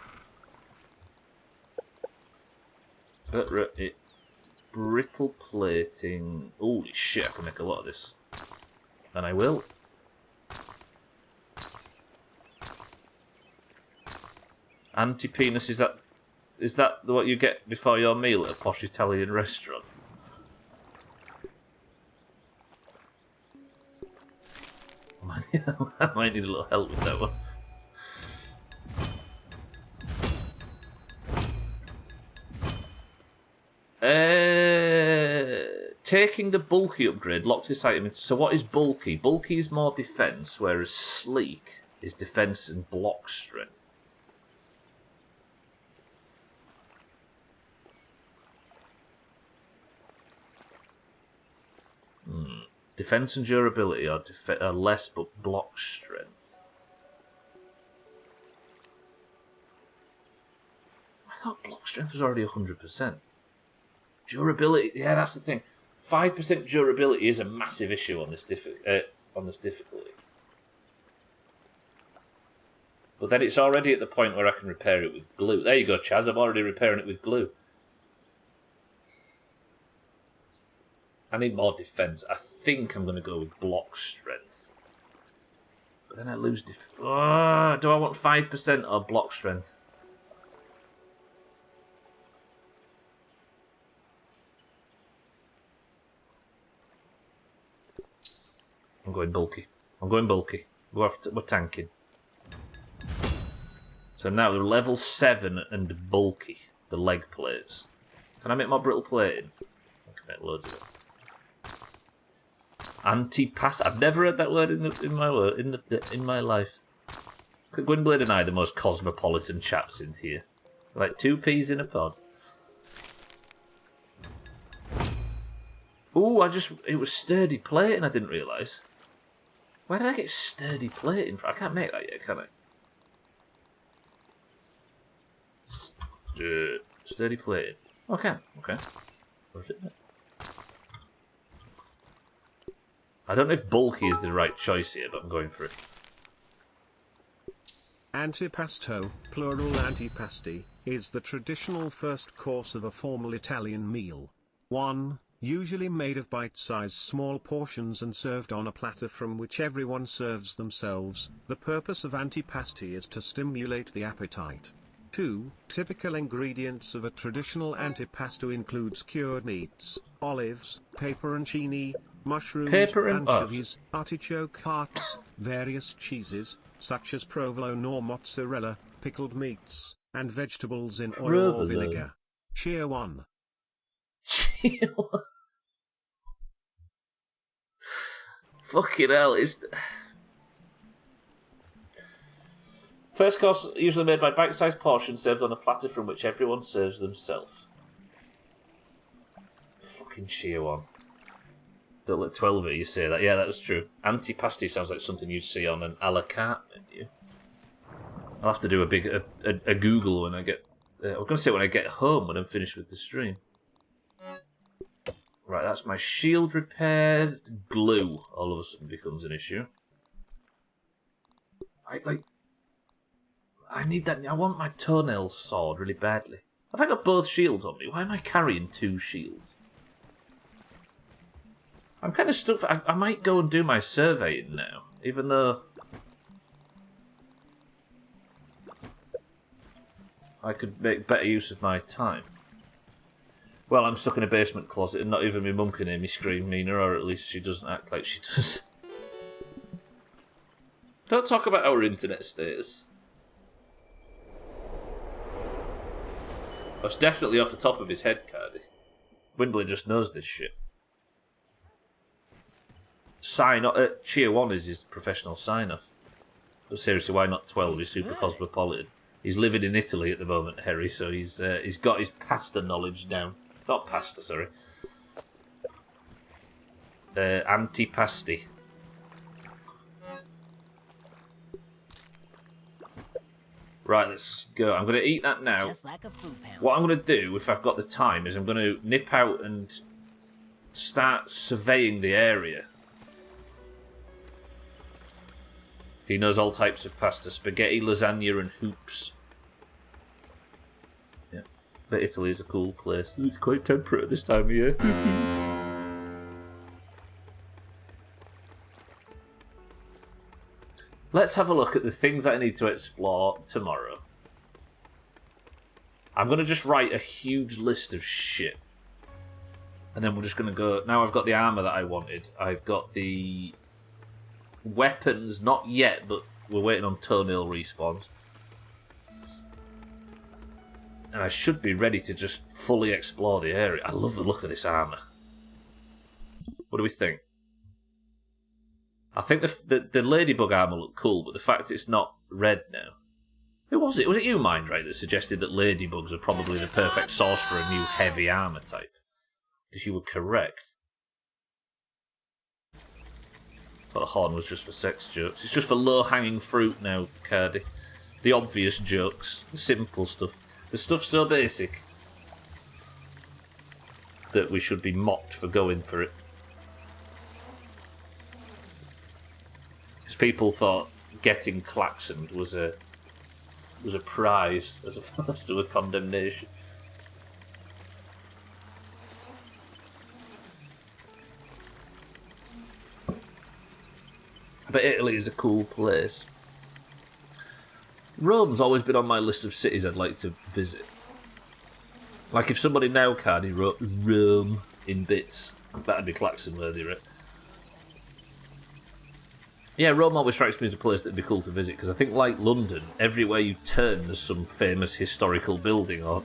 Brittle plating. Holy shit, I can make a lot of this. And I will. Anti-penis, is that what you get before your meal at a posh Italian restaurant? I might need a little help with that one. Taking the bulky upgrade locks this item into... So what is bulky? Bulky is more defense, whereas sleek is defense and block strength. Defense and durability are less, but block strength. I thought block strength was already 100%. Durability, yeah, that's the thing. 5% durability is a massive issue on this difficulty. But then it's already at the point where I can repair it with glue. There you go, Chaz. I'm already repairing it with glue. I need more defense. I think I'm going to go with block strength. But then I lose do I want 5% or block strength? I'm going bulky. We're tanking. So now they're level 7 and bulky. The leg plates. Can I make more brittle plating? I can make loads of it. Anti-pass. I've never heard that word in my life. Gwynblade and I, the most cosmopolitan chaps in here, like 2 peas in a pod. Ooh, it was sturdy plating. I didn't realise. Where did I get sturdy plating from? I can't make that yet, can I? Sturdy plating. Okay. Where's it? I don't know if bulky is the right choice here, but I'm going for it. Antipasto, plural antipasti, is the traditional first course of a formal Italian meal. 1. Usually made of bite-sized small portions and served on a platter from which everyone serves themselves. The purpose of antipasti is to stimulate the appetite. 2. Typical ingredients of a traditional antipasto includes cured meats, olives, peperoncini, mushrooms, anchovies, artichoke hearts, various cheeses, such as provolone or mozzarella, pickled meats, and vegetables in oil or vinegar. Cheer 1. Cheer 1. Fucking hell, First course usually made by bite-sized portions served on a platter from which everyone serves themselves. Fucking cheer 1. Don't let 12 of you say that. Yeah, that's true. Antipasti sounds like something you'd see on an a la carte menu. I'll have to do a Google when I get... I'm going to say when I get home, when I'm finished with the stream. Right, that's my shield repaired. Glue all of a sudden becomes an issue. I need that. I want my toenail sawed really badly. Have I got both shields on me? Why am I carrying 2 shields? I'm kind of stuck. I might go and do my surveying now, even though I could make better use of my time. Well, I'm stuck in a basement closet and not even my mum can hear me scream, Mina, or at least she doesn't act like she does. Don't talk about our internet status. That's definitely off the top of his head, Cardi. Windley just knows this shit. Tier 1 is his professional sign-off. But seriously, why not 12? He's super cosmopolitan. He's living in Italy at the moment, Harry, so he's got his pasta knowledge down. It's not pasta, sorry. Antipasti. Right, let's go. I'm going to eat that now. Just like a food pound. What I'm going to do, if I've got the time, is I'm going to nip out and start surveying the area. He knows all types of pasta. Spaghetti, lasagna, and hoops. Yeah. But Italy is a cool place. It's quite temperate at this time of year. Let's have a look at the things that I need to explore tomorrow. I'm going to just write a huge list of shit. And then we're just going to go... Now I've got the armour that I wanted. I've got the weapons, not yet, but we're waiting on toenail respawns. And I should be ready to just fully explore the area. I love the look of this armour. What do we think? I think the ladybug armour looked cool, but the fact it's not red now. Who was it? Was it you, Mindray, that suggested that ladybugs are probably the perfect source for a new heavy armour type? Because you were correct. But the horn was just for sex jokes. It's just for low-hanging fruit now, Cardi. The obvious jokes. The simple stuff. The stuff so basic that we should be mocked for going for it. Because people thought getting klaxoned was a prize as opposed to a condemnation. But Italy is a cool place. Rome's always been on my list of cities I'd like to visit. Like if somebody now, Cardi, wrote Rome in bits, that'd be klaxon worthy, right? Yeah, Rome always strikes me as a place that'd be cool to visit, because I think, like London, everywhere you turn there's some famous historical building or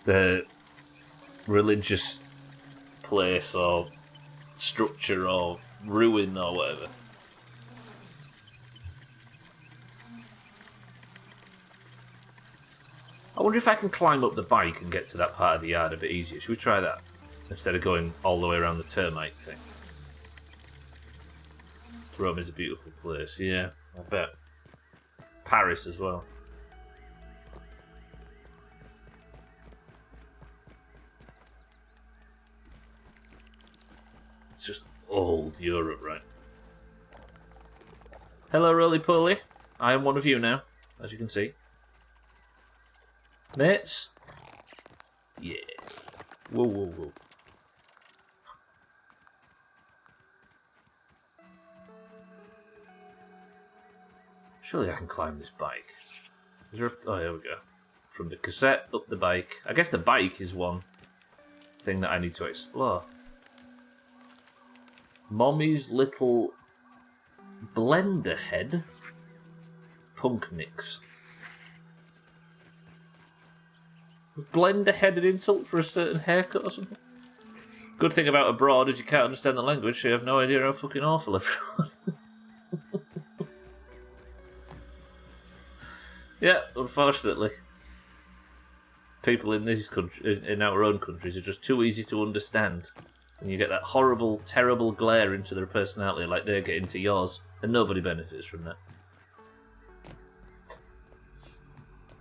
the religious place or structure or ruin or whatever. I wonder if I can climb up the bike and get to that part of the yard a bit easier. Should we try that? Instead of going all the way around the termite thing. Rome is a beautiful place, yeah, I bet. Paris as well. It's just old Europe, right? Hello, roly-poly. I am one of you now, as you can see. Mates? Yeah. Whoa, whoa, whoa. Surely I can climb this bike. Is there a... Oh, here we go. From the cassette up the bike. I guess the bike is one thing that I need to explore. Mommy's little blender head. Punk mix. Was blender head an insult for a certain haircut or something? Good thing about abroad is you can't understand the language, so you have no idea how fucking awful everyone. Yeah, unfortunately, people in these in our own countries are just too easy to understand, and you get that horrible, terrible glare into their personality, like they get into yours, and nobody benefits from that.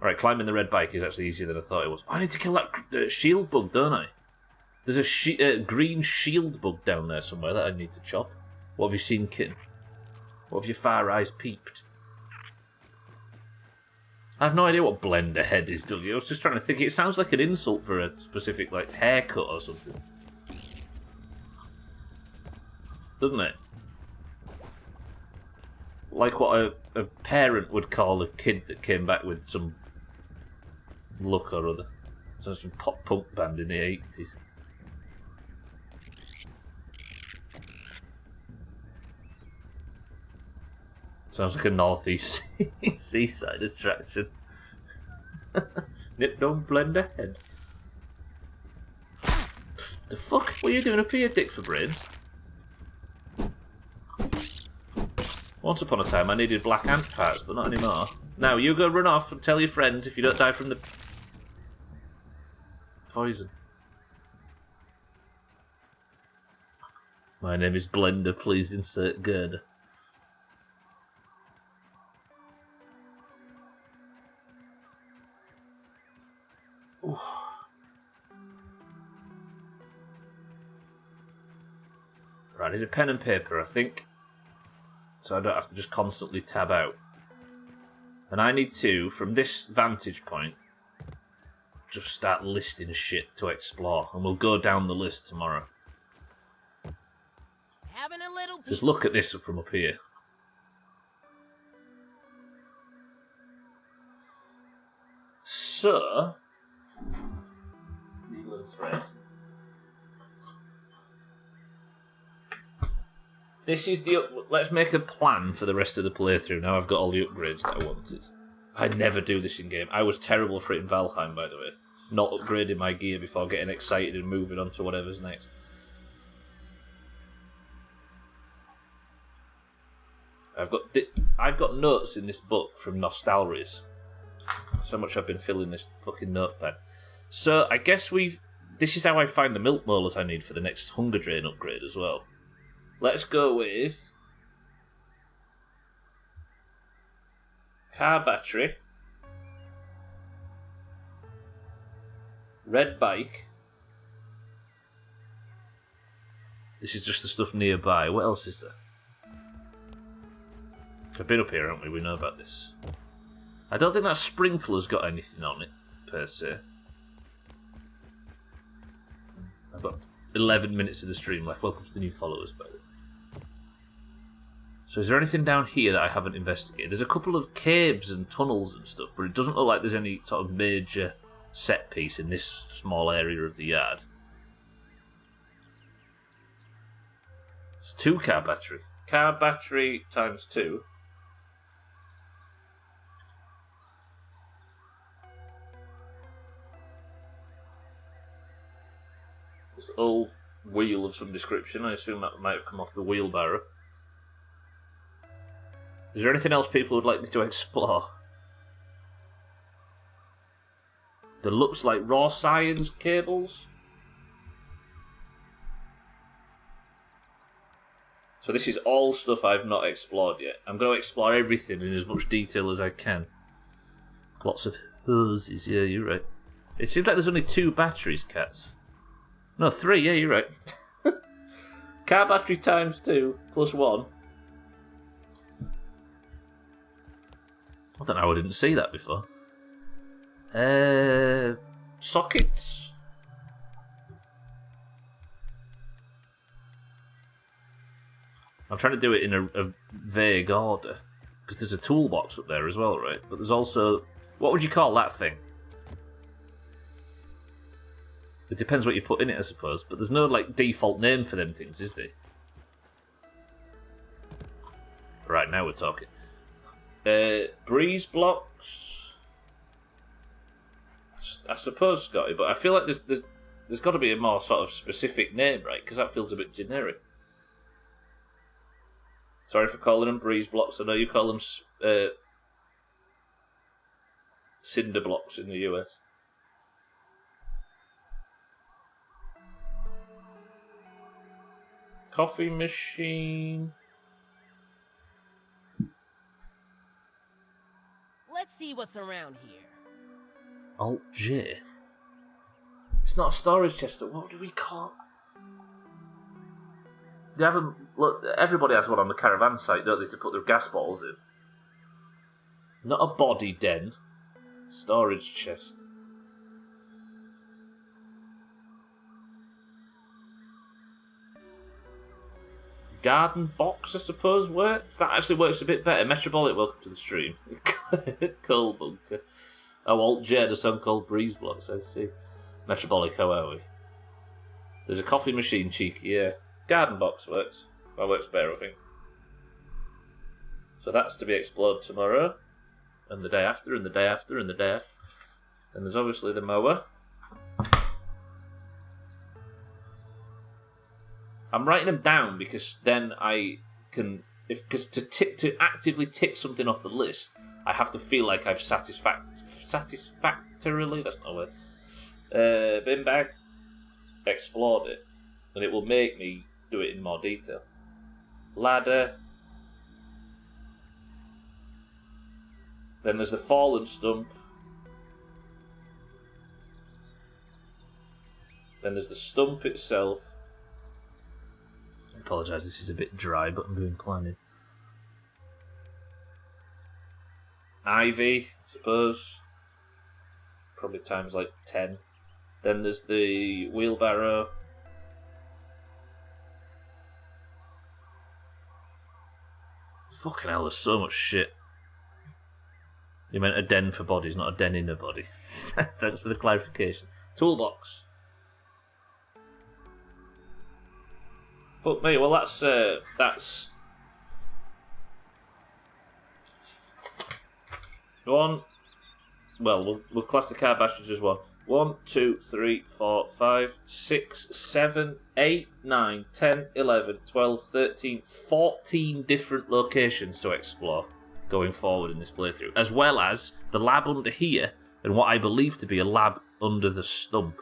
All right, climbing the red bike is actually easier than I thought it was. I need to kill that shield bug, don't I? There's a green shield bug down there somewhere that I need to chop. What have you seen, kitten? What have your far eyes peeped? I have no idea what blender head is, Dougie. I was just trying to think. It sounds like an insult for a specific, like, haircut or something. doesn't it? Like what a parent would call a kid that came back with some look or other. So some pop punk band in the 80s. Sounds like a northeast seaside attraction. Nip, don't blend ahead. The fuck? What are you doing up here, dick for brains? Once upon a time, I needed black ant parts, but not anymore. Now, you go run off and tell your friends if you don't die from the poison. My name is Blender, please insert girder. Ooh. Right, I need a pen and paper, I think. So I don't have to just constantly tab out. And I need to, from this vantage point, just start listing shit to explore. And we'll go down the list tomorrow. Having a little Just look at this from up here. So... needle and thread. This is the... let's make a plan for the rest of the playthrough. Now I've got all the upgrades that I wanted. I never do this in game. I was terrible for it in Valheim, by the way. Not upgrading my gear before getting excited and moving on to whatever's next. I've got notes in this book from Nostalrius. So much I've been filling this fucking notepad. So I guess this is how I find the milk molars I need for the next hunger drain upgrade as well. Let's go with car battery, red bike. This is just the stuff nearby. What else is there? I've been up here, haven't we? We know about this. I don't think that sprinkler's got anything on it, per se. I've got 11 minutes of the stream left. Welcome to the new followers, by the way. So is there anything down here that I haven't investigated? There's a couple of caves and tunnels and stuff, but it doesn't look like there's any sort of major set piece in this small area of the yard. It's 2 car battery. Car battery times 2. This old wheel of some description. I assume that might have come off the wheelbarrow. Is there anything else people would like me to explore? That looks like raw science cables. So this is all stuff I've not explored yet. I'm going to explore everything in as much detail as I can. Lots of hoses, yeah, you're right. It seems like there's only 2 batteries, cats. No, 3, yeah, you're right. Car battery times 2 plus 1. I don't know how I didn't see that before. Sockets? I'm trying to do it in a vague order. Because there's a toolbox up there as well, right? But there's also... what would you call that thing? It depends what you put in it, I suppose. But there's no, like, default name for them things, is there? Right, now we're talking. Breeze blocks. I suppose, Scotty, but I feel like there's got to be a more sort of specific name, right? Because that feels a bit generic. Sorry for calling them breeze blocks. I know you call them cinder blocks in the US. Coffee machine. Let's see what's around here. Alt J. It's not a storage chest. What do we call? They have a, look, everybody has one on the caravan site, don't they, to put their gas bottles in? Not a body den. Storage chest. garden box, I suppose, works. That actually works a bit better. Metrobolic, welcome to the stream. Coal Bunker. Oh, Alt J had a song called Breeze Blocks, I see. Metrobolic, how are we? There's a coffee machine, cheeky, yeah. Garden box works. That works better, I think. So that's to be explored tomorrow. And the day after, and the day after, and the day after. And there's obviously the mower. I'm writing them down because then I can... Because to actively tick something off the list, I have to feel like I've satisfactorily... That's not a word. Bin bag. Explored it. And it will make me do it in more detail. Ladder. Then there's the fallen stump. Then there's the stump itself. I apologise, this is a bit dry, but I'm doing climbing. Ivy, I suppose. Probably times like 10. Then there's the wheelbarrow. Fucking hell, there's so much shit. You meant a den for bodies, not a den in a body. Thanks for the clarification. Toolbox. Fuck me, well that's... One. Well, we'll class the car batteries as one. 1, 2, 3, 4, 5, 6, 7, 8, 9, 10, 11, 12, 13, 14 different locations to explore going forward in this playthrough, as well as the lab under here and what I believe to be a lab under the stump.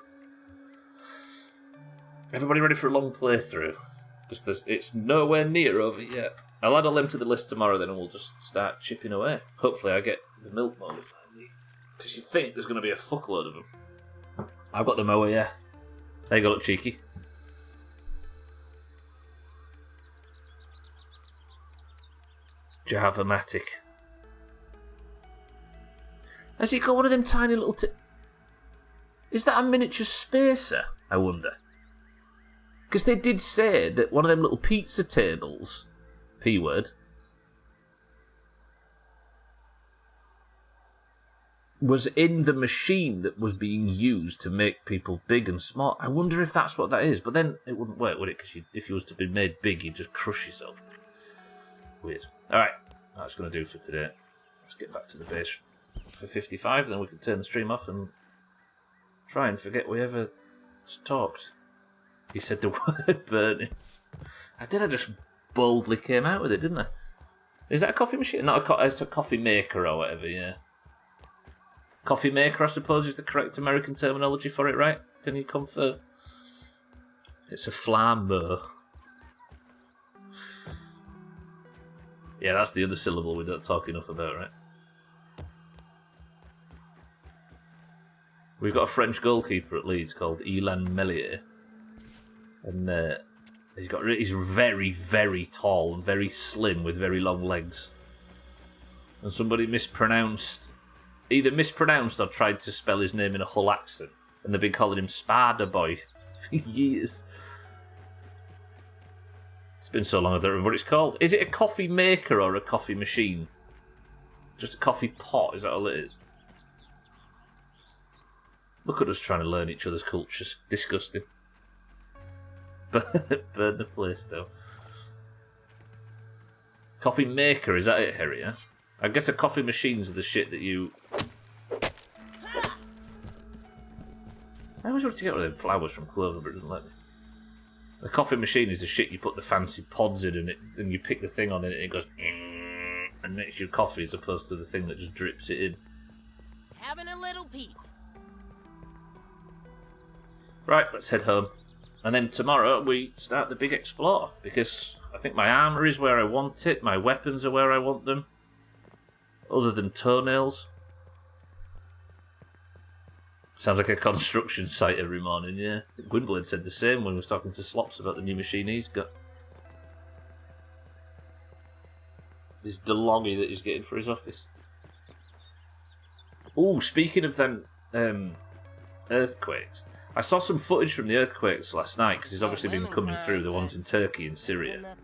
Everybody ready for a long playthrough? Because it's nowhere near over yet. I'll add all them to the list tomorrow then and we'll just start chipping away. Hopefully I get the milk mowers that I need. Because you think there's going to be a fuckload of them. I've got the mower, yeah. There you go, look cheeky. Java-matic. Has it got one of them tiny little... Is that a miniature spacer, I wonder? Because they did say that one of them little pizza tables, P-word, was in the machine that was being used to make people big and small. I wonder if that's what that is. But then it wouldn't work, would it? Because if you was to be made big, you'd just crush yourself. Weird. Alright, that's going to do for today. Let's get back to the base for 55, then we can turn the stream off and try and forget we ever talked. He said the word burning. I just boldly came out with it, didn't I? Is that a coffee machine? Not it's a coffee maker or whatever, yeah. Coffee maker, I suppose, is the correct American terminology for it, right? Can you confirm? It's a flambeau. Yeah, that's the other syllable we don't talk enough about, right? We've got a French goalkeeper at Leeds called Ilan Mellier. And he's very, very tall and very slim with very long legs. And somebody either mispronounced or tried to spell his name in a Hull accent. And they've been calling him Spada Boy for years. It's been so long I don't remember what it's called. Is it a coffee maker or a coffee machine? Just a coffee pot, is that all it is? Look at us trying to learn each other's cultures. Disgusting. Burn the place, though. Coffee maker, is that it, Harry? Yeah? I guess the coffee machines are the shit that you... I always want to get one of them flowers from Clover, but it doesn't let me. The coffee machine is the shit you put the fancy pods in and you pick the thing on it and it goes... and makes you coffee as opposed to the thing that just drips it in. Having a little peep. Right, let's head home. And then tomorrow we start the big explore, because I think my armour is where I want it, my weapons are where I want them, other than toenails. Sounds like a construction site every morning, yeah. Gwynblade said the same when he was talking to Slops about the new machine he's got. This DeLonghi that he's getting for his office. Oh, speaking of them earthquakes, I saw some footage from the earthquakes last night, because he's obviously been coming through, the ones in Turkey and Syria.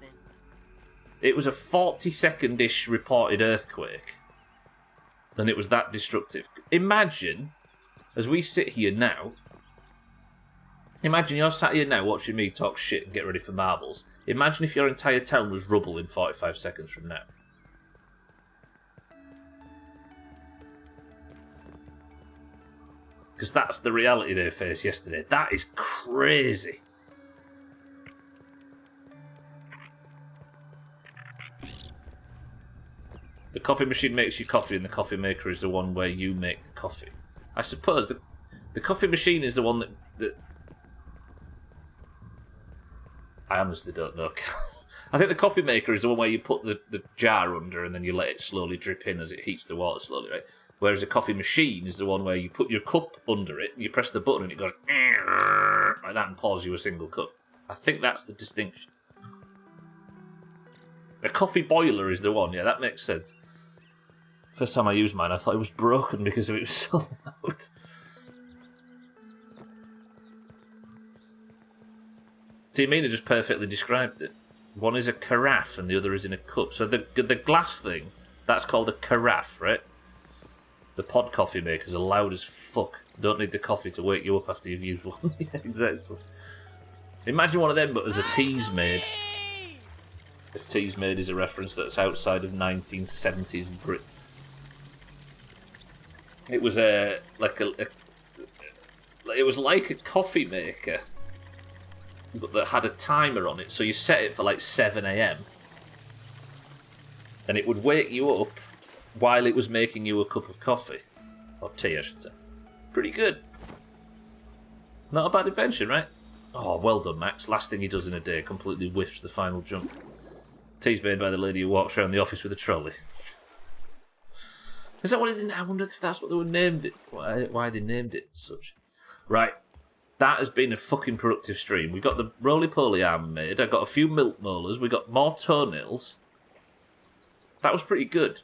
It was a 40-second-ish reported earthquake. And it was that destructive. Imagine, as we sit here now, imagine you're sat here now watching me talk shit and get ready for marbles. Imagine if your entire town was rubble in 45 seconds from now. Because that's the reality they faced yesterday. That is crazy. The coffee machine makes you coffee and the coffee maker is the one where you make the coffee. I suppose the coffee machine is the one that... I honestly don't know. I think the coffee maker is the one where you put the jar under and then you let it slowly drip in as it heats the water slowly, right? Whereas the coffee machine is the one where you put your cup under it, you press the button and it goes like that and pours you a single cup. I think that's the distinction. A coffee boiler is the one, yeah, that makes sense. First time I used mine, I thought it was broken because it was so loud. Mina just perfectly described it. One is a carafe and the other is in a cup. So the glass thing, that's called a carafe, right? The pod coffee makers are loud as fuck. Don't need the coffee to wake you up after you've used one. Yeah, exactly. Imagine one of them, but as a tea's made. If tea's made is a reference that's outside of 1970s Brit. It was it was like a coffee maker, but that had a timer on it. So you set it for like 7 a.m. and it would wake you up while it was making you a cup of coffee. Or tea, I should say. Pretty good. Not a bad invention, right? Oh, well done, Max. Last thing he does in a day, completely whiffs the final jump. Tea's made by the lady who walks around the office with a trolley. Is that what it is? I wonder if that's what they were named it. Why they named it such. Right. That has been a fucking productive stream. We got the roly-poly arm made. I got a few milk molars. We got more toenails. That was pretty good.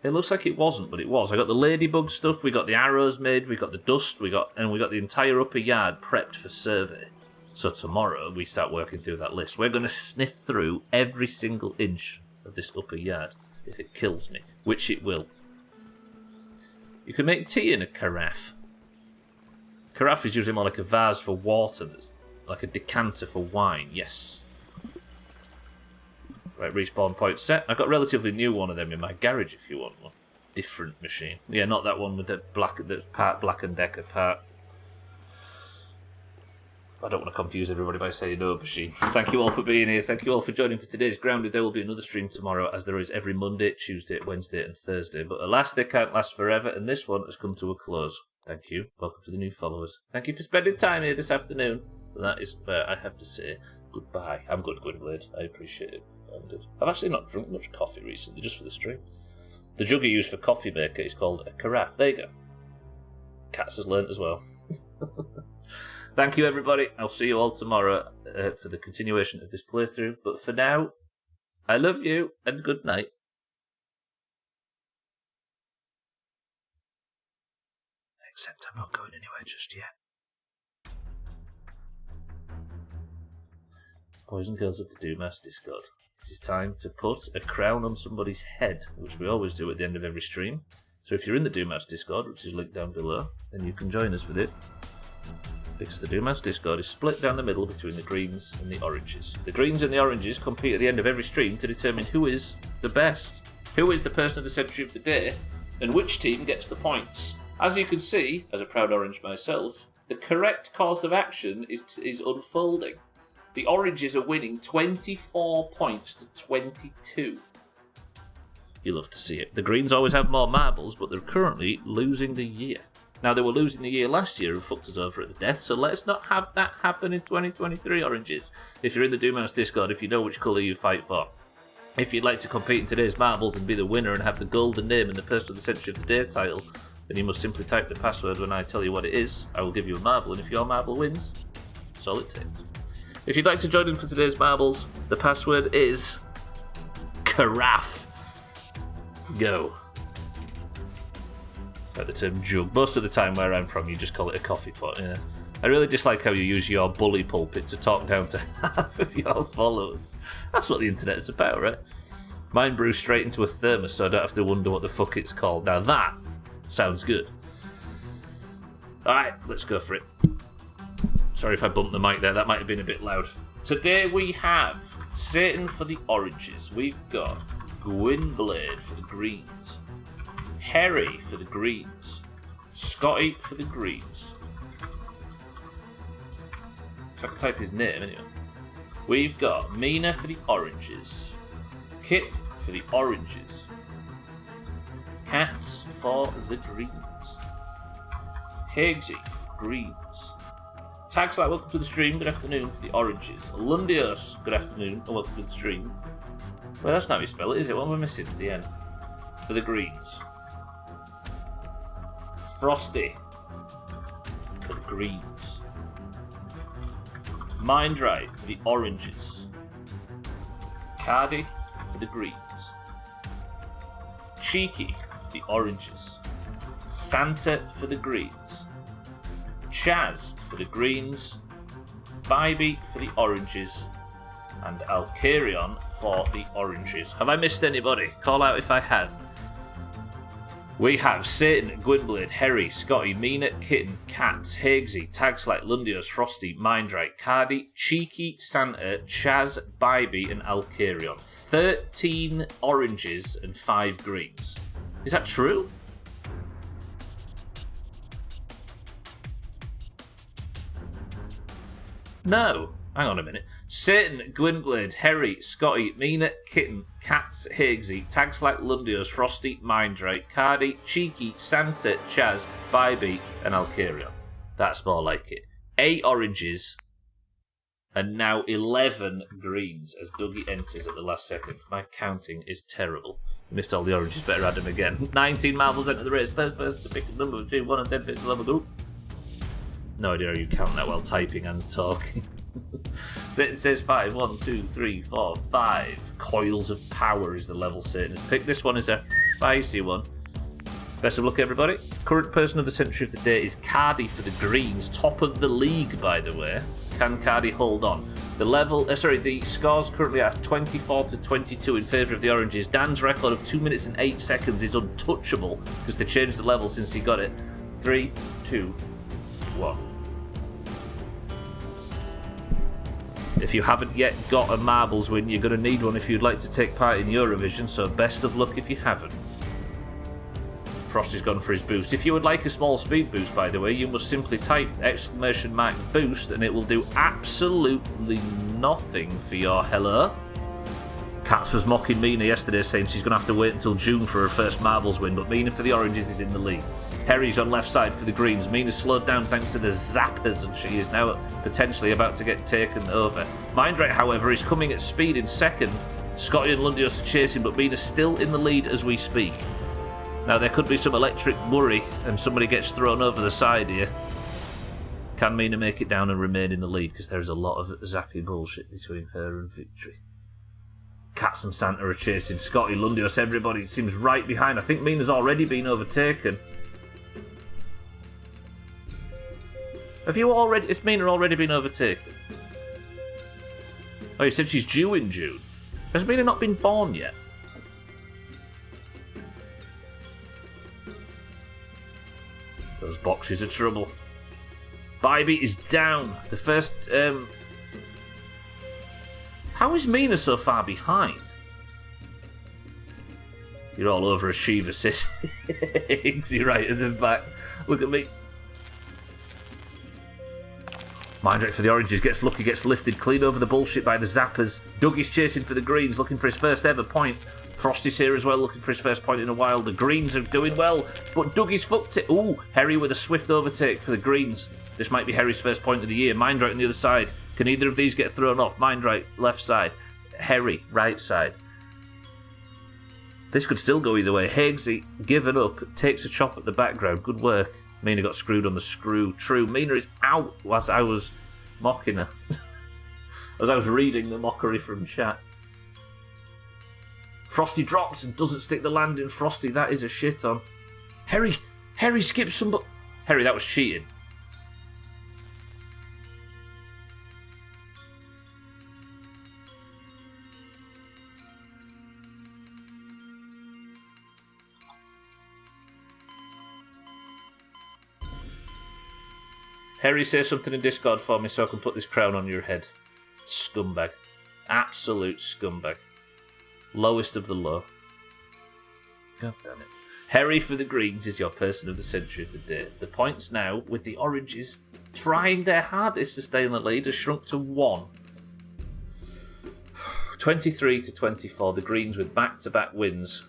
It looks like it wasn't, but it was. I got the ladybug stuff. We got the arrows made. We got the dust. We got the entire upper yard prepped for survey. So tomorrow we start working through that list. We're going to sniff through every single inch of this upper yard if it kills me, which it will. You can make tea in a carafe. Carafe is usually more like a vase for water, that's like a decanter for wine. Yes. Right, respawn point set. I've got a relatively new one of them in my garage if you want one. Different machine. Yeah, not that one with the black, that's part Black and Decker, part... I don't want to confuse everybody by saying no machine. Thank you all for being here. Thank you all for joining for today's Grounded. There will be another stream tomorrow, as there is every Monday, Tuesday, Wednesday and Thursday. But alas, they can't last forever, and this one has come to a close. Thank you. Welcome to the new followers. Thank you for spending time here this afternoon. That is where I have to say goodbye. I'm good, Gwynblade. I appreciate it. I'm good. I've actually not drunk much coffee recently, just for the stream. The jug you use for coffee maker is called a carafe. There you go. Cats has learnt as well. Thank you, everybody. I'll see you all tomorrow for the continuation of this playthrough. But for now, I love you and good night. Except I'm not going anywhere just yet. Boys and girls of the Doomhaus Discord, it is time to put a crown on somebody's head, which we always do at the end of every stream. So if you're in the Doomhaus Discord, which is linked down below, then you can join us for this. Because the Doomhaus Discord is split down the middle between the greens and the oranges. The greens and the oranges compete at the end of every stream to determine who is the best, who is the person of the century of the day, and which team gets the points. As you can see, as a proud orange myself, the correct course of action is unfolding. The oranges are winning 24 points to 22. You love to see it. The greens always have more marbles, but they're currently losing the year. Now, they were losing the year last year and fucked us over at the death, so let's not have that happen in 2023, oranges. If you're in the Doomhaus Discord, if you know which colour you fight for. If you'd like to compete in today's marbles and be the winner and have the golden name and the person of the century of the day title, then you must simply type the password when I tell you what it is. I will give you a marble, and if your marble wins, that's all it takes. If you'd like to join in for today's marbles, the password is carafe. Go. Like the term jug. Most of the time where I'm from, you just call it a coffee pot. Yeah. I really dislike how you use your bully pulpit to talk down to half of your followers. That's what the internet's about, right? Mine brews straight into a thermos, so I don't have to wonder what the fuck it's called. Now that sounds good. Alright, let's go for it. Sorry if I bumped the mic there, that might have been a bit loud. Today we have Satan for the oranges. We've got Gwynblade for the greens. Harry for the greens. Scotty for the greens. If I can type his name anyway. We've got Mina for the oranges. Kit for the oranges. Cats for the greens. Higgsy for the greens. Tagslight, welcome to the stream. Good afternoon for the oranges. Lundios, good afternoon and welcome to the stream. Well, that's not how you spell it, is it? What am I missing at the end? For the greens. Frosty for the greens. Mindright for the oranges. Cardi for the greens. Cheeky for the oranges. Santa for the greens. Chaz for the greens. Bybee for the oranges. And Alcarion for the oranges. Have I missed anybody? Call out if I have. We have Satan, Gwynblade, Harry, Scotty, Mina, Kitten, Cats, Higgsy, Tagslight, Lundios, Frosty, Mindright, Cardi, Cheeky, Santa, Chaz, Bybee, and Alcarion. 13 oranges and 5 greens. Is that true? No. Hang on a minute. Satan, Gwynblade, Harry, Scotty, Mina, Kitten, Cats, Higgsy, Tagslight, Lundios, Frosty, Mindright, Cardi, Cheeky, Santa, Chaz, Bybee, and Alcarion. That's more like it. 8 oranges, and now 11 greens as Dougie enters at the last second. My counting is terrible. Missed all the oranges, better add them again. 19 marbles enter the race. First person to pick a number between 1 and 10 picks the level group. No idea how you count that while typing and talking. It says 5. 1, 2, 3, 4, 5 coils of power is the level Satan has picked. This one is a spicy one. Best of luck, everybody. Current person of the century of the day is Cardi for the greens. Top of the league, by the way. Can Cardi hold on? The scores currently are 24 to 22 in favour of the oranges. Dan's record of 2 minutes and 8 seconds is untouchable because they changed the level since he got it. 3, 2, 1. If you haven't yet got a marbles win, you're going to need one if you'd like to take part in Eurovision, so best of luck if you haven't. Frosty's gone for his boost. If you would like a small speed boost, by the way, you must simply type !boost and it will do absolutely nothing for your hello. Katz was mocking Mina yesterday, saying she's going to have to wait until June for her first marbles win, but Mina for the oranges is in the lead. Harry's on left side for the greens. Mina's slowed down thanks to the zappers, and she is now potentially about to get taken over. Mindright, however, is coming at speed in second. Scotty and Lundios are chasing, but Mina's still in the lead as we speak. Now, there could be some electric worry, and somebody gets thrown over the side here. Can Mina make it down and remain in the lead? Because there is a lot of zappy bullshit between her and victory. Cats and Santa are chasing. Scotty, Lundios, everybody seems right behind. I think Mina's already been overtaken. Has Mina already been overtaken? Oh, you said she's due in June. Has Mina not been born yet? Those boxes are trouble. Bybee is down. The first, How is Mina so far behind? You're all over a Shiva, sis. You're right at the back. Look at me. Mindrick for the oranges gets lucky, gets lifted clean over the bullshit by the zappers. Dougie's chasing for the greens, looking for his first ever point. Frosty's here as well, looking for his first point in a while. The greens are doing well, but Dougie's fucked it. Ooh, Harry with a swift overtake for the greens. This might be Harry's first point of the year. Mindright on the other side. Can either of these get thrown off? Mindright, left side. Harry, right side. This could still go either way. Higgsy, given up, takes a chop at the background. Good work. Mina got screwed on the screw. True, Mina is out as I was mocking her. As I was reading the mockery from chat. Frosty drops and doesn't stick the landing. Frosty, that is a shit on. Harry skips some... Harry, that was cheating. Harry, say something in Discord for me so I can put this crown on your head. Scumbag. Absolute scumbag. Lowest of the low. God damn it. Harry for the Greens is your person of the century of the day. The points now, with the Oranges trying their hardest to stay in the lead, has shrunk to 1. 23 to 24. The Greens with back-to-back wins.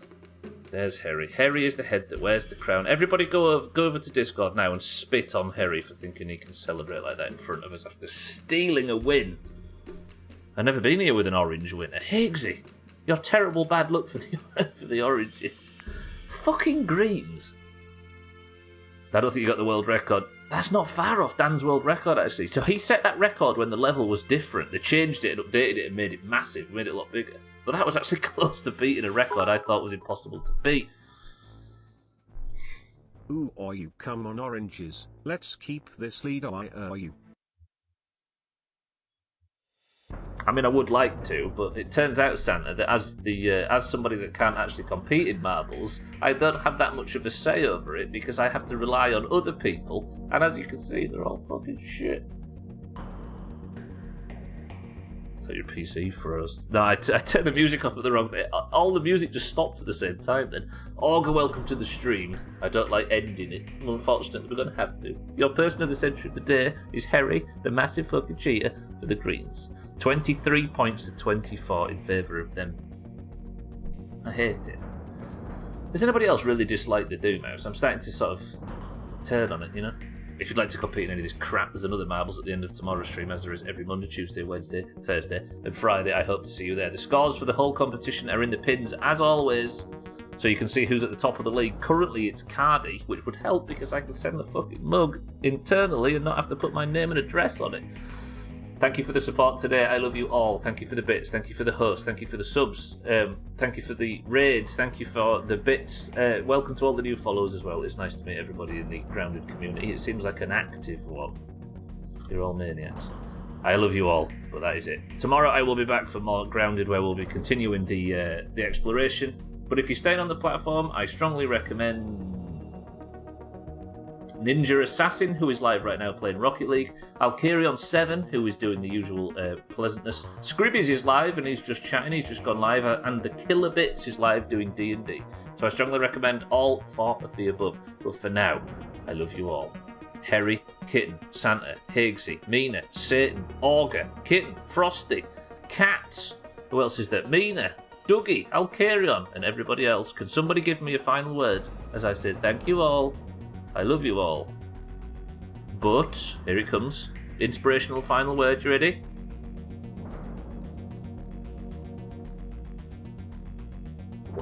There's Harry. Harry is the head that wears the crown. Everybody go over to Discord now and spit on Harry for thinking he can celebrate like that in front of us after stealing a win. I've never been here with an orange winner. Higgsy, you're terrible bad luck for the Oranges. Fucking Greens. I don't think you got the world record. That's not far off Dan's world record, actually. So he set that record when the level was different. They changed it and updated it and made it massive, made it a lot bigger. But that was actually close to beating a record I thought was impossible to beat. Ooh, or you come on, Oranges. Let's keep this lead. Are you? I mean, I would like to, but it turns out, Santa, that as somebody that can't actually compete in marbles, I don't have that much of a say over it because I have to rely on other people, and as you can see, they're all fucking shit. I thought your PC froze. No, I turned the music off at the wrong thing. All the music just stopped at the same time then. Augur, welcome to the stream. I don't like ending it. Unfortunately, we're going to have to. Your person of the century of the day is Harry, the massive fucking cheater for the Greens. 23 points to 24 in favour of them. I hate it. Does anybody else really dislike the Doomhaus? I'm starting to sort of turn on it, you know? If you'd like to compete in any of this crap, there's another marbles at the end of tomorrow's stream, as there is every Monday, Tuesday, Wednesday, Thursday, and Friday. I hope to see you there. The scores for the whole competition are in the pins, as always, so you can see who's at the top of the league. Currently, it's Cardi, which would help because I can send the fucking mug internally and not have to put my name and address on it. Thank you for the support today. I love you all. Thank you for the bits. Thank you for the hosts. Thank you for the subs. Thank you for the raids. Thank you for the bits. Welcome to all the new followers as well. It's nice to meet everybody in the Grounded community. It seems like an active one. You're all maniacs. I love you all, but that is it. Tomorrow I will be back for more Grounded, where we'll be continuing the exploration. But if you're staying on the platform, I strongly recommend Ninja Assassin, who is live right now playing Rocket League. Alkarion7, who is doing the usual pleasantness. Scribbies is live and he's just chatting, he's just gone live. And the Killer Bits is live doing D&D. So I strongly recommend all 4 of the above. But for now, I love you all. Harry, Kitten, Santa, Higgsy, Mina, Satan, Augur, Kitten, Frosty, Cats. Who else is there? Mina, Dougie, Alkarion, and everybody else. Can somebody give me a final word? As I said, thank you all. I love you all. But, here it comes. Inspirational final word, you ready?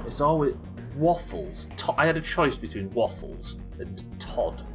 It's always Waffles. I had a choice between Waffles and Todd.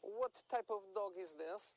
What type of dog is this?